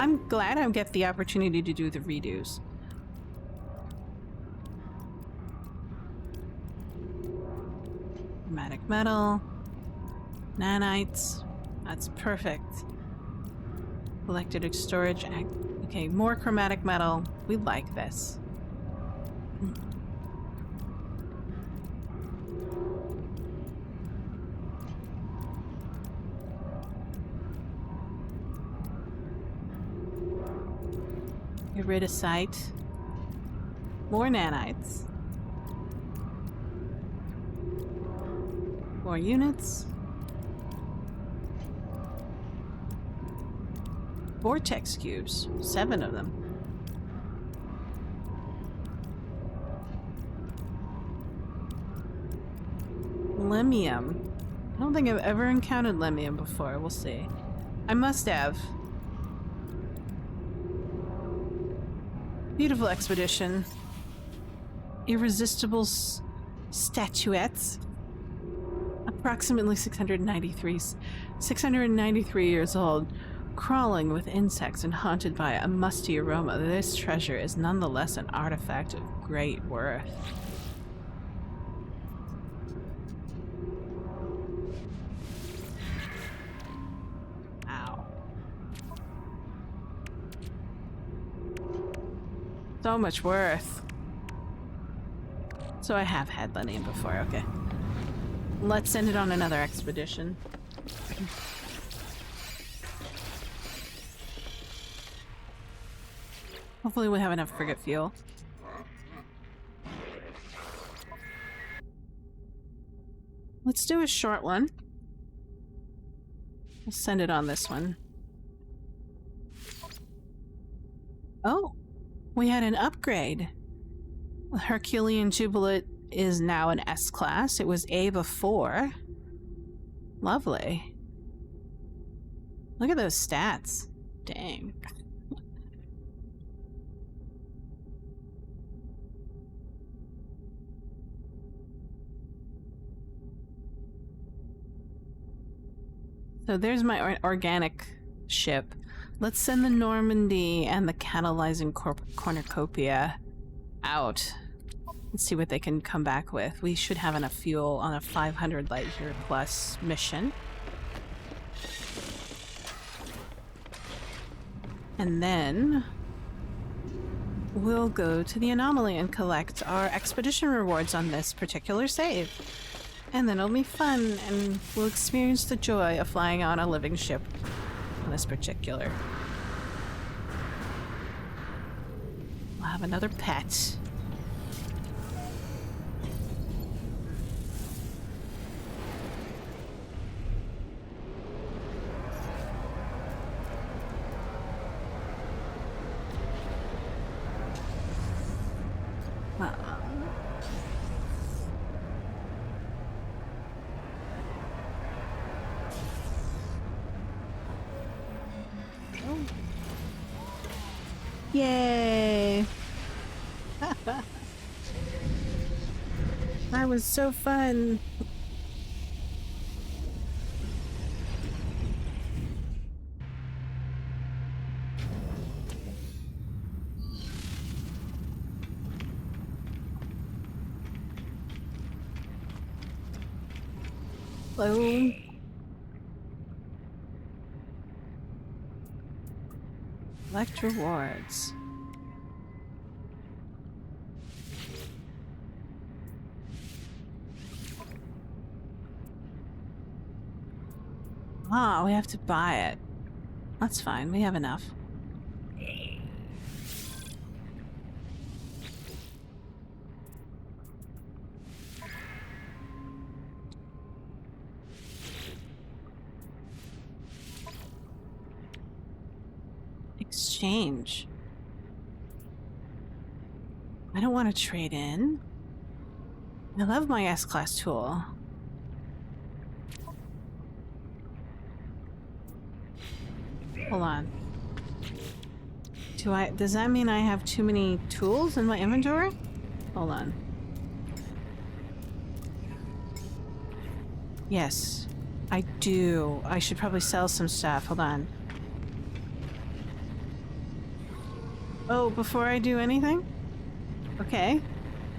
I'm glad I get the opportunity to do the redos. Chromatic metal. Nanites. That's perfect. Collected storage. Okay, more chromatic metal. We like this. Iridesite. More nanites. More units. Vortex cubes. 7 of them. Lemium. I don't think I've ever encountered lemium before. We'll see. I must have. Beautiful expedition. Irresistible statuettes. Approximately 693 years old. Crawling with insects and haunted by a musty aroma, this treasure is nonetheless an artifact of great worth. Ow. So much worth. So I have had lenium before, okay. Let's send it on another expedition. Hopefully we have enough frigate fuel. Let's do a short one. We'll send it on this one. Oh, we had an upgrade. The Herculean Jubilant is now an S-class. It was A before. Lovely. Look at those stats. Dang. So there's my organic ship. Let's send the Normandy and the Catalyzing Cornucopia out. Let's see what they can come back with. We should have enough fuel on a 500 light year plus mission. And then we'll go to the anomaly and collect our expedition rewards on this particular save. And then it'll be fun, and we'll experience the joy of flying on a living ship on this particular. We'll have another pet. Yay! That was so fun. Hello. Collect rewards. Ah, we have to buy it. That's fine. We have enough. Exchange. I don't want to trade in. I love my S-Class tool. Hold on. Does that mean I have too many tools in my inventory? Hold on. Yes, I do. I should probably sell some stuff. Hold on. Oh, before I do anything? Okay.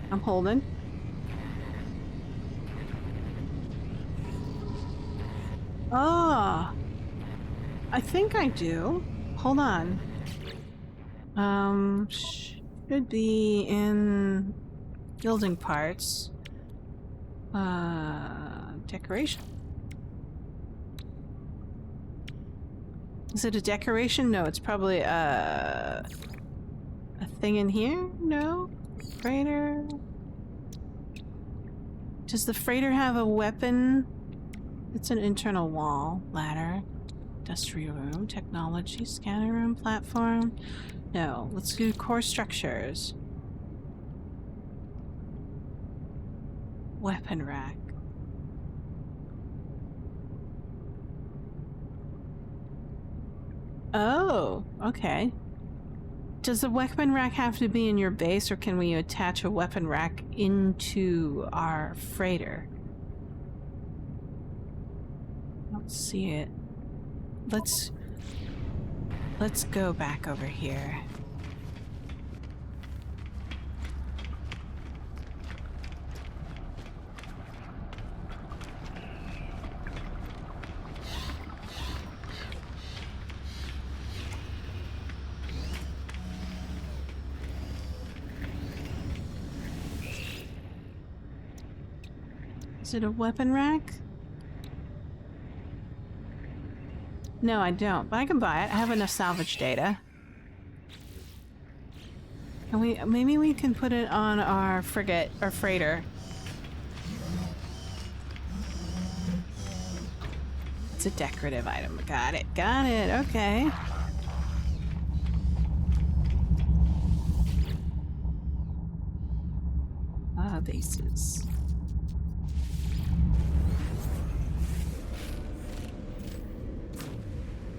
I'm holding. Oh. I think I do. Hold on. Should be in building parts. Decoration. Is it a decoration? No, it's probably a thing in here? No? Freighter? Does the freighter have a weapon? It's an internal wall. Ladder. Industrial room. Technology. Scanner room. Platform. No. Let's do core structures. Weapon rack. Oh, okay. Does the weapon rack have to be in your base, or can we attach a weapon rack into our freighter? I don't see it. Let's go back over here. Is it a weapon rack? No, I don't, but I can buy it. I have enough salvage data. And maybe we can put it on our frigate or freighter. It's a decorative item. Got it. Got it. Okay. Bases.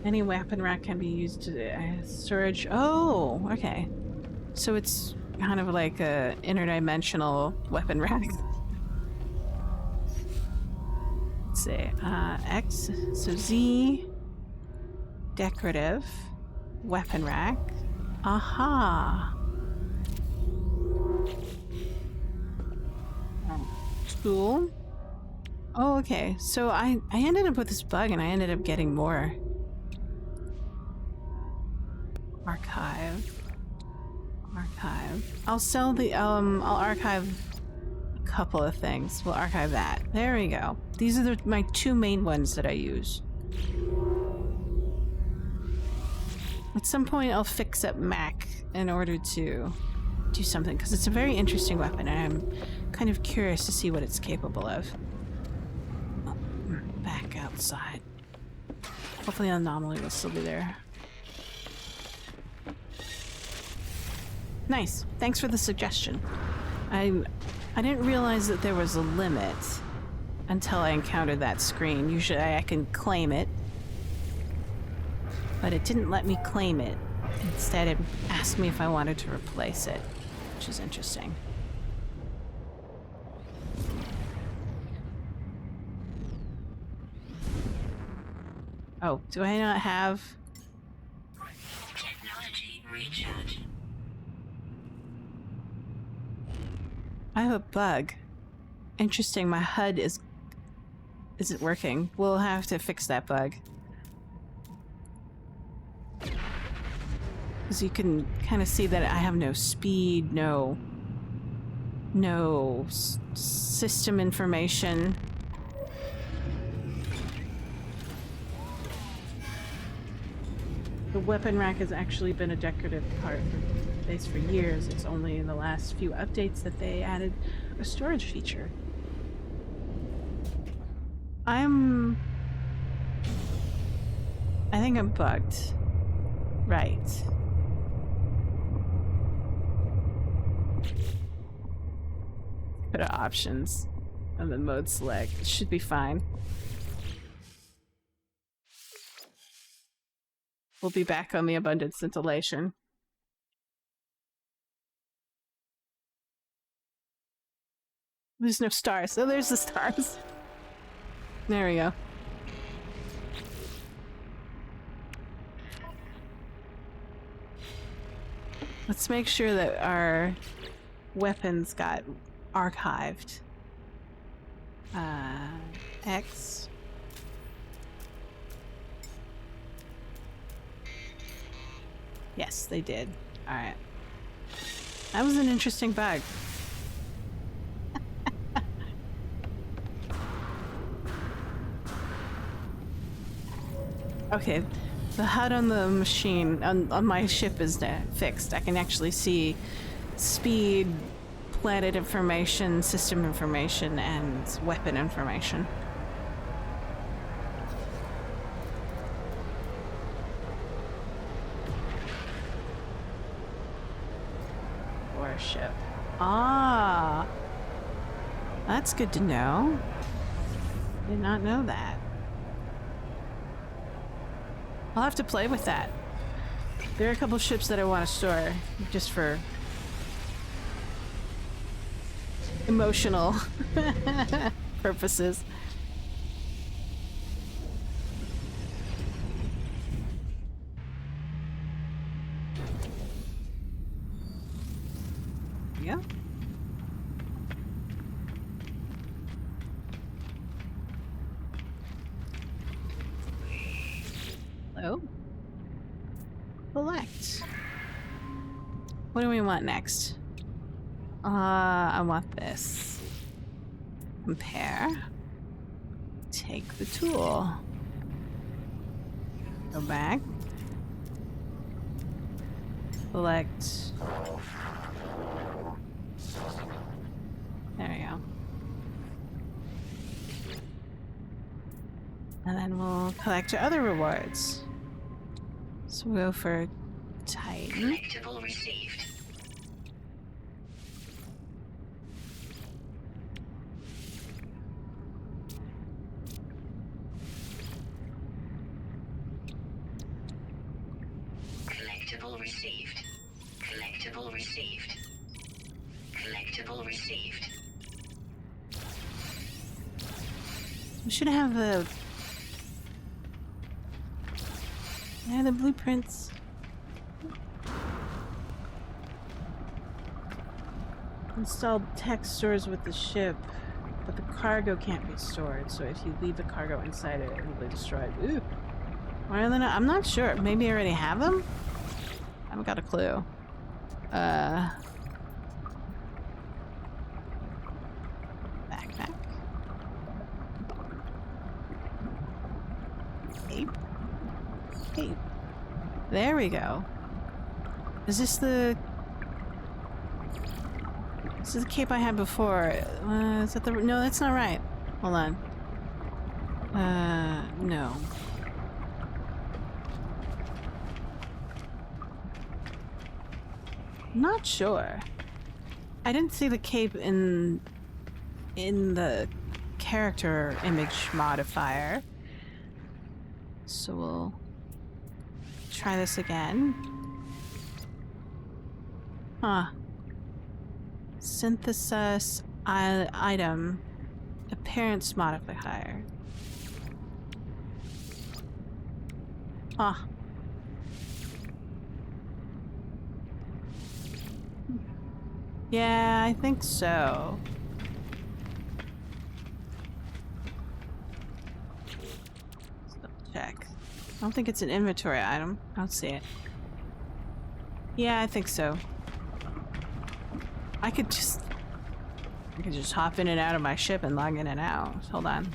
Any weapon rack can be used to storage. Oh, okay. So it's kind of like a interdimensional weapon rack. Let's see. X. So Z. Decorative. Weapon rack. Aha. Tool. Oh, okay. So I ended up with this bug and I ended up getting more. Archive. I'll sell the, I'll archive a couple of things. We'll archive that. There we go. These are my two main ones that I use. At some point I'll fix up Mac in order to do something, because it's a very interesting weapon and I'm kind of curious to see what it's capable of. Back outside. Hopefully the anomaly will still be there. Nice. Thanks for the suggestion. I didn't realize that there was a limit until I encountered that screen. Usually I can claim it, but it didn't let me claim it. Instead, it asked me if I wanted to replace it, which is interesting. Oh, do I not have... Technology recharge. I have a bug. Interesting, my HUD is isn't working. We'll have to fix that bug. Because you can kind of see that I have no speed, no system information. The weapon rack has actually been a decorative part of the base for years. It's only in the last few updates that they added a storage feature. I think I'm bugged. Right. Go to options and then mode select. It should be fine. We'll be back on the abundant scintillation. There's no stars. Oh, there's the stars. There we go. Let's make sure that our weapons got archived. X. Yes, they did. Alright. That was an interesting bug. Okay, the HUD on the machine, on my ship is fixed. I can actually see speed, planet information, system information, and weapon information. Warship. Ah! That's good to know. Did not know that. I'll have to play with that. There are a couple ships that I want to store, just for emotional purposes. Yeah. Hello? Select. What do we want next? I want this. Compare. Take the tool. Go back. Select. There we go. And then we'll collect our other rewards. So we'll go for Titan. Collectible received. Collectible received. Collectible received. Collectible received. We should have the... Yeah, the blueprints. Installed text stores with the ship, but the cargo can't be stored, so if you leave the cargo inside it, it will be destroyed. Ooh. Why are they not? I'm not sure. Maybe I already have them? I haven't got a clue. Backpack. Cape. Cape. There we go. Is this the... This is the cape I had before. Is that the... No, that's not right. Hold on. No. Not sure. I didn't see the cape in the character image modifier. So we'll try this again. Huh. Synthesis item. Appearance modifier. Huh. Yeah, I think so. check. I don't think it's an inventory item. I don't see it. Yeah, I think so. I could just hop in and out of my ship and log in and out. Hold on.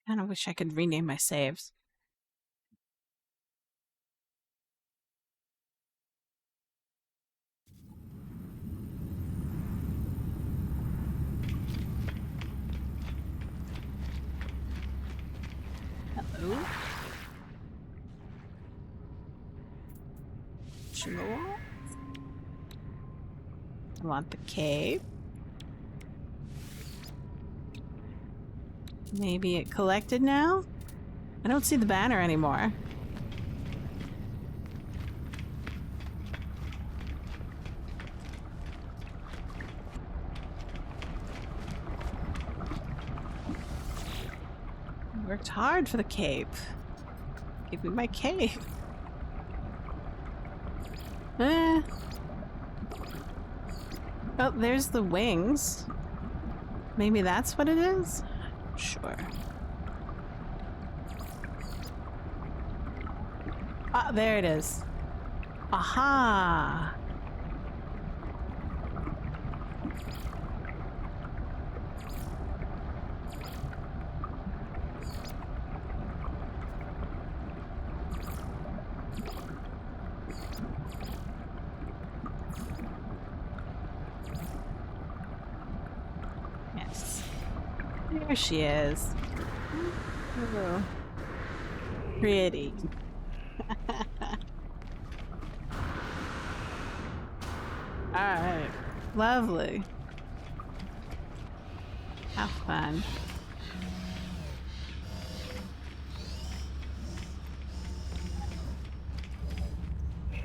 I kind of wish I could rename my saves. Hello? Sure. I want the cape. Maybe it collected now? I don't see the banner anymore. I worked hard for the cape. Give me my cape. Eh. Oh, there's the wings. Maybe that's what it is? Sure. Ah, there it is. Aha! Yes. There she is. Oh. Pretty. Alright. Lovely. Have fun.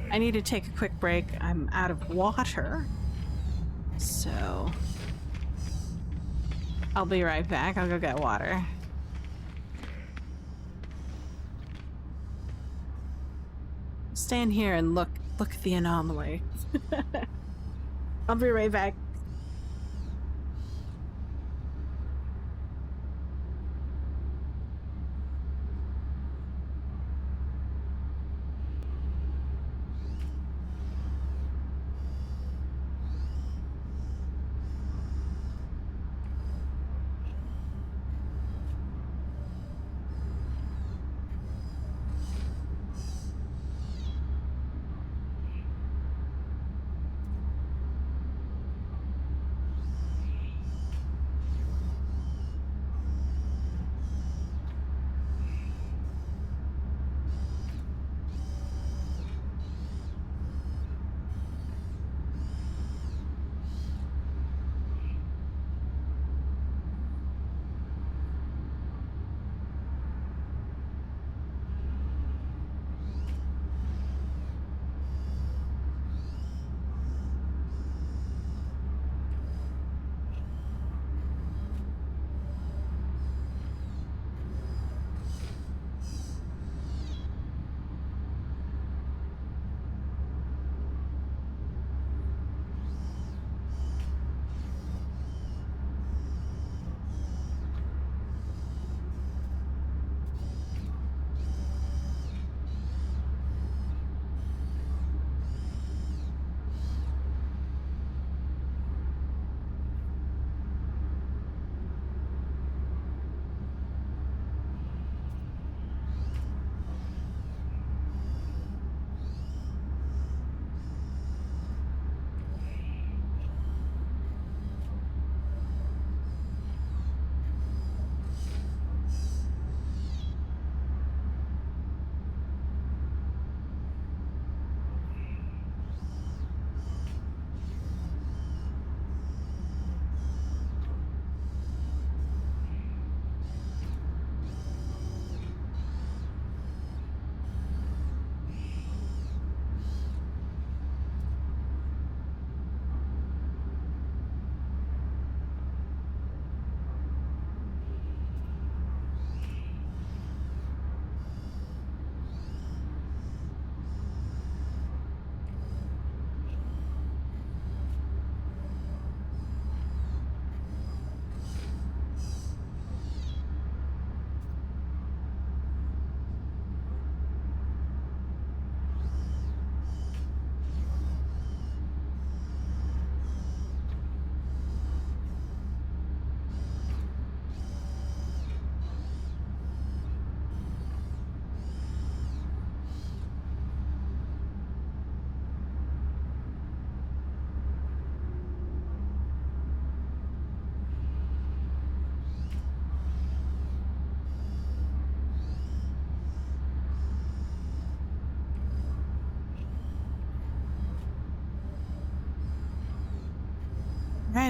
I need to take a quick break. I'm out of water. So I'll be right back. I'll go get water. Stand here and look at the anomaly. I'll be right back.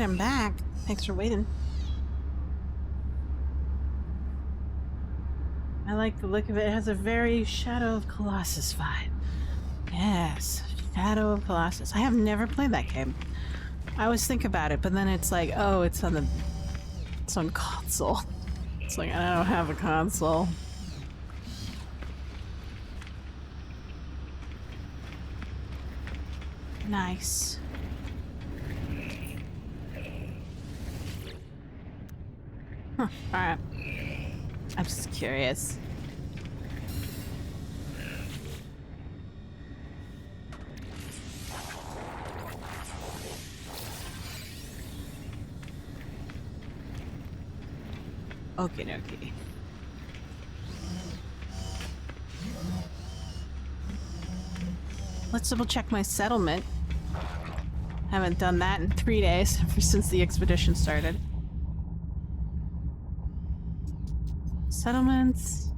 I'm back. Thanks for waiting. I like the look of it. It has a very Shadow of Colossus vibe. Yes, Shadow of Colossus. I have never played that game. I always think about it, but then it's like, oh, it's on console. It's like, I don't have a console. Nice. Huh, alright. I'm just curious. Okie dokie. Let's double check my settlement. Haven't done that in 3 days ever since the expedition started. Settlements.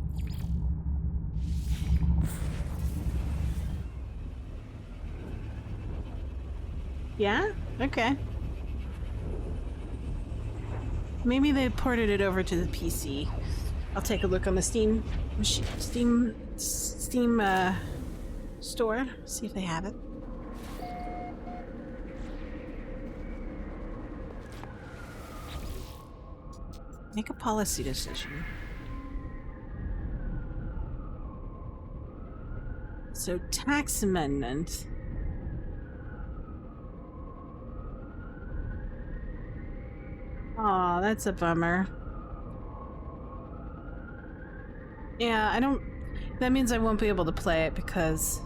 Yeah? Okay. Maybe they ported it over to the PC. I'll take a look on the Steam store, see if they have it. Make a policy decision. So, tax amendment. Aw, that's a bummer. Yeah, I don't... That means I won't be able to play it because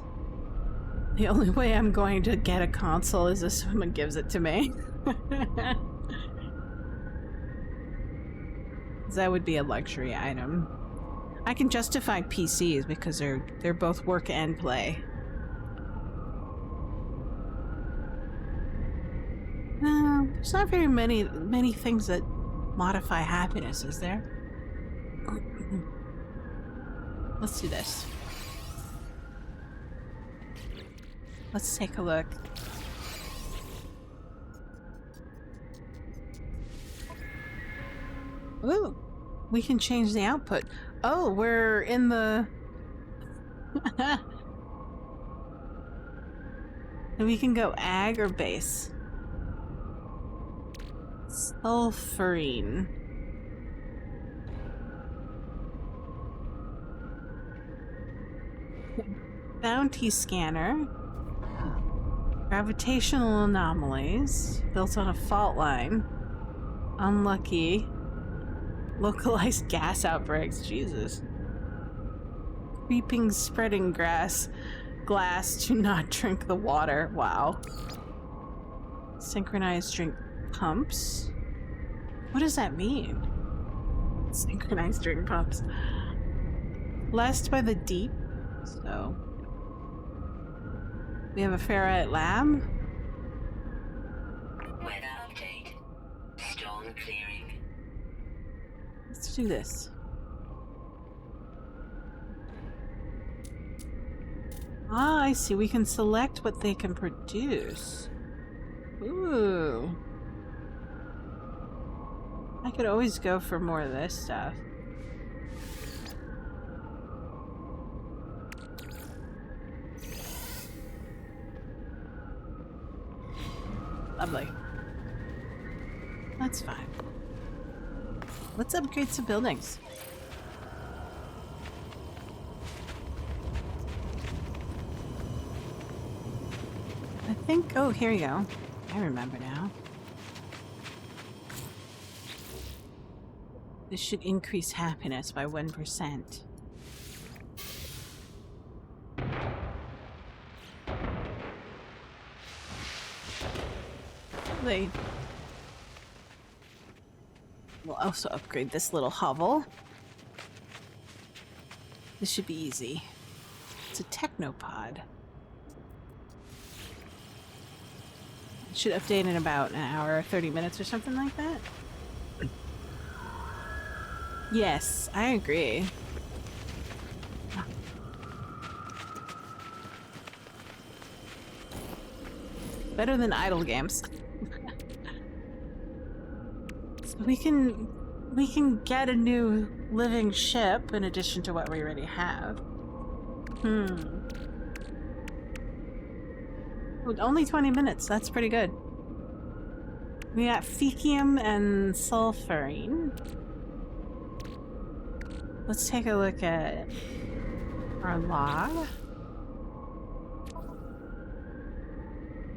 the only way I'm going to get a console is if someone gives it to me. That would be a luxury item. I can justify PCs because they're both work and play. There's not very many things that modify happiness, is there? Let's do this. Let's take a look. Ooh, we can change the output. Oh, we're in the... And we can go ag or base. Sulfurine. Bounty scanner. Gravitational anomalies. Built on a fault line. Unlucky. Localized gas outbreaks. Jesus. Creeping, spreading glass. Do not drink the water. Wow. Synchronized drink pumps. What does that mean? Synchronized drink pumps. Blessed by the deep. So. We have a ferrite lab. Weather update. Storm clearing. Let's do this. Ah, I see. We can select what they can produce. Ooh. I could always go for more of this stuff. Lovely. That's fine. Let's upgrade some buildings. I think... Oh, here you go. I remember now. This should increase happiness by 1%. We'll also upgrade this little hovel. This should be easy. It's a technopod. It should update in about an hour or 30 minutes or something like that. Yes, I agree. Better than idle games. So we can get a new living ship in addition to what we already have. Only 20 minutes. That's pretty good. We got fecium and sulfurine. Let's take a look at our log.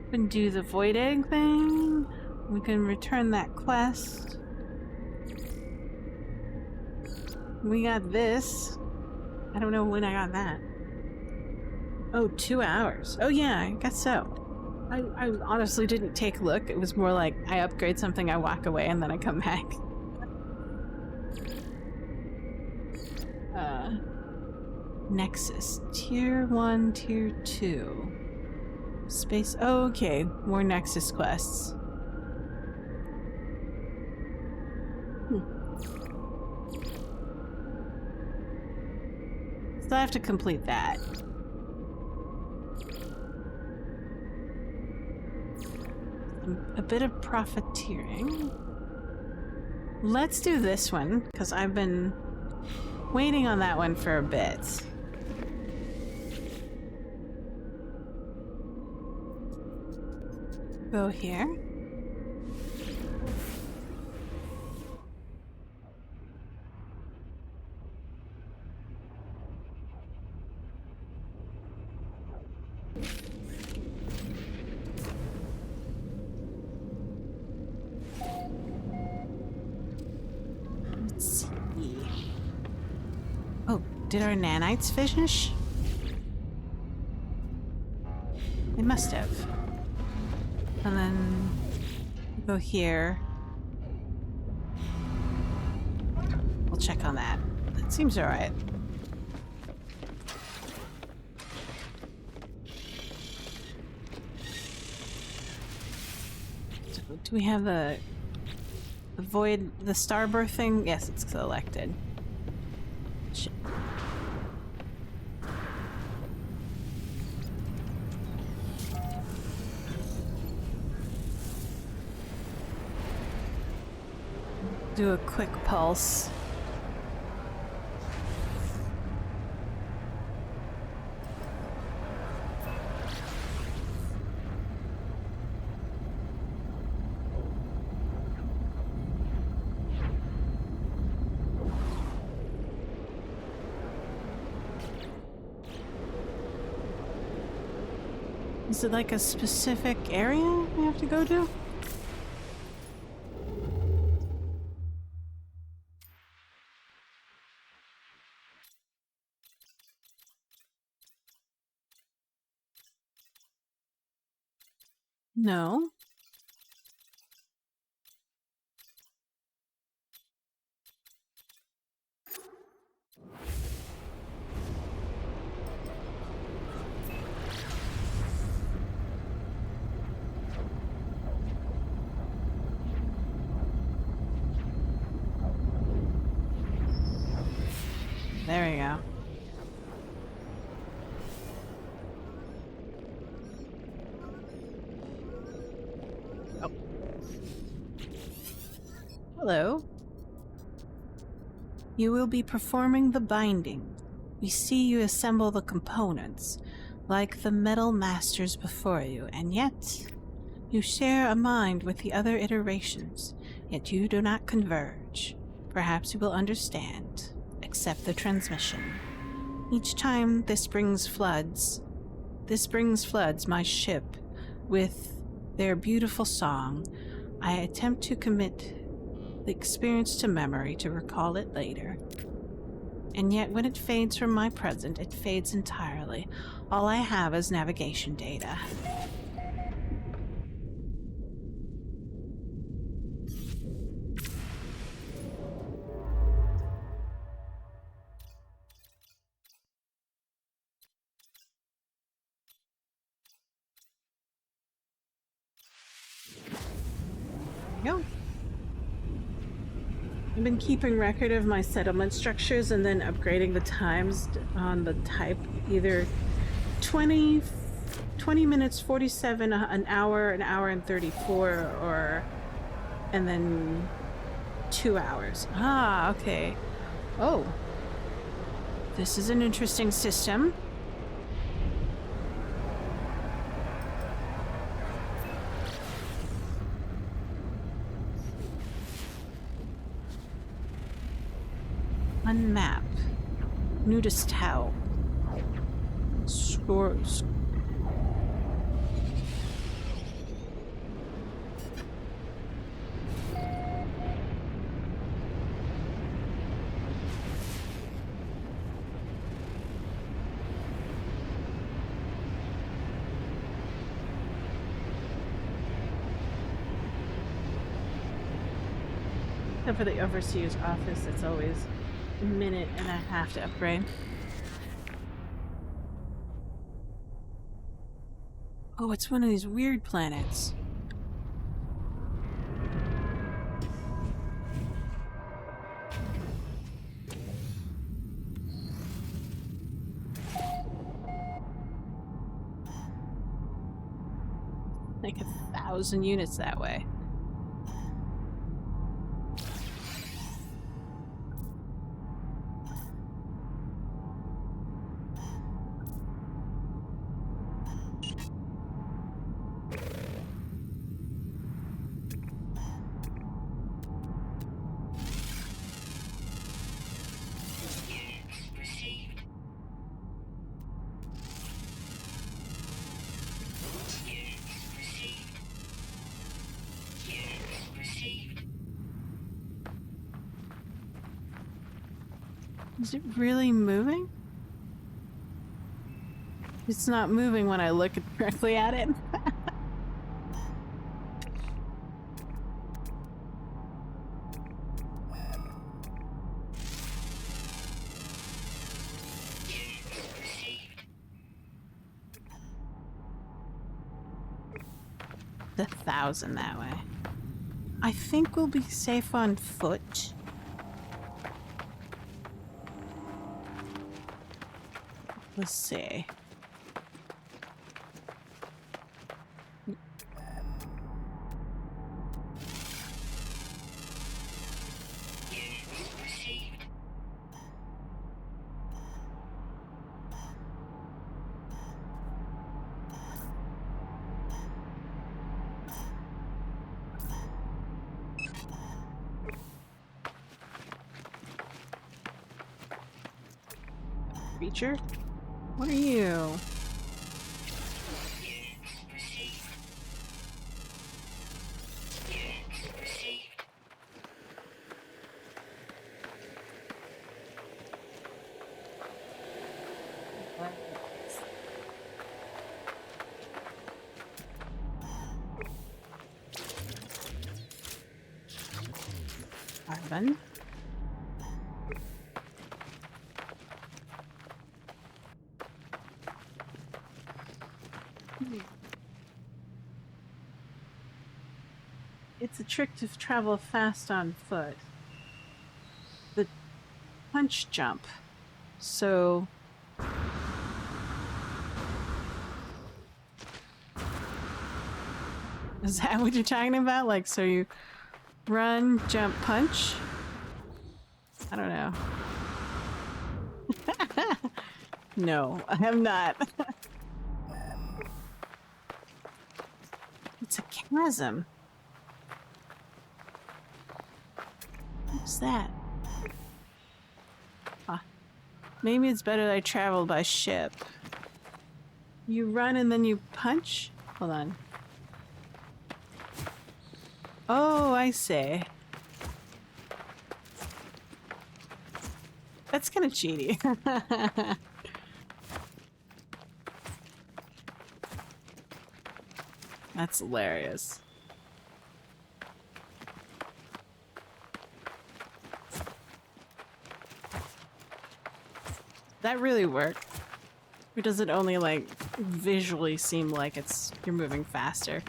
We can do the void egg thing. We can return that quest. We got this. I don't know when I got that. Oh, 2 hours. Oh yeah, I guess so. I honestly didn't take a look. It was more like I upgrade something, I walk away, and then I come back. Nexus. Tier 1, Tier 2. Space. Oh, okay. More Nexus quests. So I have to complete that. A bit of profiteering. Let's do this one, because I've been waiting on that one for a bit. Go here. Let's see. Oh, did our nanites finish? They must have. And then go here. We'll check on that. That seems alright. Do we have the void, the starbirth thing? Yes, it's selected. Shit. Do a quick pulse. Is it like a specific area we have to go to? No. There we go. Oh. Hello. You will be performing the binding. We see you assemble the components, like the metal masters before you, and yet you share a mind with the other iterations, yet you do not converge. Perhaps you will understand. Accept the transmission. Each time this brings floods my ship with their beautiful song. I attempt to commit the experience to memory to recall it later. And yet when it fades from my present, it fades entirely. All I have is navigation data. Go. I've been keeping record of my settlement structures and then upgrading the times on the type, either 20 minutes, 47, an hour and 34, or and then 2 hours. Ah, okay. Oh. This is an interesting system. Unmap. Nudist Tau. Scores. Except for the overseer's office, it's always a minute and a half to upgrade. Oh, it's one of these weird planets. Like 1,000 units that way. Is it really moving? It's not moving when I look directly at it. The 1,000 that way. I think we'll be safe on foot. Let's see. Creature? What are you? Carbon. It's a trick to travel fast on foot. The punch jump. So... Is that what you're talking about? Like, so you run, jump, punch? I don't know. No, I have not. It's a chasm. What's that? Huh. Maybe it's better that I travel by ship. You run and then you punch? Hold on. Oh, I see. That's kind of cheaty. That's hilarious. That really work? Or does it only like visually seem like you're moving faster?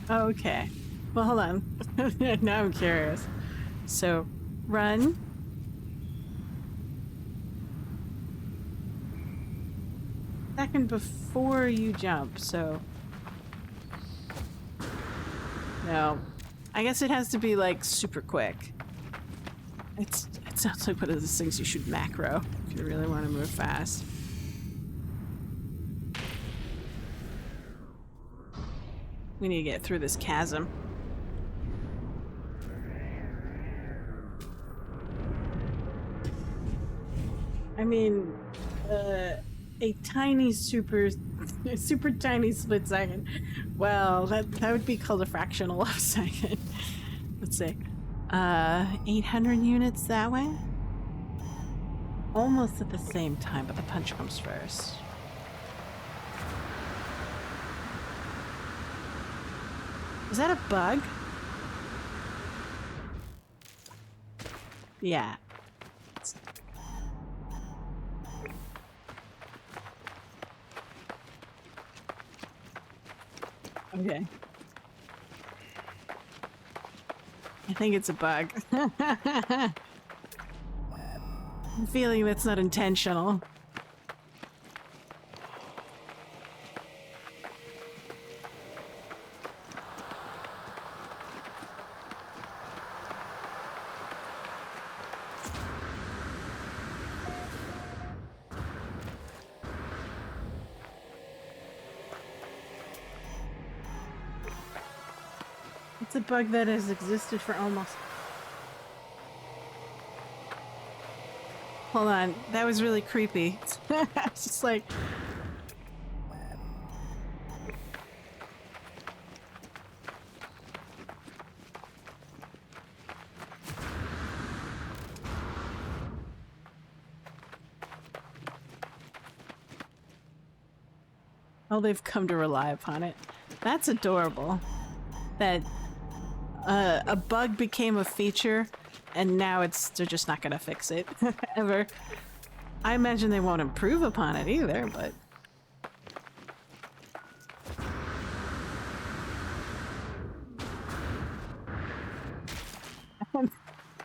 Okay. Well, hold on. Now I'm curious. So, run. Second before you jump, so... No. I guess it has to be like super quick. It sounds like one of those things you should macro if you really want to move fast. We need to get through this chasm. I mean, a tiny super tiny split second. Well, that would be called a fractional of a second. Let's see. 800 units that way? Almost at the same time, but the punch comes first. Is that a bug? Yeah. Okay. I think it's a bug. I'm feeling that's not intentional. It's a bug that has existed for almost... Hold on, that was really creepy. It's just like... Oh, they've come to rely upon it. That's adorable. That a bug became a feature, and now they're just not gonna fix it ever. I imagine they won't improve upon it either, but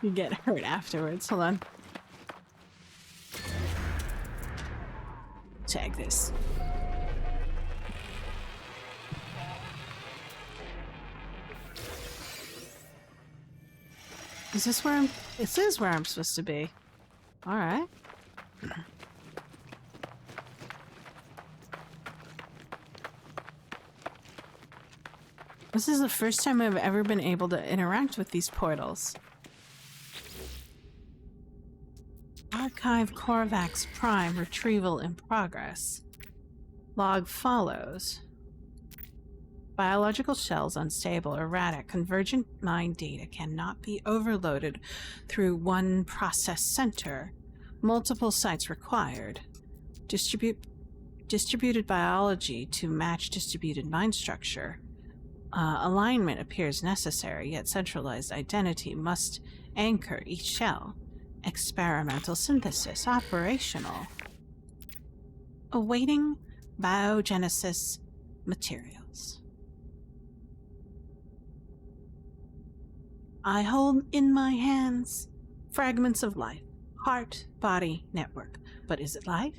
you get hurt afterwards. Hold on. Tag this. Is this where I'm... This is where I'm supposed to be. Alright. This is the first time I've ever been able to interact with these portals. Archive Korvax Prime retrieval in progress. Log follows. Biological shells unstable, erratic, convergent mind data cannot be overloaded through one process center. Multiple sites required. Distributed biology to match distributed mind structure. Alignment appears necessary, yet centralized identity must anchor each shell. Experimental synthesis operational. Awaiting biogenesis materials. I hold in my hands fragments of life, heart-body network. But is it life?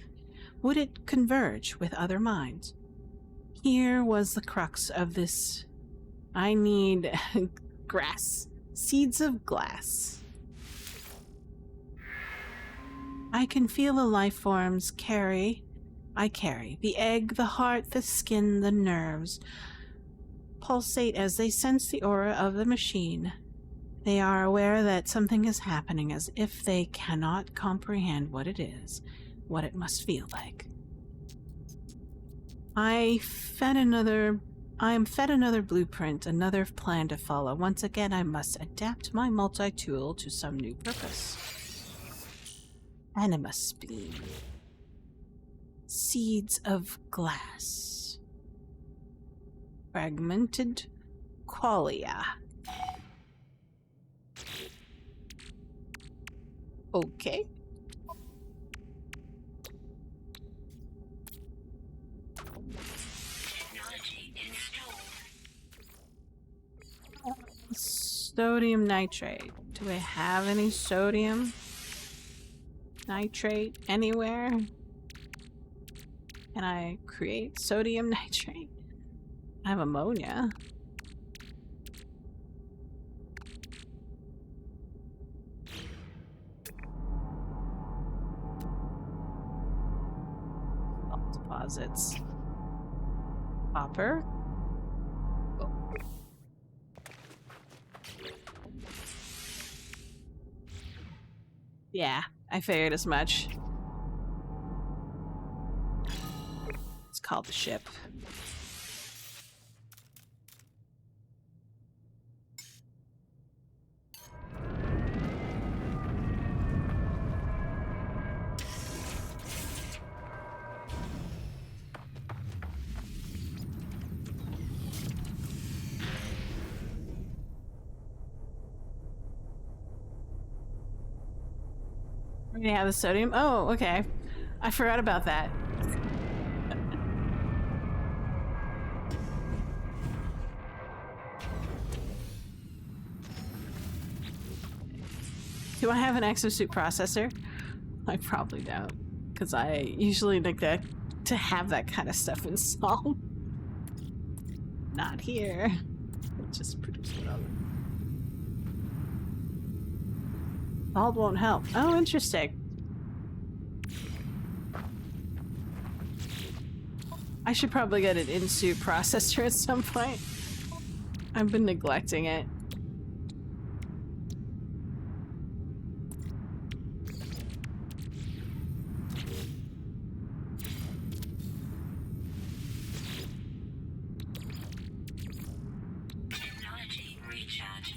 Would it converge with other minds? Here was the crux of this. I need grass. Seeds of glass. I can feel the life forms I carry. The egg, the heart, the skin, the nerves pulsate as they sense the aura of the machine. They are aware that something is happening, as if they cannot comprehend what it is, what it must feel like. I am fed another blueprint, another plan to follow. Once again, I must adapt my multi-tool to some new purpose. Anima spleen. Seeds of glass. Fragmented qualia. Okay. Technology installed. Sodium nitrate. Do I have any sodium nitrate anywhere? Can I create sodium nitrate? I have ammonia. deposits. Copper. Yeah, I figured as much. It's called the ship. Yeah, the sodium. Oh, okay. I forgot about that. Do I have an exosuit processor? I probably don't, because I usually neglect to have that kind of stuff installed. Not here. It just produces whatever. Salt won't help. Oh, interesting. I should probably get an in-suit processor at some point. I've been neglecting it. Technology recharge.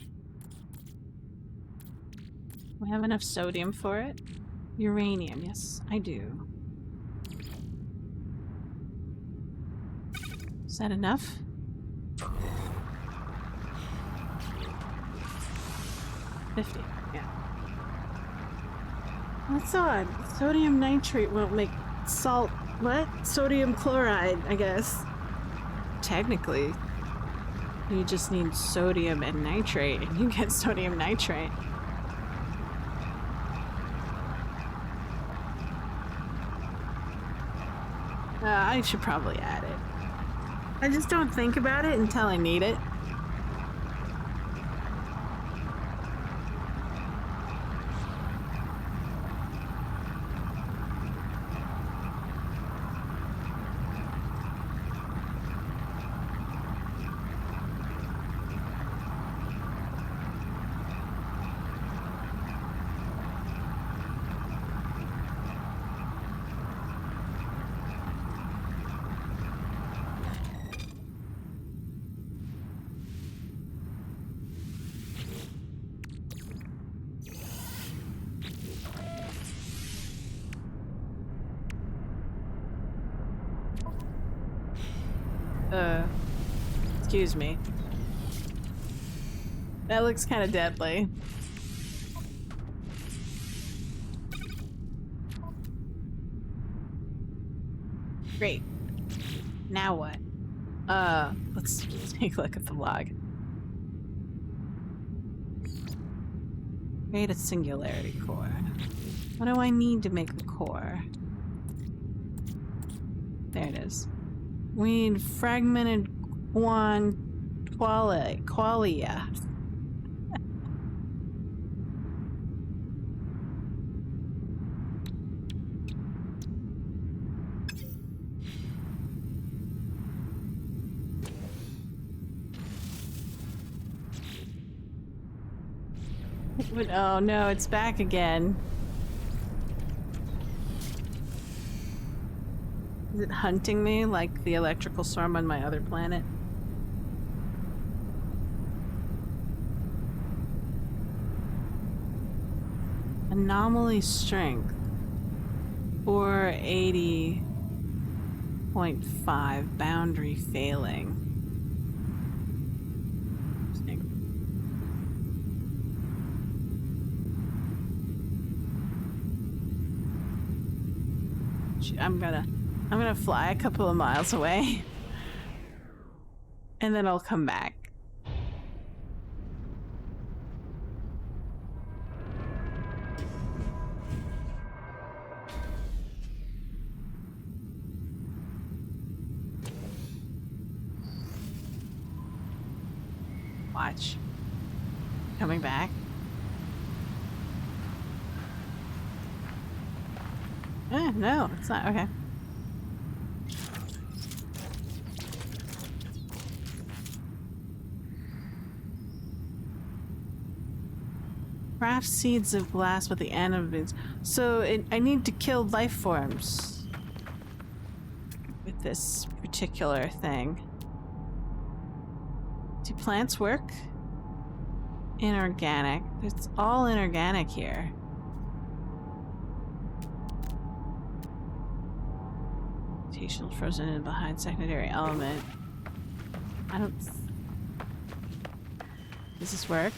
Do I have enough sodium for it? Uranium, yes, I do. Is that enough? $50, yeah. That's odd. Sodium nitrate won't make salt. What? Sodium chloride, I guess. Technically, you just need sodium and nitrate, and you get sodium nitrate. I should probably add it. I just don't think about it until I need it. Excuse me. That looks kind of deadly. Great. Now what? Let's take a look at the log. Create a singularity core. What do I need to make the core? There it is. We need fragmented qualia. Oh no, it's back again. Is it hunting me like the electrical storm on my other planet? Anomaly strength 480.5, boundary failing. I'm gonna fly a couple of miles away and then I'll come back. Watch. Coming back. No, it's not. Okay. Craft seeds of glass with the animals. So I need to kill life forms with this particular thing. Do plants work? Inorganic. It's all inorganic here. Mutational frozen in behind secondary element. I don't. Does this work?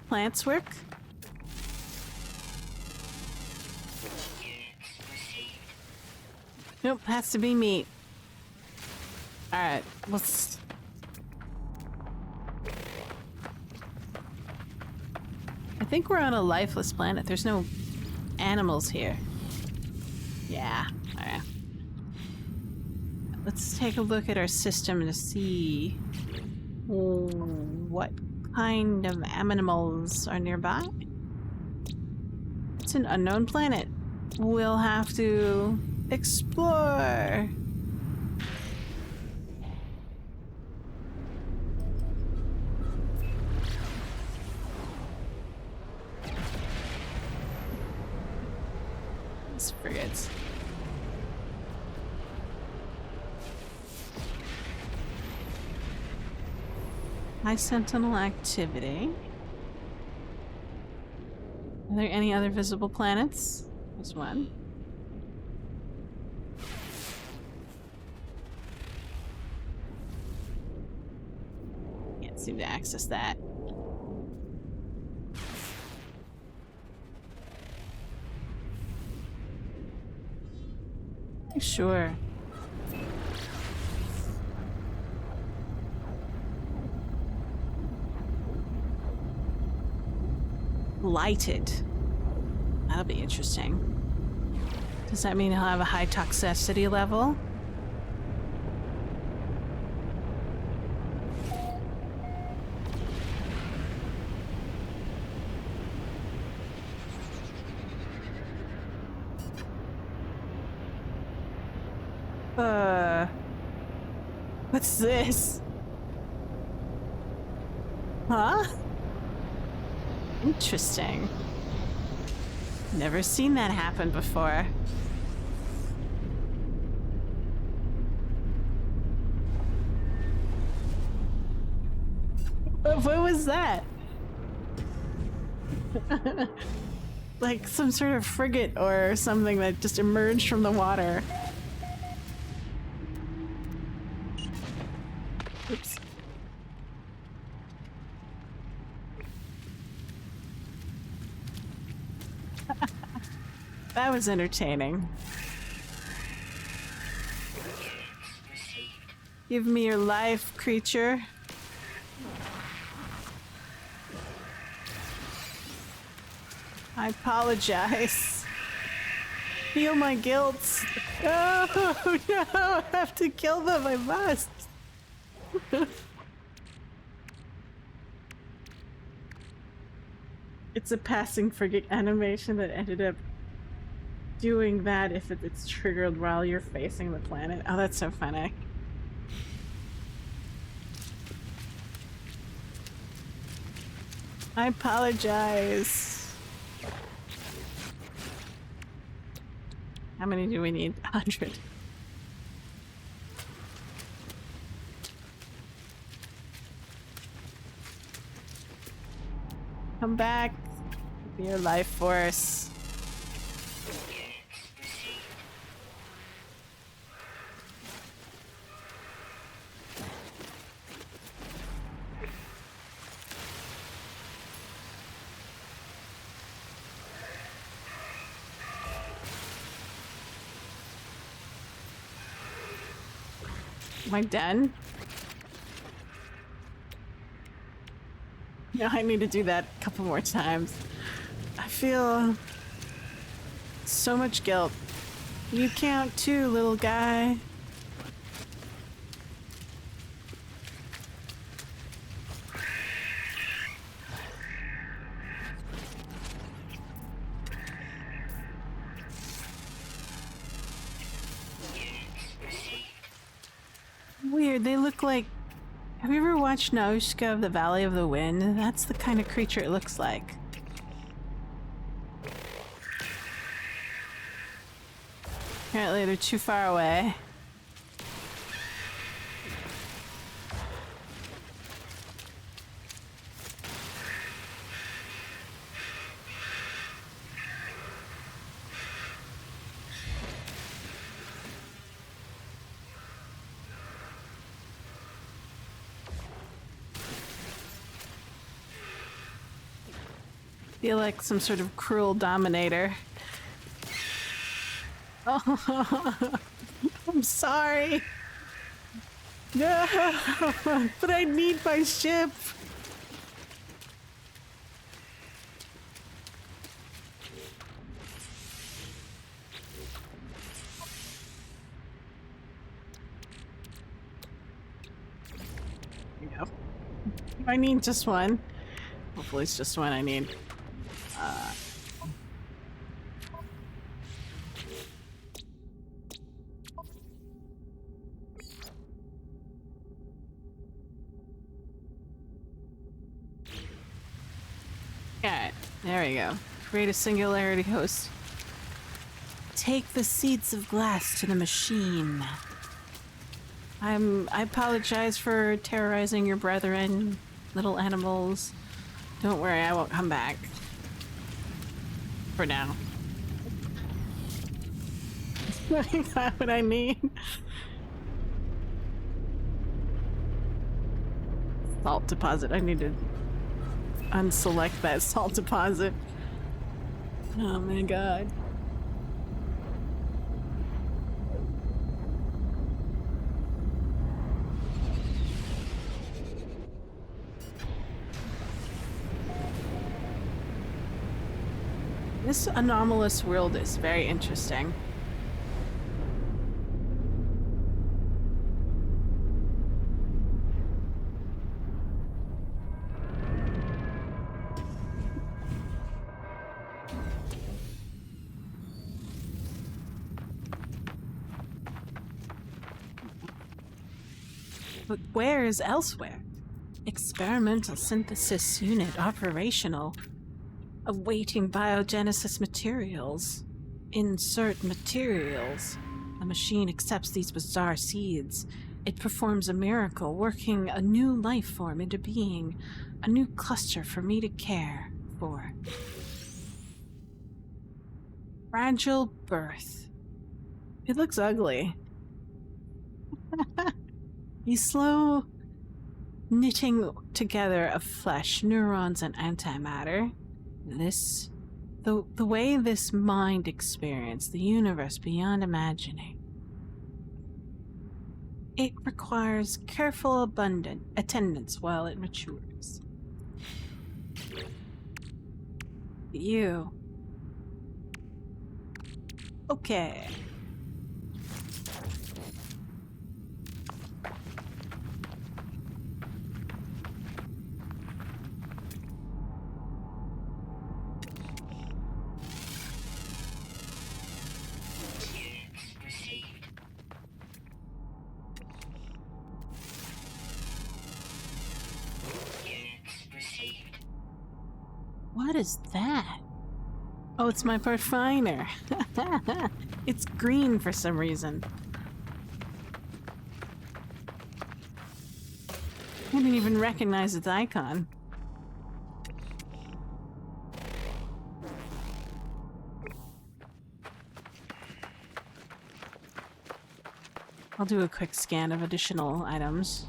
Plants work? Nope, has to be meat. Alright, let's... I think we're on a lifeless planet. There's no animals here. Yeah, alright. Let's take a look at our system to see what kind of animals are nearby. It's an unknown planet. We'll have to explore. These frigates. High sentinel activity. Are there any other visible planets? There's one. Can't seem to access that. Sure. Lighted. That'll be interesting. Does that mean he'll have a high toxicity level? What's this? Huh? Interesting. Never seen that happen before. What was that? Like some sort of frigate or something that just emerged from the water. Oops. That was entertaining. Give me your life, creature. I apologize. Feel my guilt. Oh no, I have to kill them, I must. It's a passing frigate animation that ended up doing that if it's triggered while you're facing the planet. Oh, that's so funny. I apologize. How many do we need? 100. Come back. Be your life force. Am I done? No, I need to do that a couple more times. I feel so much guilt. You count too, little guy. Weird, they look like... Have you ever watched Naushka of the Valley of the Wind? That's the kind of creature it looks like. Apparently they're too far away. Feel like some sort of cruel dominator. Oh, I'm sorry. No, but I need my ship. Yep. I need just one. Hopefully it's just one I need. Alright, there we go. Create a singularity host. Take the seeds of glass to the machine. I apologize for terrorizing your brethren, little animals. Don't worry, I won't come back. For now. That's what I need. Salt deposit. I need to unselect that salt deposit. Oh my god. This anomalous world is very interesting. But where is elsewhere? Experimental synthesis unit operational. Awaiting biogenesis materials. Insert materials. The machine accepts these bizarre seeds. It performs a miracle, working a new life form into being. A new cluster for me to care for. Fragile birth. It looks ugly. The slow knitting together of flesh, neurons, and antimatter. The way this mind experienced the universe beyond imagining. It requires careful, abundant attendance while it matures. You. Okay. What is that? Oh, it's my Pathfinder. It's green for some reason. I didn't even recognize its icon. I'll do a quick scan of additional items.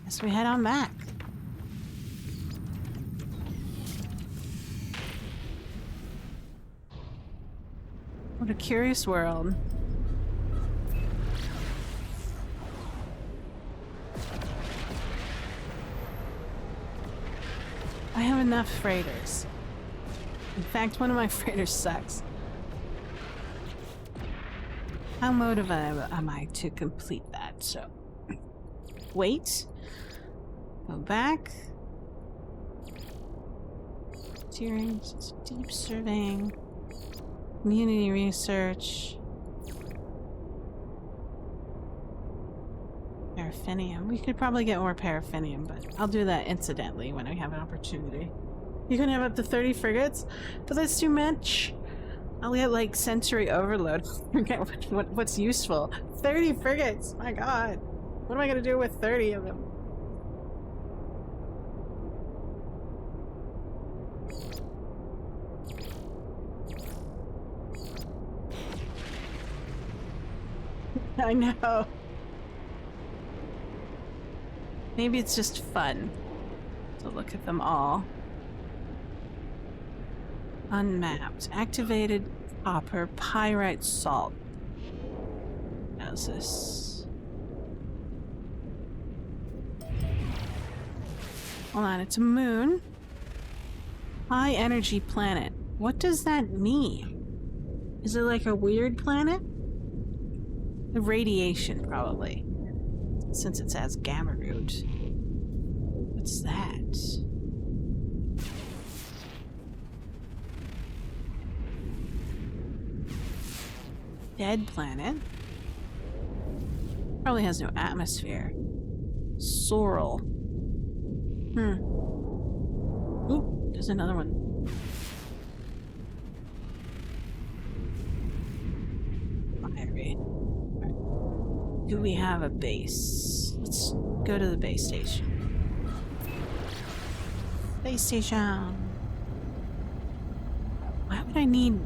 Guess we head on back. What a curious world. I have enough freighters. In fact, one of my freighters sucks. How motivated am I to complete that? So, wait. Go back. Steering, deep surveying, community research, paraffinium. We could probably get more paraffinium, but I'll do that incidentally when I have an opportunity. You can have up to 30 frigates, but that's too much. I'll get like sensory overload. Forget what's useful. 30 frigates! My god. What am I gonna do with 30 of them? I know. Maybe it's just fun to look at them all. Unmapped. Activated copper pyrite salt. How's this? Hold on, it's a moon. High energy planet. What does that mean? Is it like a weird planet? The radiation, probably. Since it says gamma root. What's that? Dead planet. Probably has no atmosphere. Sorrel. Ooh, there's another one. Fiery. Do we have a base? Let's go to the base station. Base station. Why would I need...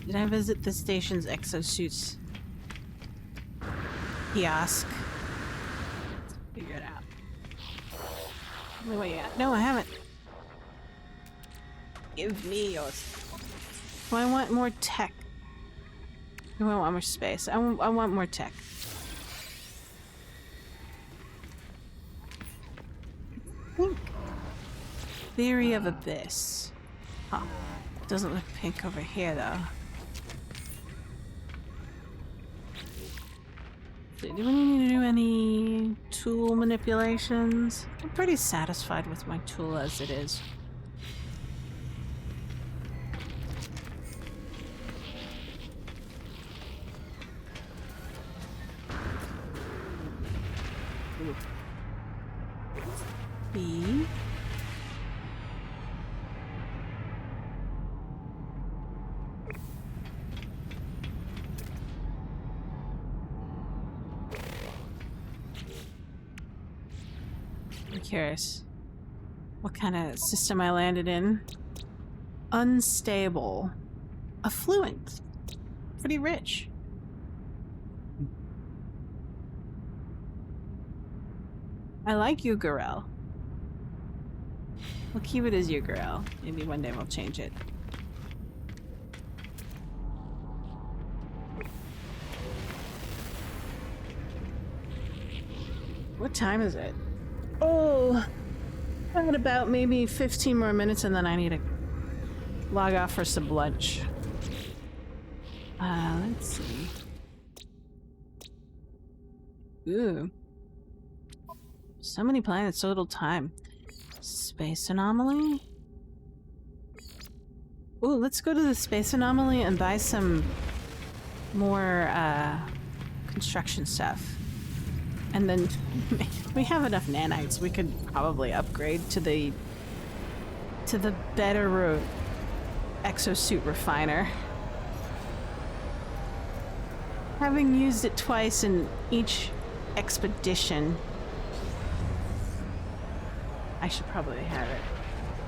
Did I visit the station's exosuits kiosk? Let's figure it out. Tell me what you got. No, I haven't. Give me yours. Do I want more tech? Do I want more space? I want more tech. Theory of Abyss. Huh. Doesn't look pink over here, though. Do we need to do any tool manipulations? I'm pretty satisfied with my tool as it is. B. I'm curious what kind of system I landed in. Unstable. Affluent. Pretty rich. I like Ugarel. We'll keep it as Ugarel. Maybe one day we'll change it. What time is it? Oh, I got about maybe 15 more minutes and then I need to log off for some lunch. Let's see. Ooh. So many planets, so little time. Space anomaly? Ooh, let's go to the space anomaly and buy some more construction stuff. And then we have enough nanites. We could probably upgrade to the better exosuit refiner. Having used it twice in each expedition, I should probably have it.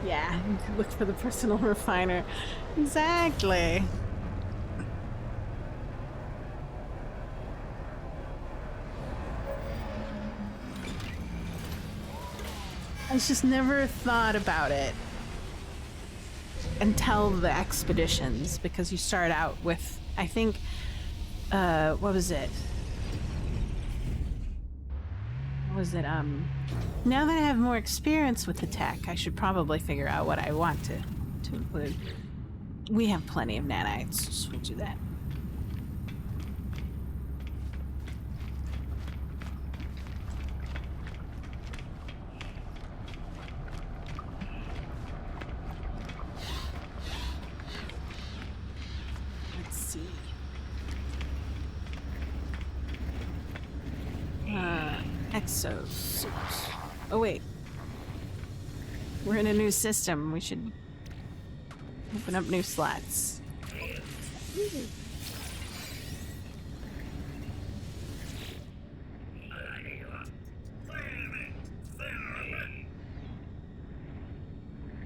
Yeah, look for the personal refiner. Exactly. I just never thought about it until the expeditions, because you start out with, I think, what was it? Now that I have more experience with the tech, I should probably figure out what I want to include. We have plenty of nanites, so we'll do that. Let's see. Exosuits. Oh wait. We're in a new system. We should open up new slots.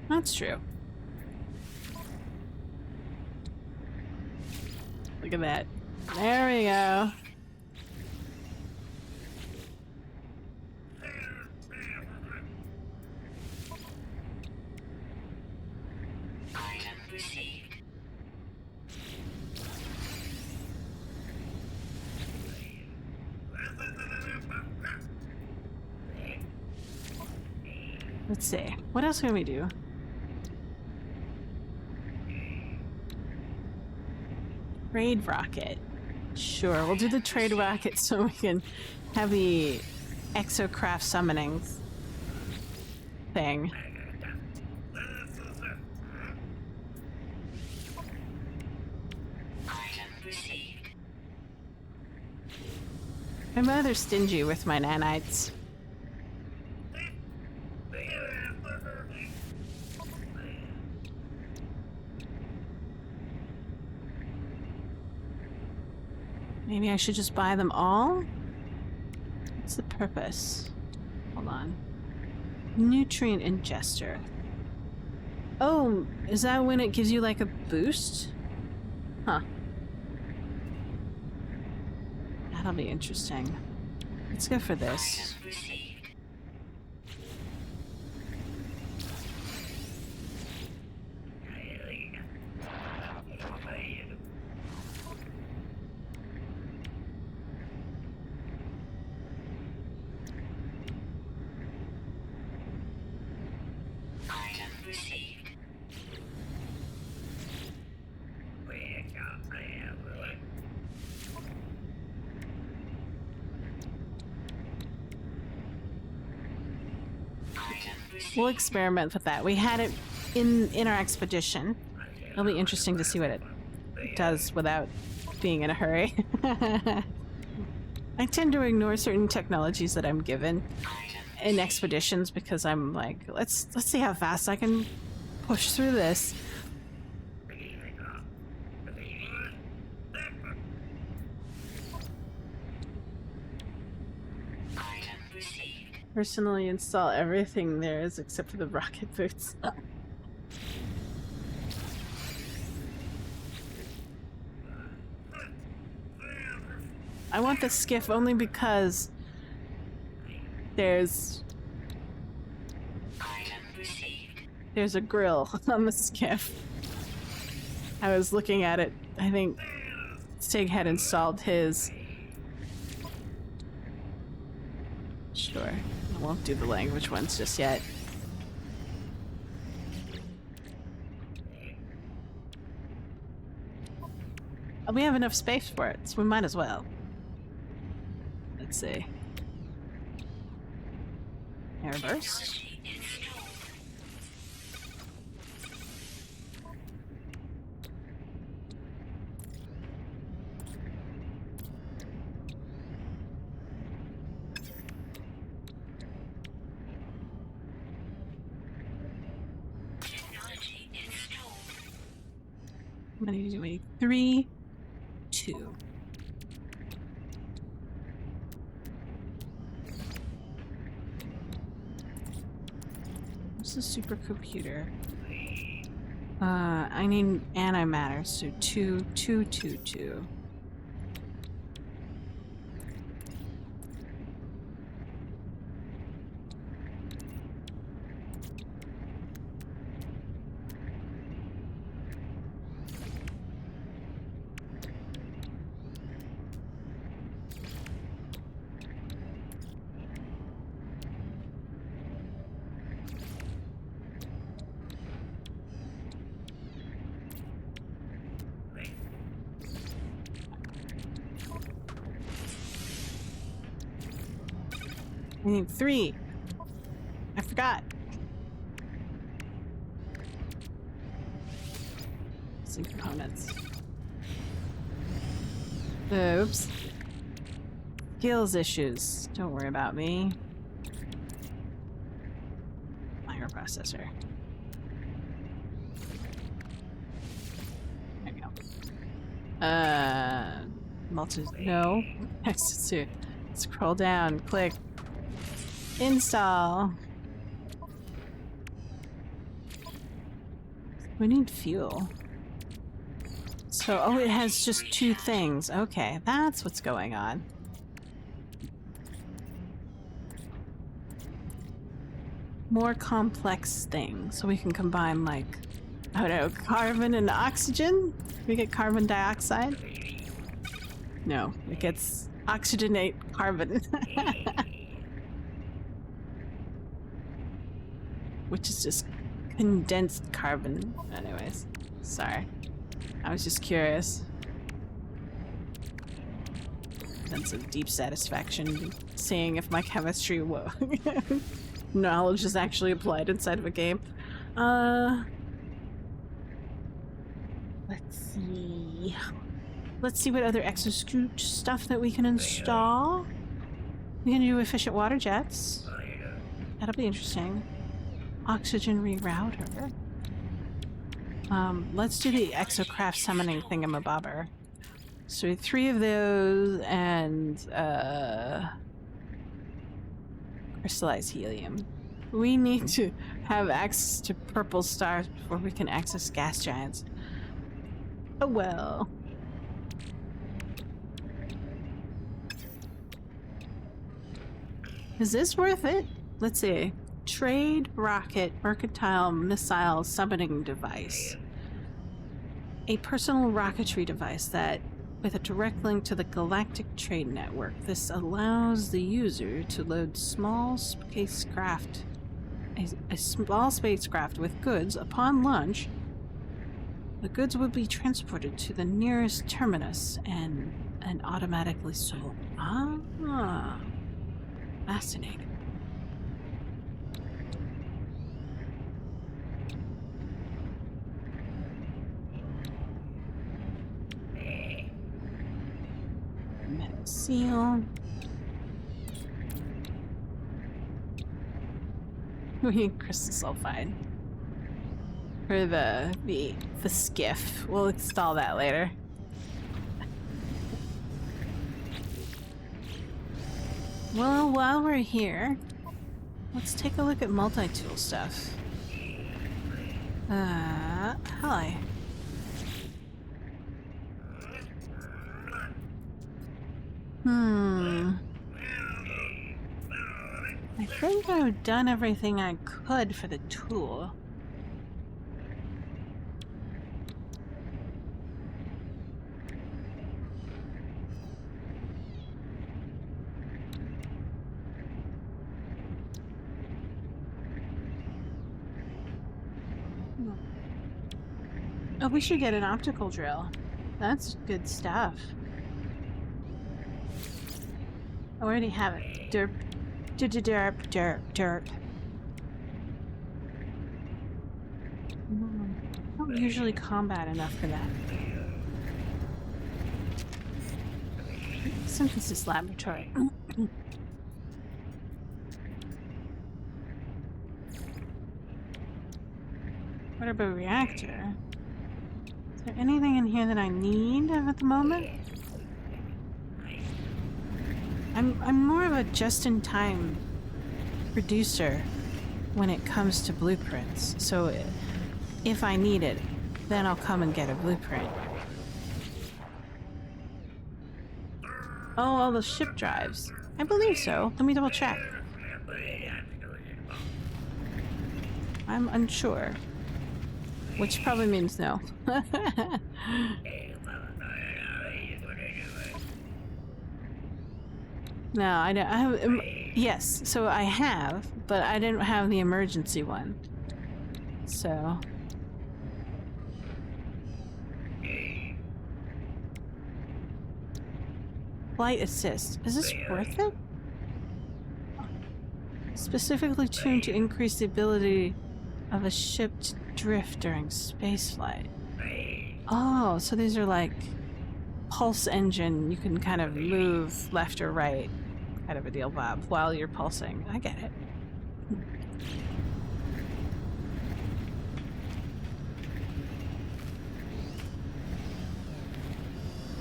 That's true. Look at that. There we go. Item received. Let's see. What else can we do? Trade rocket. Sure, we'll do the trade rocket so we can have the exocraft summoning thing. Item received. I'm rather stingy with my nanites. Maybe I should just buy them all? What's the purpose? Hold on. Nutrient ingester. Oh, is that when it gives you like a boost? Huh. That'll be interesting. Let's go for this. Item received. Item received. Item received. We'll experiment with that. We had it in our expedition. It'll be interesting to see what it does without being in a hurry. I tend to ignore certain technologies that I'm given in expeditions because I'm like, let's see how fast I can push through this. Item received. Personally install everything there is except for the rocket boots. I want the skiff only because there's Item received. a grill on the skiff. I was looking at it. I think Stig had installed his. Sure. I won't do the language ones just yet. Oh, we have enough space for it, so we might as well. Let's see. Airburst. Technology installed. Technology installed. How many do we need? 3, 2. What's a supercomputer? I need antimatter, so 2, 2, 2, 2. I need 3. I forgot. Some components. Oops. Skills issues. Don't worry about me. Microprocessor. There we go. No. Next to scroll down. Click. Install. We need fuel. So, oh, it has just 2 things. Okay, that's what's going on. More complex things. So we can combine, like, I don't know, carbon and oxygen? We get carbon dioxide? No, it gets oxygenate carbon. Which is just condensed carbon. Anyways, sorry. I was just curious. Sense of deep satisfaction seeing if my chemistry knowledge is actually applied inside of a game. Let's see. Let's see what other exoscoot stuff that we can install. We can do efficient water jets. That'll be interesting. Oxygen rerouter. Let's do the exocraft summoning thingamabobber. So 3 of those and crystallized helium. We need to have access to purple stars before we can access gas giants. Oh well. Is this worth it? Let's see. Trade rocket mercantile missile summoning device. A personal rocketry device that, with a direct link to the galactic trade network, this allows the user to load small spacecraft, a small spacecraft with goods. Upon launch, the goods will be transported to the nearest terminus and automatically sold. Ah, fascinating. Seal. We need crystal sulfide for the skiff. We'll install that later. Well, while we're here, let's take a look at multi-tool stuff. Hi. I think I've done everything I could for the tool. Oh, we should get an optical drill. That's good stuff. I already have it. Derp. Derp, derp, derp. I don't usually combat enough for that. Synthesis laboratory. What about a reactor? Is there anything in here that I need at the moment? I'm more of a just-in-time producer when it comes to blueprints. So if I need it, then I'll come and get a blueprint. Oh, all the ship drives. I believe so. Let me double check. I'm unsure. Which probably means no. No, I don't. I have. Yes, so I have, but I didn't have the emergency one. So. Flight assist. Is this worth it? Specifically tuned to increase the ability of a ship to drift during spaceflight. Oh, so these are like pulse engine. You can kind of move left or right, kind of a deal, Bob, while you're pulsing. I get it.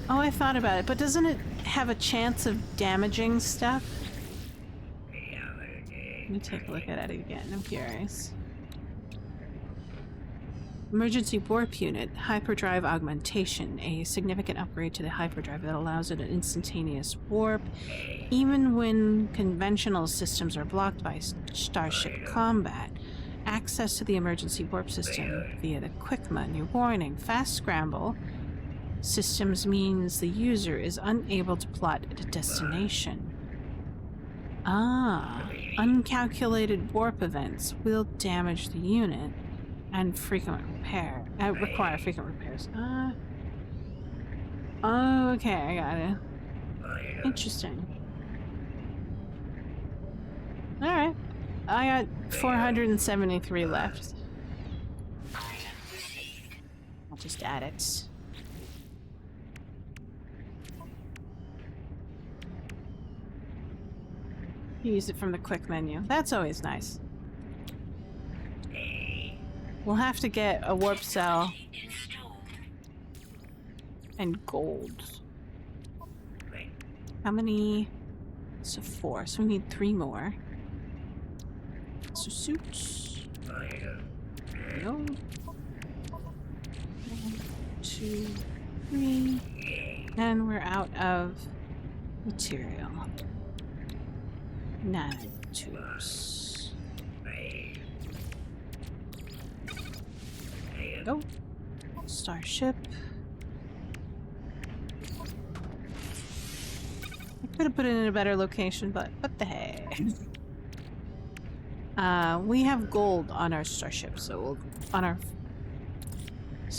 Oh, I thought about it, but doesn't it have a chance of damaging stuff? Let me take a look at it again. I'm curious. Emergency warp unit, hyperdrive augmentation, a significant upgrade to the hyperdrive that allows it an instantaneous warp, even when conventional systems are blocked by starship combat. Access to the emergency warp system via the quick menu. Warning, fast scramble systems means the user is unable to plot at a destination. Ah, uncalculated warp events will damage the unit and require frequent repairs. Oh, okay, I got it. Interesting. Alright. I got 473 left. I'll just add it. Use it from the quick menu. That's always nice. We'll have to get a warp cell and gold. How many? So 4. So we need 3 more. So suits. No. 1, 2, 3. And we're out of material. 9 tubes. Go. Starship. I could have put it in a better location, but what the heck? We have gold on our starship, so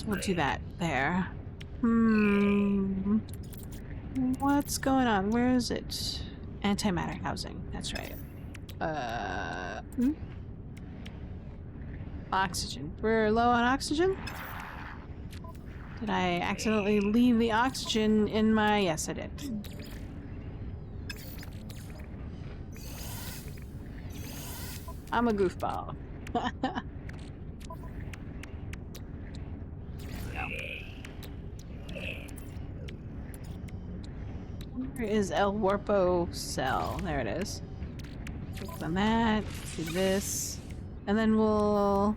we'll do that there. What's going on? Where is it? Antimatter housing. That's right. Oxygen. We're low on oxygen? Did I accidentally leave the oxygen in my... Yes, I did. I'm a goofball. Where is El Warpo cell? There it is. Click on that. Do this. And then we'll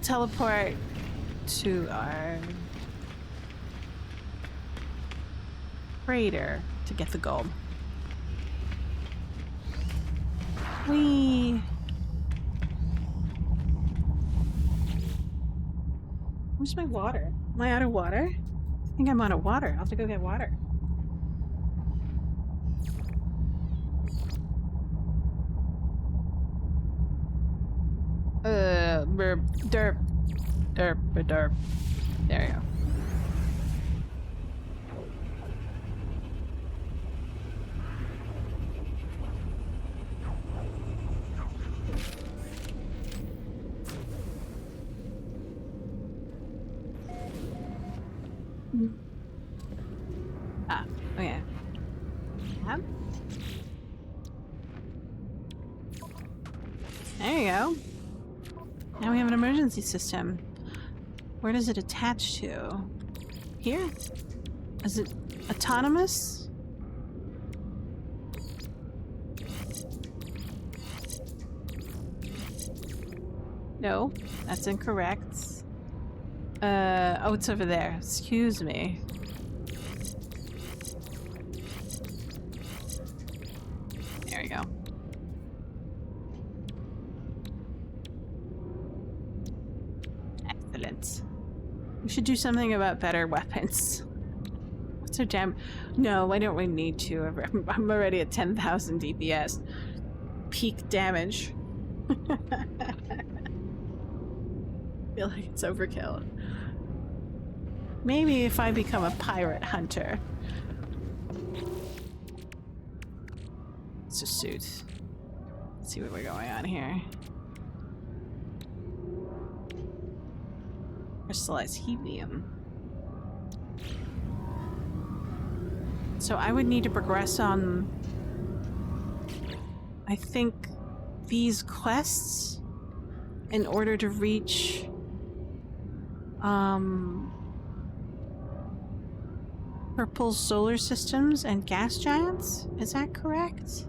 teleport to our freighter to get the gold. Where's my water? Am I out of water? I think I'm out of water. I'll have to go get water. Derp. Derp. There you go. Ah, okay. Yeah. There you go. Now we have an emergency system. Where does it attach to? Here? Is it autonomous? No, that's incorrect. Oh, it's over there. Excuse me. There we go. Excellent. We should do something about better weapons. What's our damn... No, I don't really need to. I'm already at 10,000 DPS. Peak damage. Feel like it's overkill. Maybe if I become a pirate hunter. It's a suit. Let's see what we're going on here. Crystallized helium. So I would need to progress on, I think, these quests in order to reach purple solar systems and gas giants. Is that correct?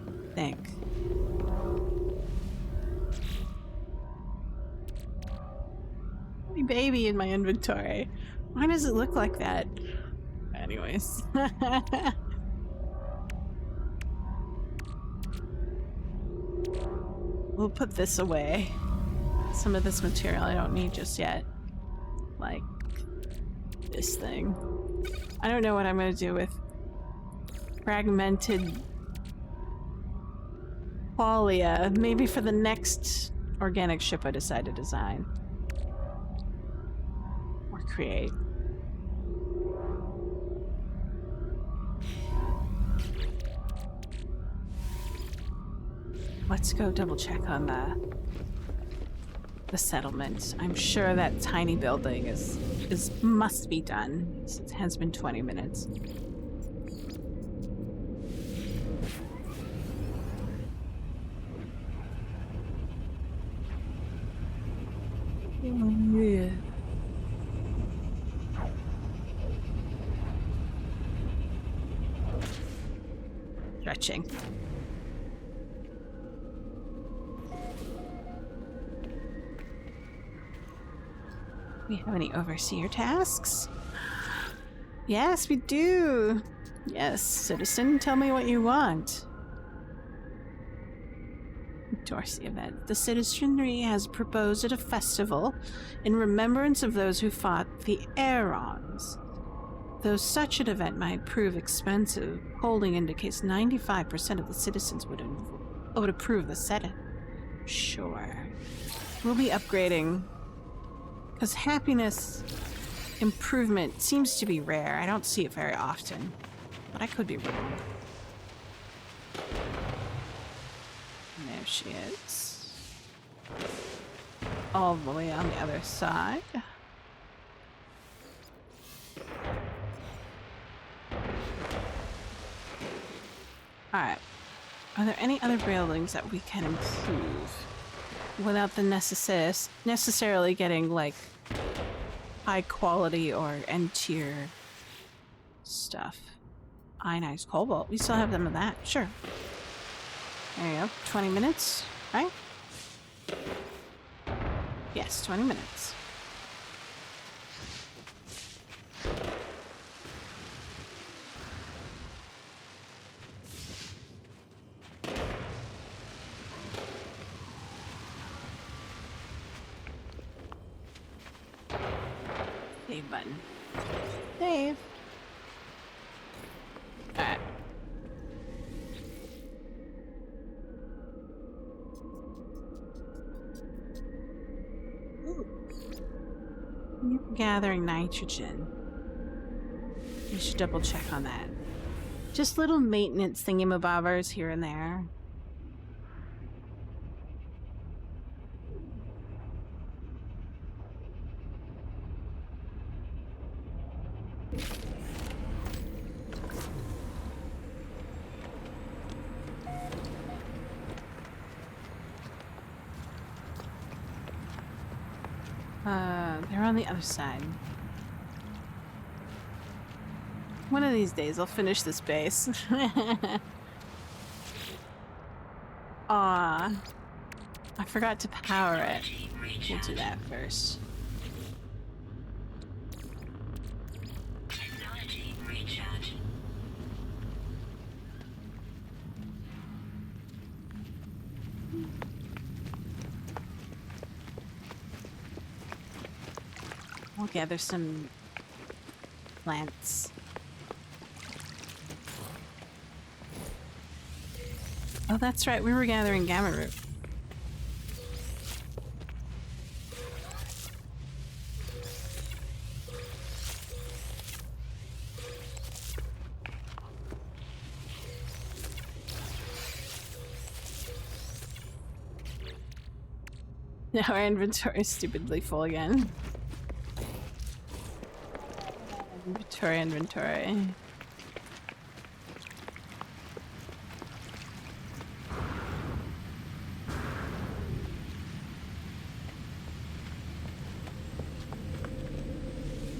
I think. My baby in my inventory. Why does it look like that? Anyways. We'll put this away. Some of this material I don't need just yet. Like this thing. I don't know what I'm gonna do with fragmented qualia. Maybe for the next organic ship I decide to design. Or create. Let's go double check on the settlement. I'm sure that tiny building is must be done. It has been 20 minutes. Oh, yeah. Stretching. We have any overseer tasks? Yes, we do. Yes, citizen, tell me what you want. Dorsey event. The citizenry has proposed at a festival in remembrance of those who fought the Aerons. Though such an event might prove expensive, polling indicates 95% of the citizens would approve the setting. Sure. We'll be upgrading. Because happiness improvement seems to be rare. I don't see it very often. But I could be wrong. And there she is. All the way on the other side. Alright. Are there any other buildings that we can improve? Without the necessarily getting, like, high quality or end tier stuff. Ionized cobalt. We still have them of that. Sure. There you go. 20 minutes, right? Yes, 20 minutes. Save button. Save. Alright. You're gathering nitrogen. You should double check on that. Just little maintenance thingamabobbers here and there. They're on the other side. One of these days I'll finish this base. Aw. I forgot to power it. Technology We'll recharge. do that first. Technology recharge. We'll gather some plants. Oh, that's right. We were gathering gamma root. Now our inventory is stupidly full again. Inventory.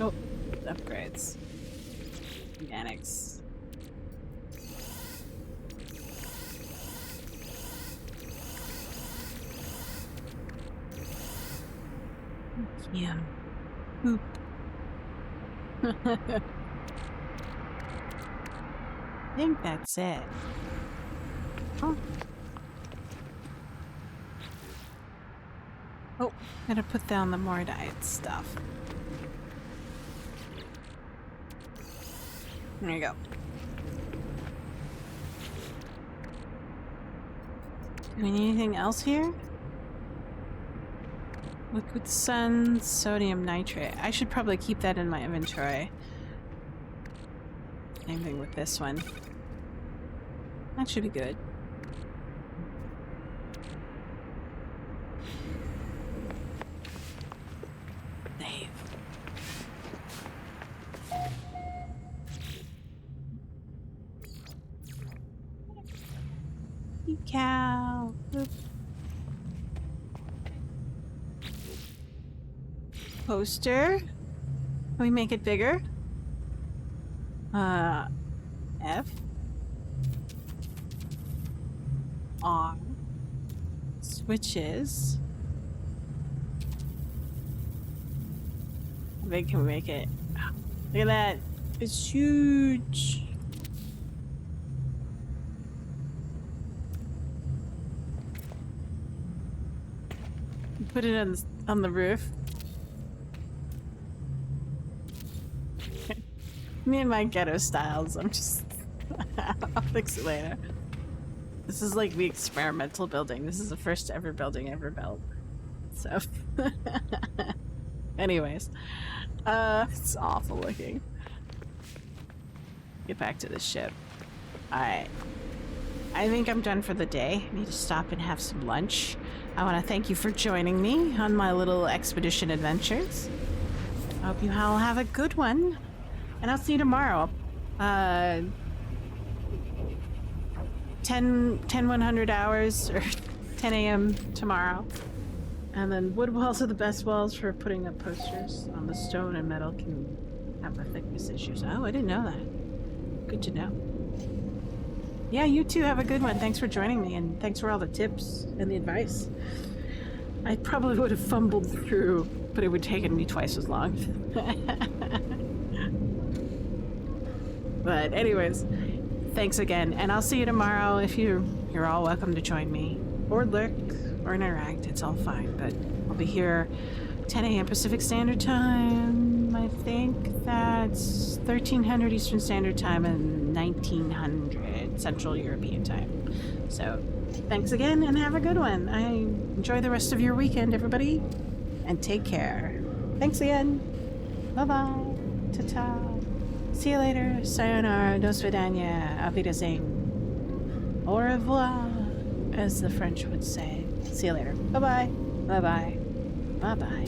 Oh, upgrades. Organics. Yeah. Poop. I think that's it. Oh, gotta put down the more diet stuff. There you go. Do we need anything else here? Liquid sun, sodium nitrate. I should probably keep that in my inventory. Same thing with this one. That should be good. Save. Cow. Oop. Poster. Can we make it bigger? F. R. Switches. How big can we make it? Look at that. It's huge. Put it on the roof. Me and my ghetto styles. I'm just... I'll fix it later. This is like the experimental building. This is the first ever building ever built. So... Anyways. It's awful looking. Get back to the ship. Alright. I think I'm done for the day. I need to stop and have some lunch. I want to thank you for joining me on my little expedition adventures. I hope you all have a good one. And I'll see you tomorrow. 100 hours, or 10 a.m. tomorrow. And then wood walls are the best walls for putting up posters. On the stone and metal can have a thickness issues. Oh, I didn't know that. Good to know. Yeah, you too have a good one. Thanks for joining me, and thanks for all the tips and the advice. I probably would have fumbled through, but it would have taken me twice as long. But anyways, thanks again, and I'll see you tomorrow. If you're all welcome to join me, or lurk, or interact. It's all fine, but I'll be here 10 a.m. Pacific Standard Time. I think that's 1300 Eastern Standard Time and 1900 Central European Time. So, thanks again, and have a good one. Enjoy the rest of your weekend, everybody, and take care. Thanks again. Bye-bye. Ta-ta. See you later. Sayonara. Do svidaniya. Auf Wiedersehen. Au revoir, as the French would say. See you later. Bye-bye. Bye-bye. Bye-bye.